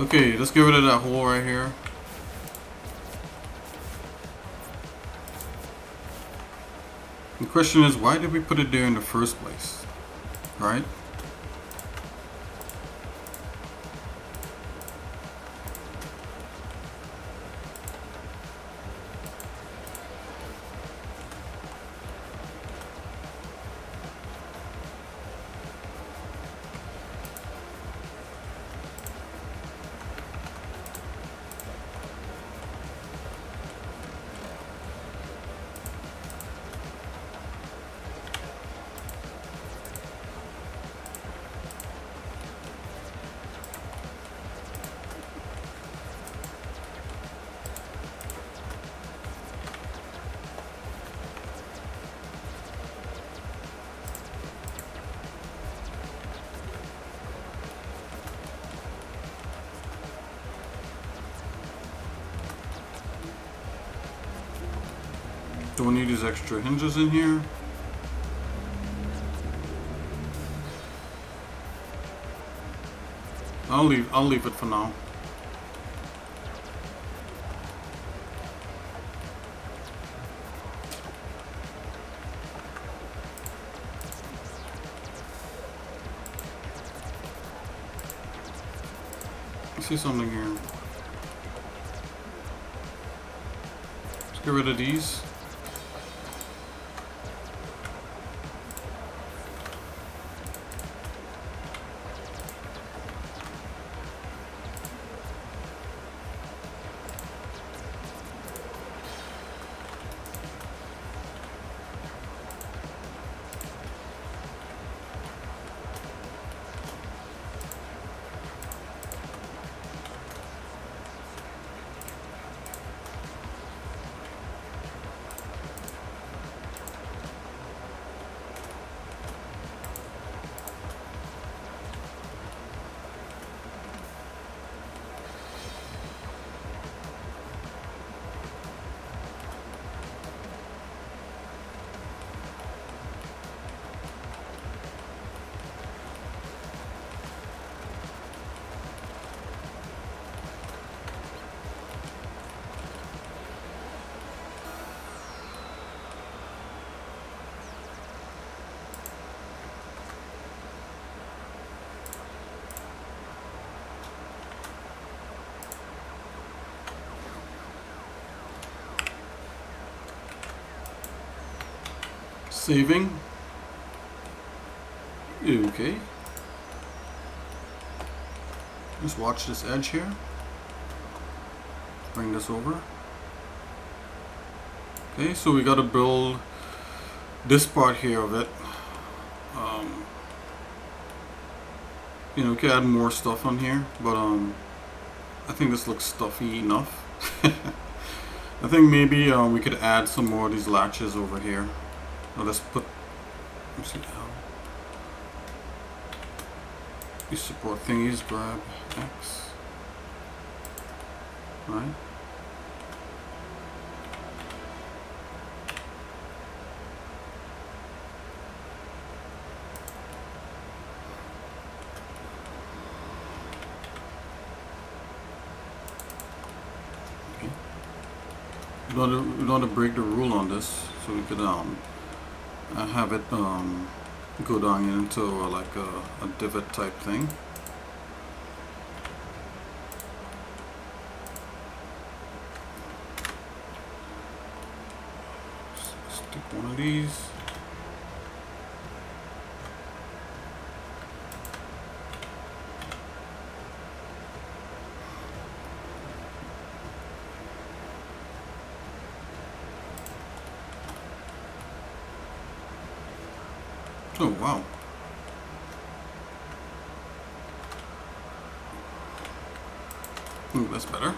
Okay, let's get rid of that hole right here. The question is, why did we put it there in the first place? Right? Don't need these extra hinges in here. I'll leave it for now. I see something here. Let's get rid of these. Saving. Okay. Just watch this edge here. Bring this over. Okay, so we gotta build this part here of it. You know, we could add more stuff on here, but I think this looks stuffy enough. I think maybe we could add some more of these latches over here. Let's put. Let's see how. These support thingies. Grab X. Right. We don't want to break the rule on this, so we could have it go down into like a divot type thing. Stick one of these. Oh, wow. Ooh, that's better.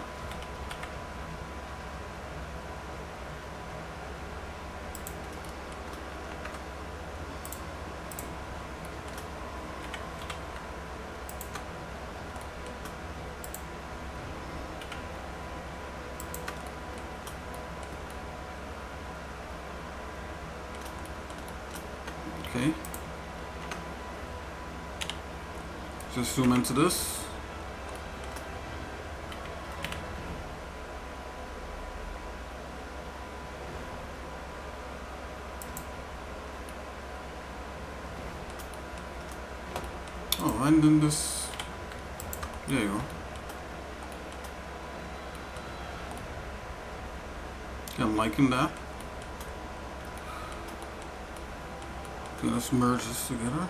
Okay. Just zoom into this. Oh, and then this. There you go. Okay, I'm liking that. Okay, let's merge this together.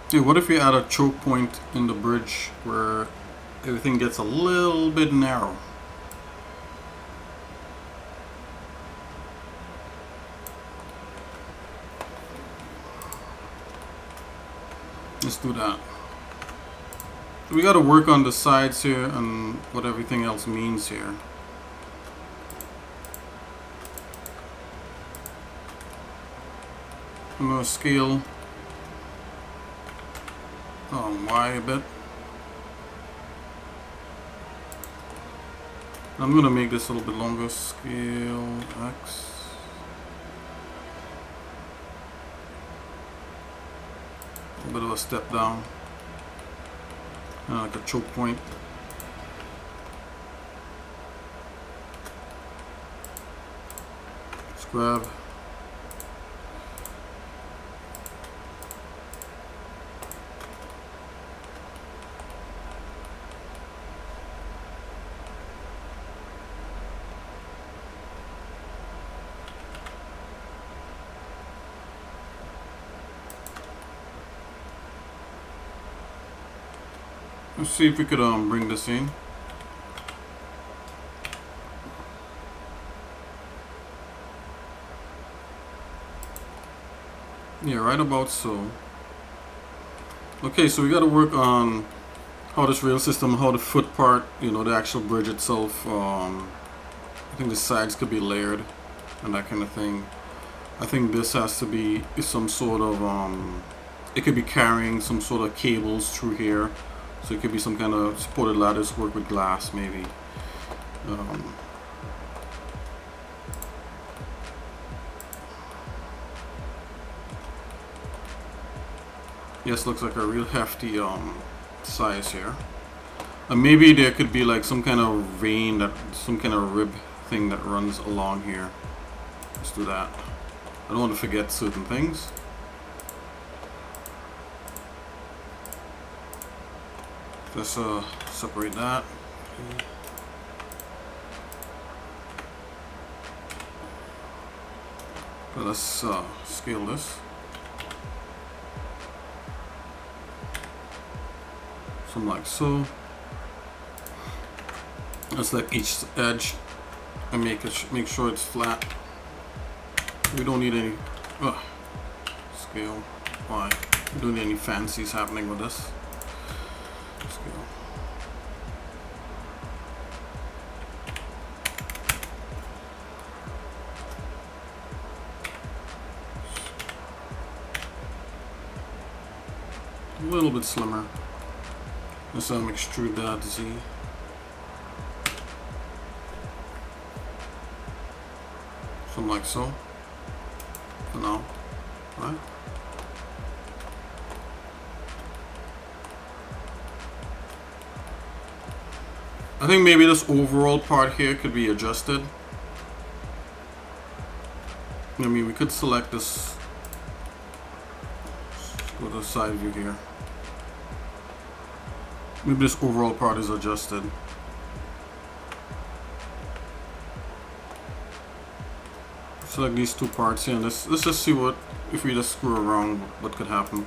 Dude, what if you add a choke point in the bridge where everything gets a little bit narrow? Let's do that. We got to work on the sides here and what everything else means here. I'm going to scale Y a bit. I'm going to make this a little bit longer. Scale X. A little bit of a step down. Like a choke point. Let's grab. Let's see if we could bring this in. Yeah, right about so. Okay, so we got to work on how this rail system, how the foot part, you know, the actual bridge itself. I think the sides could be layered and that kind of thing. I think this has to be some sort of it could be carrying some sort of cables through here. So it could be some kind of supported ladders, work with glass maybe. Yes, looks like a real hefty size here. And maybe there could be like some kind of vein, that some kind of rib thing that runs along here. Let's do that. I don't want to forget certain things. Let's separate that. Okay, let's scale this. Something like so. Let's let each edge and make sure it's flat. We don't need any scale. Why? We don't need any fancies happening with this. Scale. A little bit slimmer. Let's extrude that Z. Something like so. For now, right? I think maybe this overall part here could be adjusted. I mean, we could select this. Let's go to the side view here. Maybe this overall part is adjusted. Select these two parts here, and let's just see what, if we just screw around, what could happen.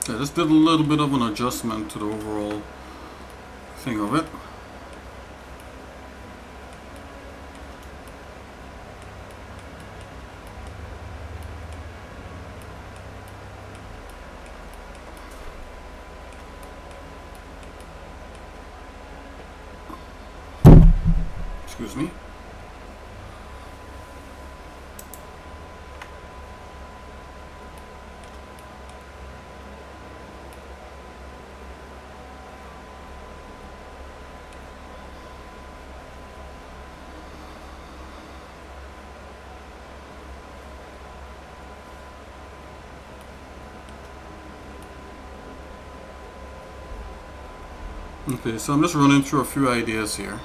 Yeah, just did a little bit of an adjustment to the overall thing of it. Excuse me. Okay, so I'm just running through a few ideas here.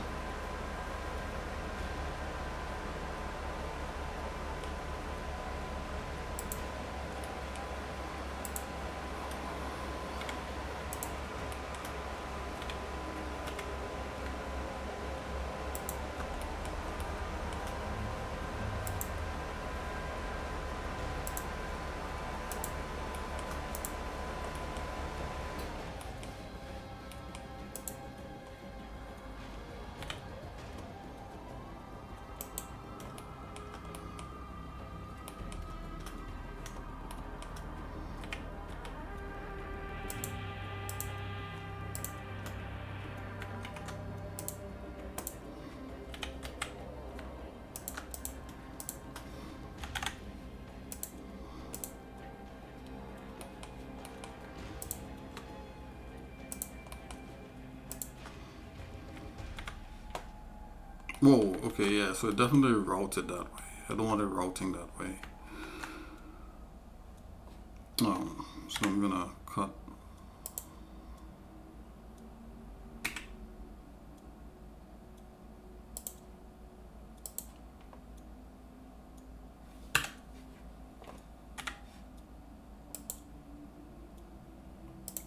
Whoa, okay, yeah, so it definitely routed that way. I don't want it routing that way. So I'm gonna cut.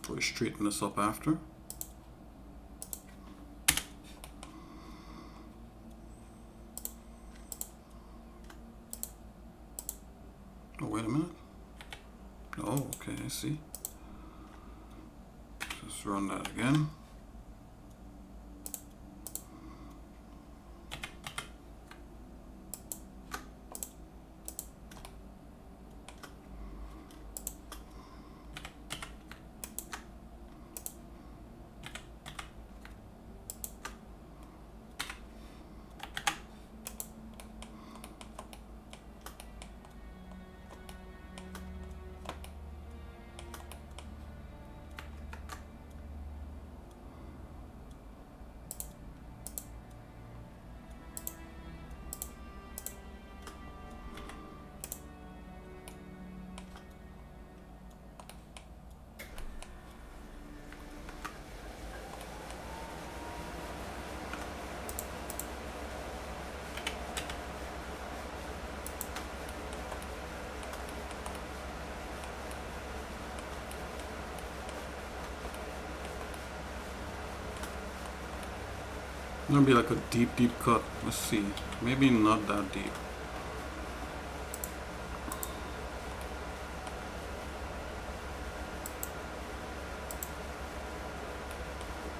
Probably straighten this up after. Oh, wait a minute. Oh, okay, I see. Just run that again. It's gonna be like a deep, deep cut. Let's see. Maybe not that deep.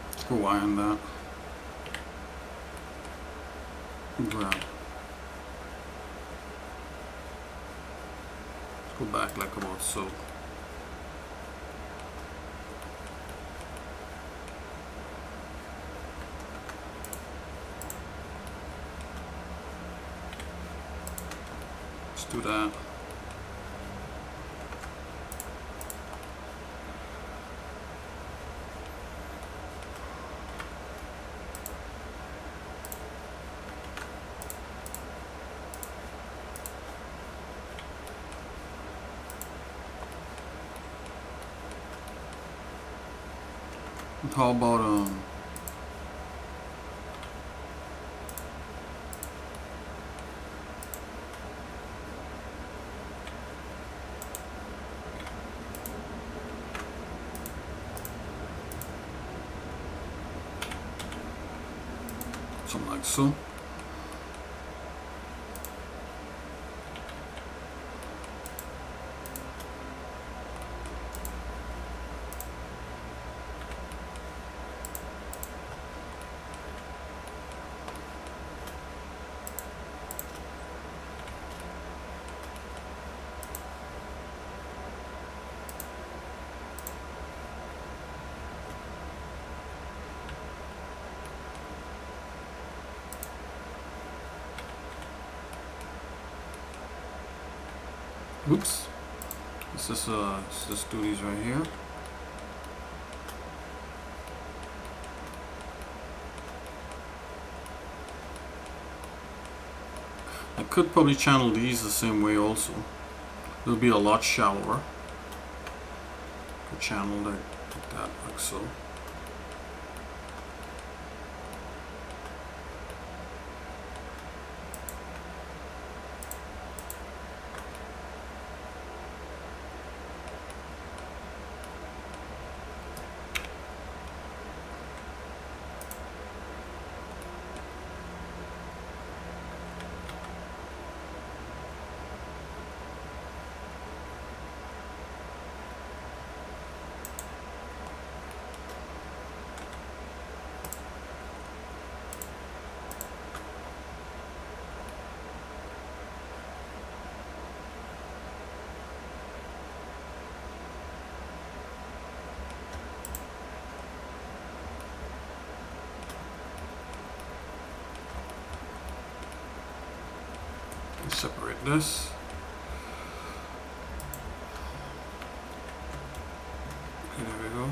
Let's go iron that. Grab. Let's go back like about so. Do that. How about something like so. Oops. Let's just do these right here. I could probably channel these the same way also. It'll be a lot shallower. Could channel like that, like so. Separate this. Okay, there we go.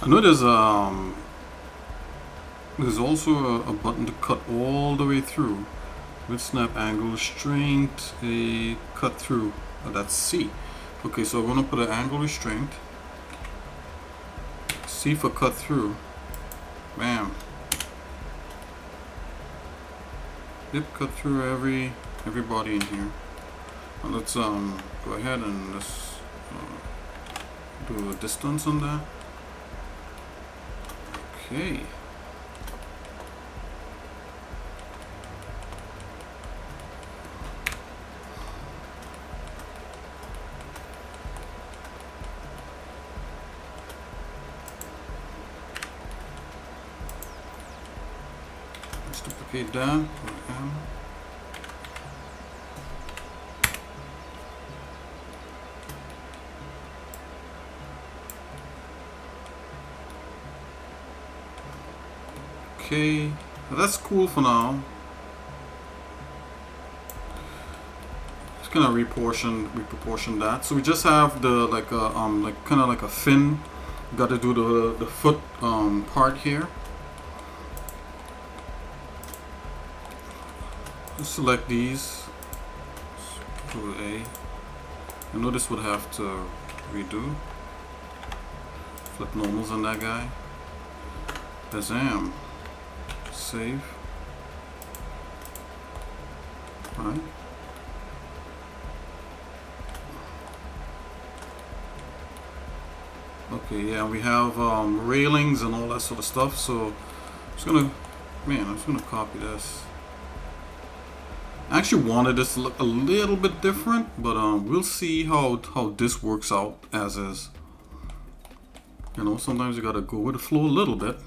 I know there's also a button to cut all the way through with snap angle restraint, a cut through. Oh, that's C. Okay, so I'm gonna put an angle restraint. C for cut through. Bam. Yep, cut through every body in here. Now let's go ahead and let's do a distance on that. Okay. Let's duplicate that. Okay, that's cool for now. Just gonna reproportion that. So we just have the like kind of like a fin. Got to do the foot part here. Let's select these. Do A. I know this would have to redo. Flip normals on that guy. Shazam. Save. Right. Okay, yeah, we have railings and all that sort of stuff. So I'm just gonna copy this. I actually wanted this to look a little bit different, but we'll see how this works out as is. You know, sometimes you gotta go with the flow a little bit.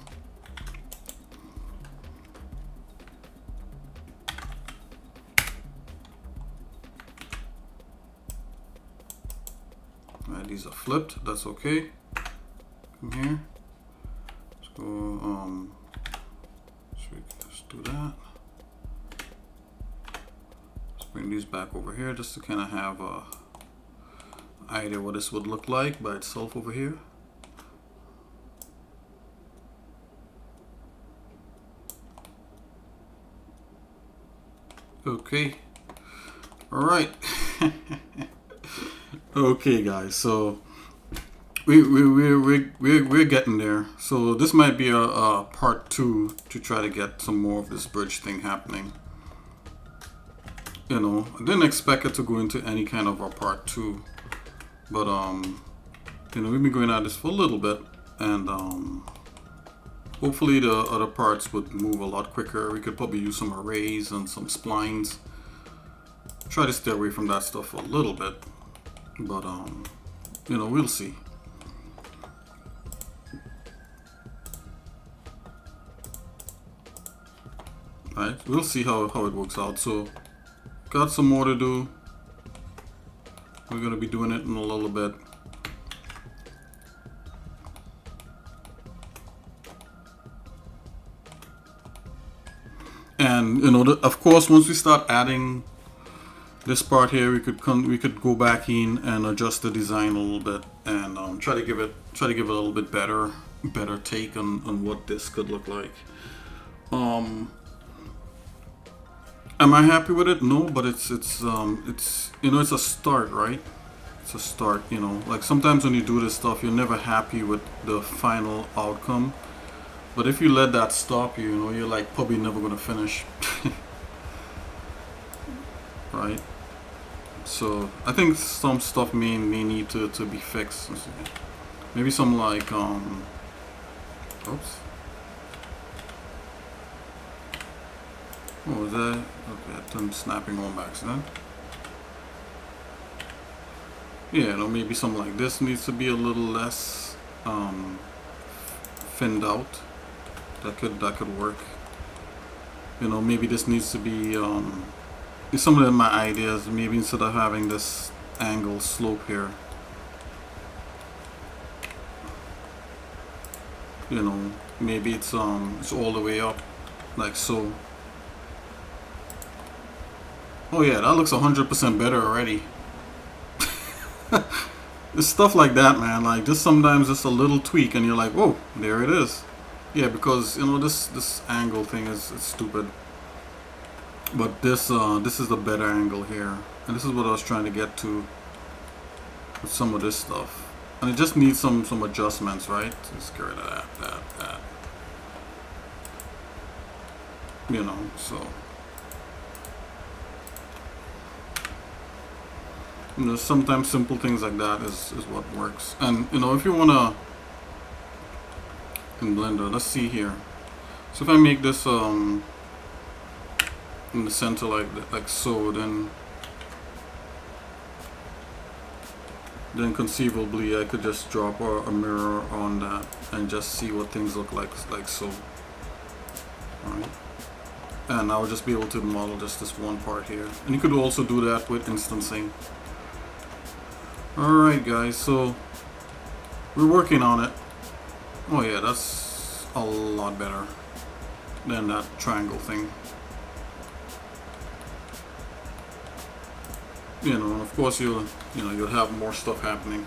Alright, these are flipped, that's okay. Come here. Let's go, so we can just do that. Let's bring these back over here just to kind of have a idea what this would look like by itself over here. Okay. All right. Okay, guys. So we're getting there. So this might be a part 2 to try to get some more of this bridge thing happening. You know, I didn't expect it to go into any kind of a part 2, but you know, we've been going at this for a little bit, and hopefully the other parts would move a lot quicker. We could probably use some arrays and some splines. Try to stay away from that stuff for a little bit, but you know, we'll see. Right, we'll see how it works out. So got some more to do. We're gonna be doing it in a little bit. And you know, of course, once we start adding this part here, we could go back in and adjust the design a little bit, and try to give it a little bit better take on what this could look like. Am I happy with it? No, but it's you know, it's a start, right? It's a start. You know, like sometimes when you do this stuff, you're never happy with the final outcome. But if you let that stop you, you know, you're like probably never gonna finish. Right? So I think some stuff may need to be fixed. Maybe some like oops. What was that? Okay, I'm snapping on by accident. Yeah, no, maybe something like this needs to be a little less thinned out. That could work. You know, maybe this needs to be some of my ideas. Maybe instead of having this angle slope here, you know, maybe it's all the way up, like so. Oh yeah, that looks 100% better already. It's stuff like that, man. Like just sometimes just a little tweak, and you're like, whoa, there it is. Yeah, because you know this angle thing is stupid. But this is the better angle here, and this is what I was trying to get to with some of this stuff. And it just needs some adjustments, right? Let's get rid of that. You know, so. You know, sometimes simple things like that is what works. And you know, if you wanna in Blender, let's see here. So if I make this in the center like so, then conceivably I could just drop a mirror on that and just see what things look like so. Alright. And I'll just be able to model just this one part here. And you could also do that with instancing. Alright guys, so we're working on it. Oh yeah, that's a lot better than that triangle thing. You know, and of course you'll have more stuff happening.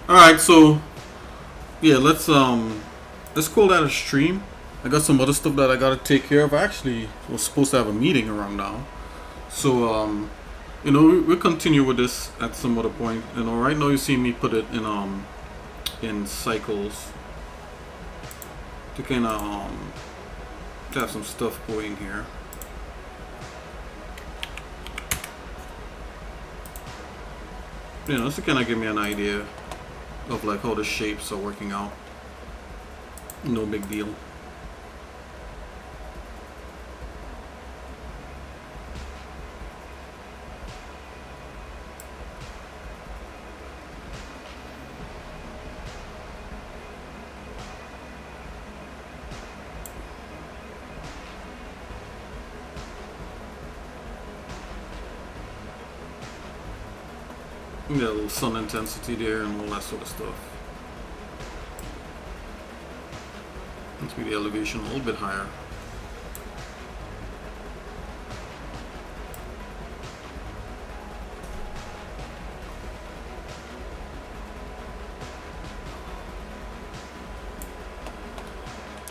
Alright, so yeah, let's call that a stream. I got some other stuff that I gotta take care of. I actually was supposed to have a meeting around now. So you know, we'll continue with this at some other point. You know, right now you see me put it in cycles to kinda to have some stuff going here. You know, this to kind of give me an idea of like how the shapes are working out. No big deal. Yeah, a little sun intensity there and all that sort of stuff. Let's make the elevation a little bit higher.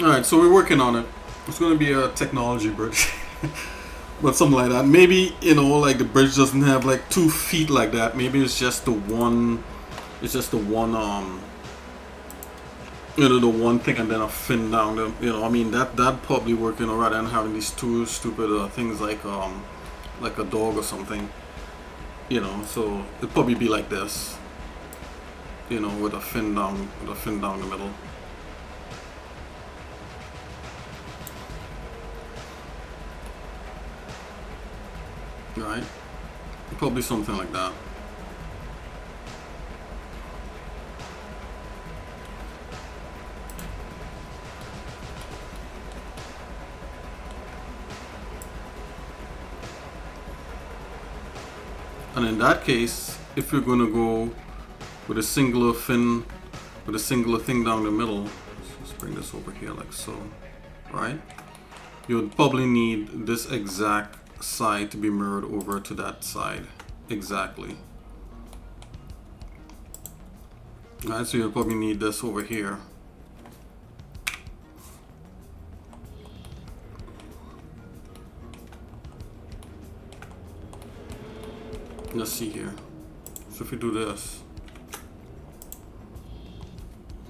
Alright, so we're working on it. It's going to be a technology bridge. But something like that. Maybe, you know, like the bridge doesn't have like 2 feet like that. Maybe it's just the one, you know, the one thing and then a fin down the, you know, I mean, that probably work, you know, rather than having these 2 stupid things like a dog or something, you know. So it'd probably be like this, you know, with a fin down the middle. Right? Probably something like that. And in that case, if you're going to go with a singular fin, with a singular thing down the middle, let's bring this over here like so, right? You would probably need this exact side to be mirrored over to that side exactly. Alright, so you'll probably need this over here. Let's see here. So if we do this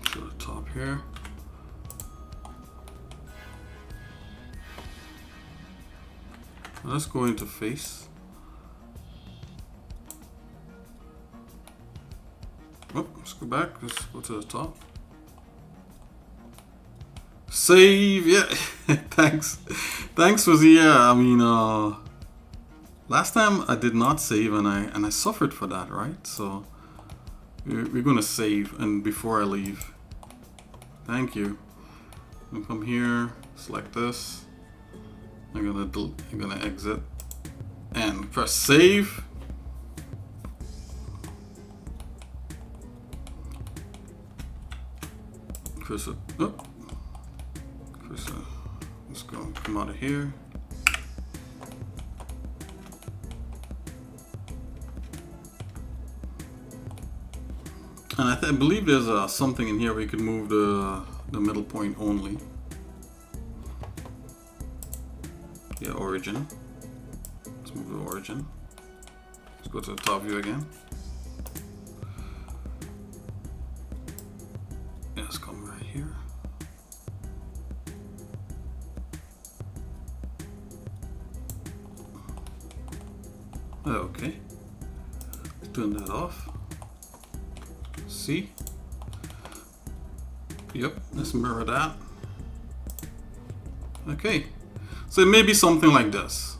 to the top here. Let's go into face. Oh, let's go back. Let's go to the top. Save, yeah. Thanks, Fuzzy. Yeah, I mean, last time I did not save, and I suffered for that, right? So we're gonna save, and before I leave, thank you. I'll come here, select this. I'm gonna exit and press save. Cursor, oh, cursor. Let's go. Come out of here. And I believe there's something in here where you can move the middle point only. Yeah, origin. Let's move the origin. Let's go to the top view again. Yeah, let's come right here. Okay. Turn that off. See? Yep, let's mirror that. Okay. So it may be something like this.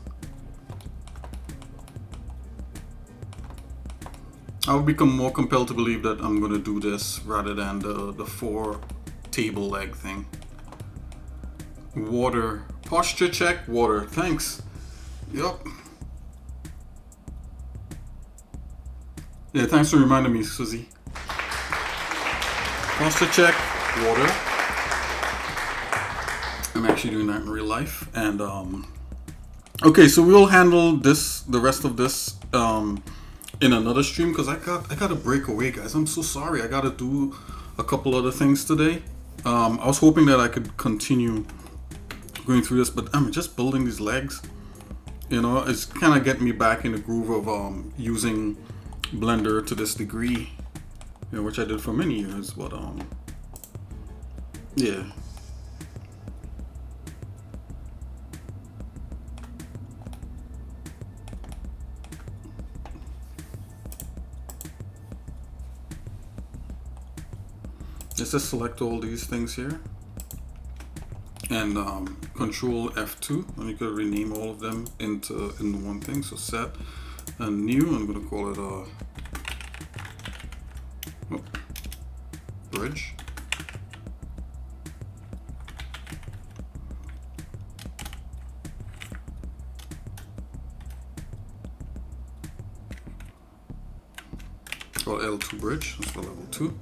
I would become more compelled to believe that I'm going to do this rather than the 4 table leg thing. Water. Posture check. Water. Thanks. Yep. Yeah, thanks for reminding me, Susie. Posture check. Water. I'm actually doing that in real life. And okay, so we'll handle this, the rest of this in another stream, because I gotta break away, guys. I'm so sorry. I gotta do a couple other things today. I was hoping that I could continue going through this, but I'm just building these legs. You know, it's kind of getting me back in the groove of using Blender to this degree, you know, which I did for many years. But yeah. Let's just select all these things here and Control F2, and you could rename all of them into one thing. So set a new. I'm gonna call it bridge. Or L2 bridge. That's for level 2.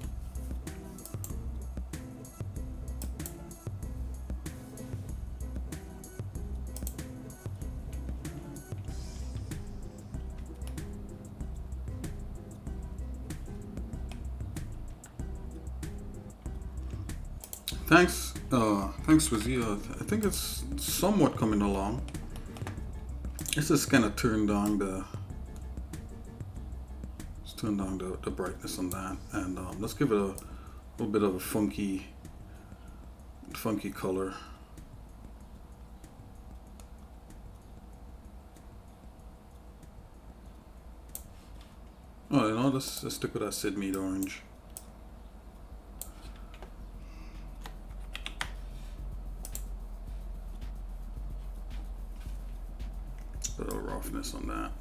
Thanks, Swizzy. I think it's somewhat coming along. Let's just kind of turn down the brightness on that, and let's give it a little bit of a funky color. Oh, you know, let's stick with that Sid Mead orange. Bit of roughness on that.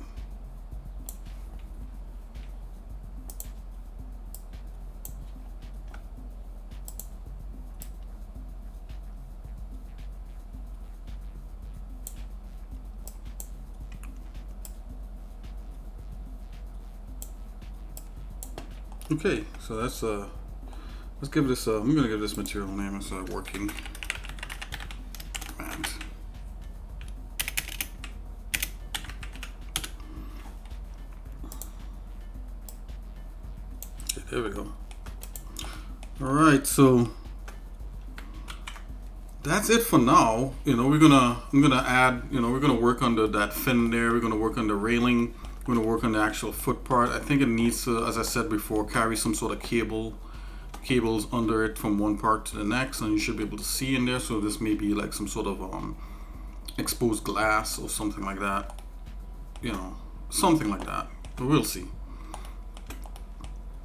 Okay, so that's let's give this I'm gonna give this material name as working command. Okay, there we go. All right, so that's it for now. You know, I'm gonna add, you know, we're gonna work on that fin there. We're gonna work on the railing. We're going to work on the actual foot part. I think it needs to, as I said before, carry some sort of cables under it from one part to the next, and you should be able to see in there. So this may be like some sort of exposed glass or something like that, you know, something like that, but we'll see.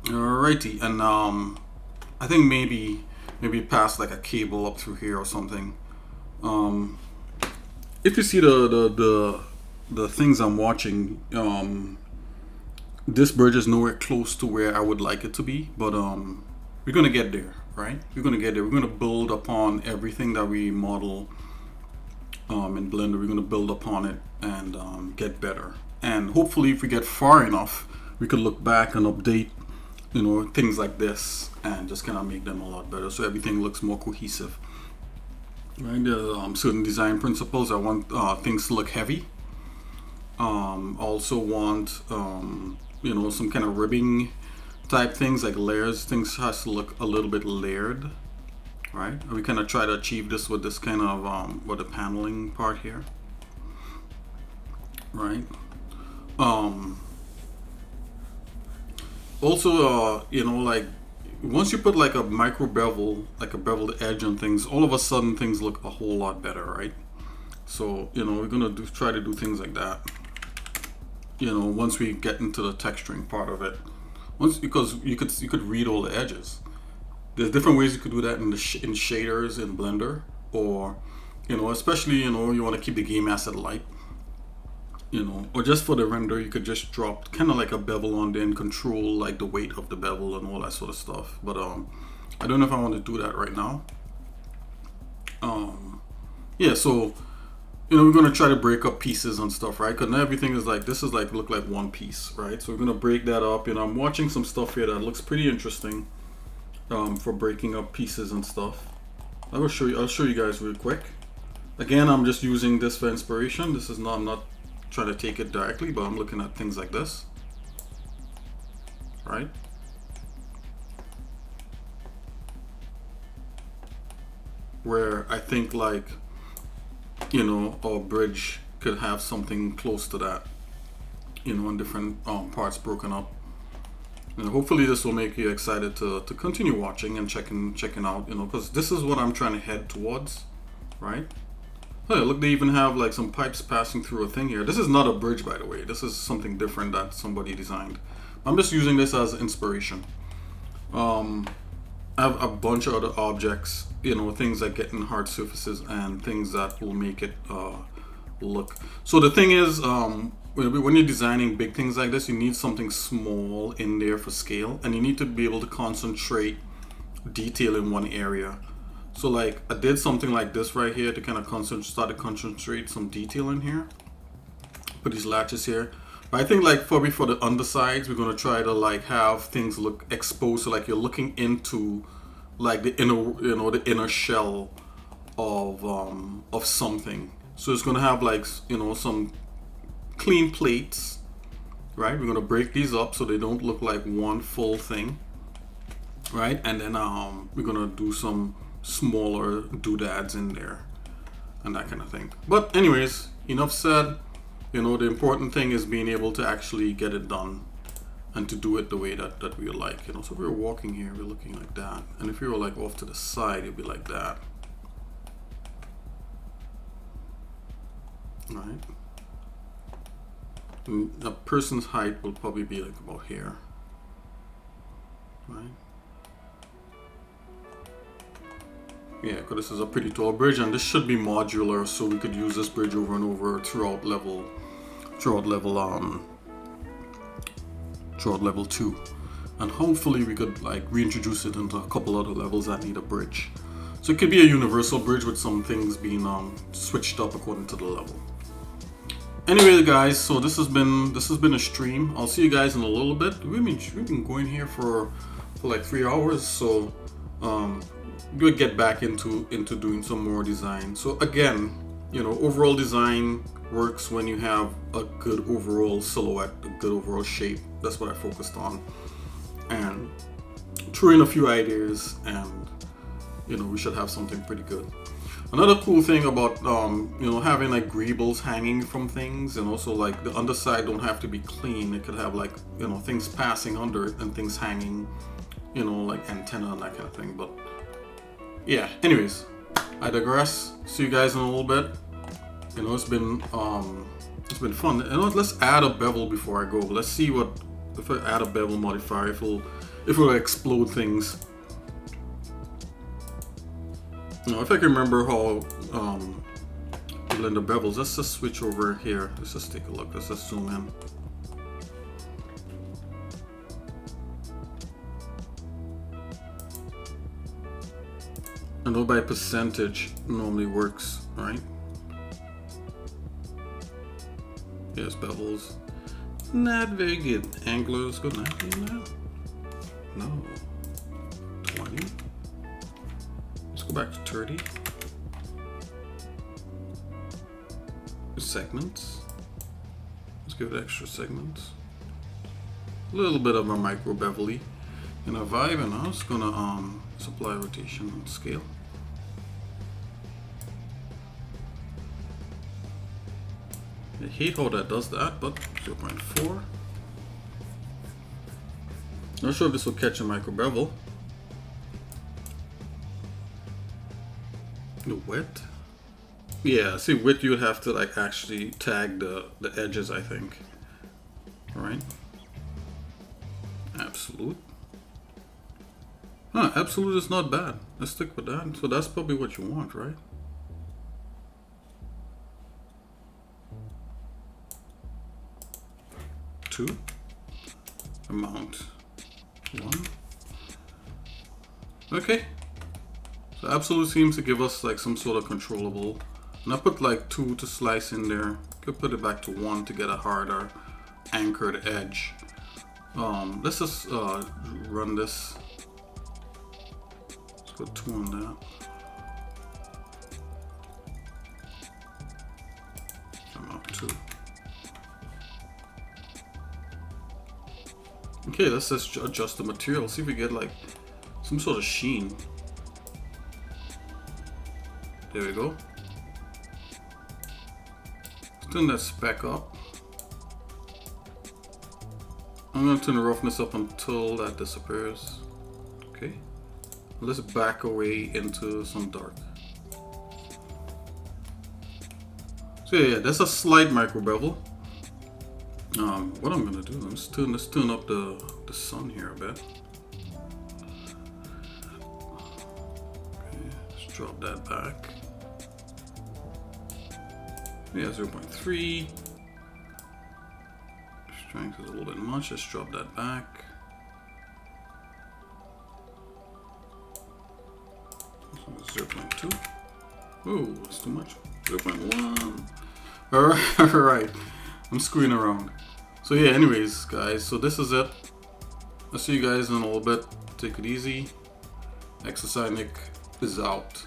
Alrighty, and I think maybe pass like a cable up through here or something. If you see the things I'm watching, this bridge is nowhere close to where I would like it to be, but we're gonna get there, right? We're gonna get there. We're gonna build upon everything that we model in Blender. We're gonna build upon it and get better. And hopefully, if we get far enough, we could look back and update, you know, things like this and just kind of make them a lot better, so everything looks more cohesive. Right? There are certain design principles. I want things to look heavy. Also want you know, some kind of ribbing type things like layers. Things has to look a little bit layered, right? And we kind of try to achieve this with this kind of with the paneling part here, right? Also, you know, like once you put like a micro bevel, like a beveled edge on things, all of a sudden things look a whole lot better, right? So, you know, we're gonna try to do things like that. You know, once we get into the texturing part of it, because you could read all the edges. There's different ways you could do that in shaders in Blender, or, you know, especially, you know, you want to keep the game asset light, you know, or just for the render, you could just drop kind of like a bevel on there and control like the weight of the bevel and all that sort of stuff. But I don't know if I want to do that right now. Yeah, so, you know, we're gonna try to break up pieces and stuff, right? Because now everything is like, this is like look like one piece, right? So we're gonna break that up. You know, I'm watching some stuff here that looks pretty interesting for breaking up pieces and stuff. I'll show you guys real quick. Again, I'm just using this for inspiration. This is not, I'm not trying to take it directly, but I'm looking at things like this, right? Where I think like, you know, our bridge could have something close to that, you know, in different parts broken up. And hopefully this will make you excited to continue watching and checking out, you know, because this is what I'm trying to head towards, right? Oh, look, they even have like some pipes passing through a thing here. This is not a bridge, by the way. This is something different that somebody designed. I'm just using this as inspiration. I have a bunch of other objects, you know, things that get in hard surfaces and things that will make it look. So the thing is, when you're designing big things like this, you need something small in there for scale, and you need to be able to concentrate detail in one area. So like I did something like this right here to kind of start to concentrate some detail in here. Put these latches here. But I think like probably for the undersides, we're gonna try to like have things look exposed, so like you're looking into like the inner, you know, the inner shell of something. So it's gonna have like, you know, some clean plates, right? We're gonna break these up so they don't look like one full thing, right? And then we're gonna do some smaller doodads in there and that kind of thing. But anyways, enough said. You know, the important thing is being able to actually get it done and to do it the way that we like, you know. So if we were walking here, we're looking like that, and if we were like off to the side, it'd be like that, right? And a person's height will probably be like about here, right? Yeah, because this is a pretty tall bridge, and this should be modular, so we could use this bridge over and over throughout level 2, and hopefully we could like reintroduce it into a couple other levels that need a bridge. So it could be a universal bridge with some things being switched up according to the level. Anyway, guys, so this has been a stream. I'll see you guys in a little bit. We've been going here for like 3 hours, so we'll get back into doing some more design. So again, you know, overall design works when you have a good overall silhouette, a good overall shape. That's what I focused on, and threw in a few ideas, and you know, we should have something pretty good. Another cool thing about you know, having like greebles hanging from things, and also like the underside don't have to be clean. It could have like, you know, things passing under it and things hanging, you know, like antenna and that kind of thing. But yeah, anyways, I digress. See you guys in a little bit. You know, it's been fun. You know, let's add a bevel before I go. Let's see what, if I add a bevel modifier, if it'll explode things. You know, if I can remember how to blend the bevels, let's just switch over here. Let's just take a look. Let's just zoom in. I know by percentage normally works, right? Yes, bevels. Not very good. Anglers, good 19 now? No. 20. Let's go back to 30. Segments. Let's give it extra segments. A little bit of a micro bevelly and a vibe, and I was gonna supply rotation and scale. I hate how that does that, but 0.4. Not sure if this will catch a micro bevel. The width? Yeah, see, width you would have to like actually tag the edges, I think. Alright. Absolute. Huh, absolute is not bad. Let's stick with that. So that's probably what you want, right? Two. Amount. 1. Okay. So absolute seems to give us like some sort of controllable. And I put like 2 to slice in there. Could put it back to 1 to get a harder anchored edge. Let's just run this. Let's put 2 on that. Amount 2. Okay, let's just adjust the material. See if we get like some sort of sheen. There we go. Let's turn that spec up. I'm going to turn the roughness up until that disappears. Okay. Let's back away into some dark. So yeah, that's a slight micro bevel. What I'm gonna do, let's turn up the sun here a bit. drop that back. Yeah, 0.3. Strength is a little bit much. Let's drop that back. So 0.2. Ooh, that's too much. 0.1. Alright. I'm screwing around. So yeah, anyways, guys, so this is it. I'll see you guys in a little bit. Take it easy. xsinick is out.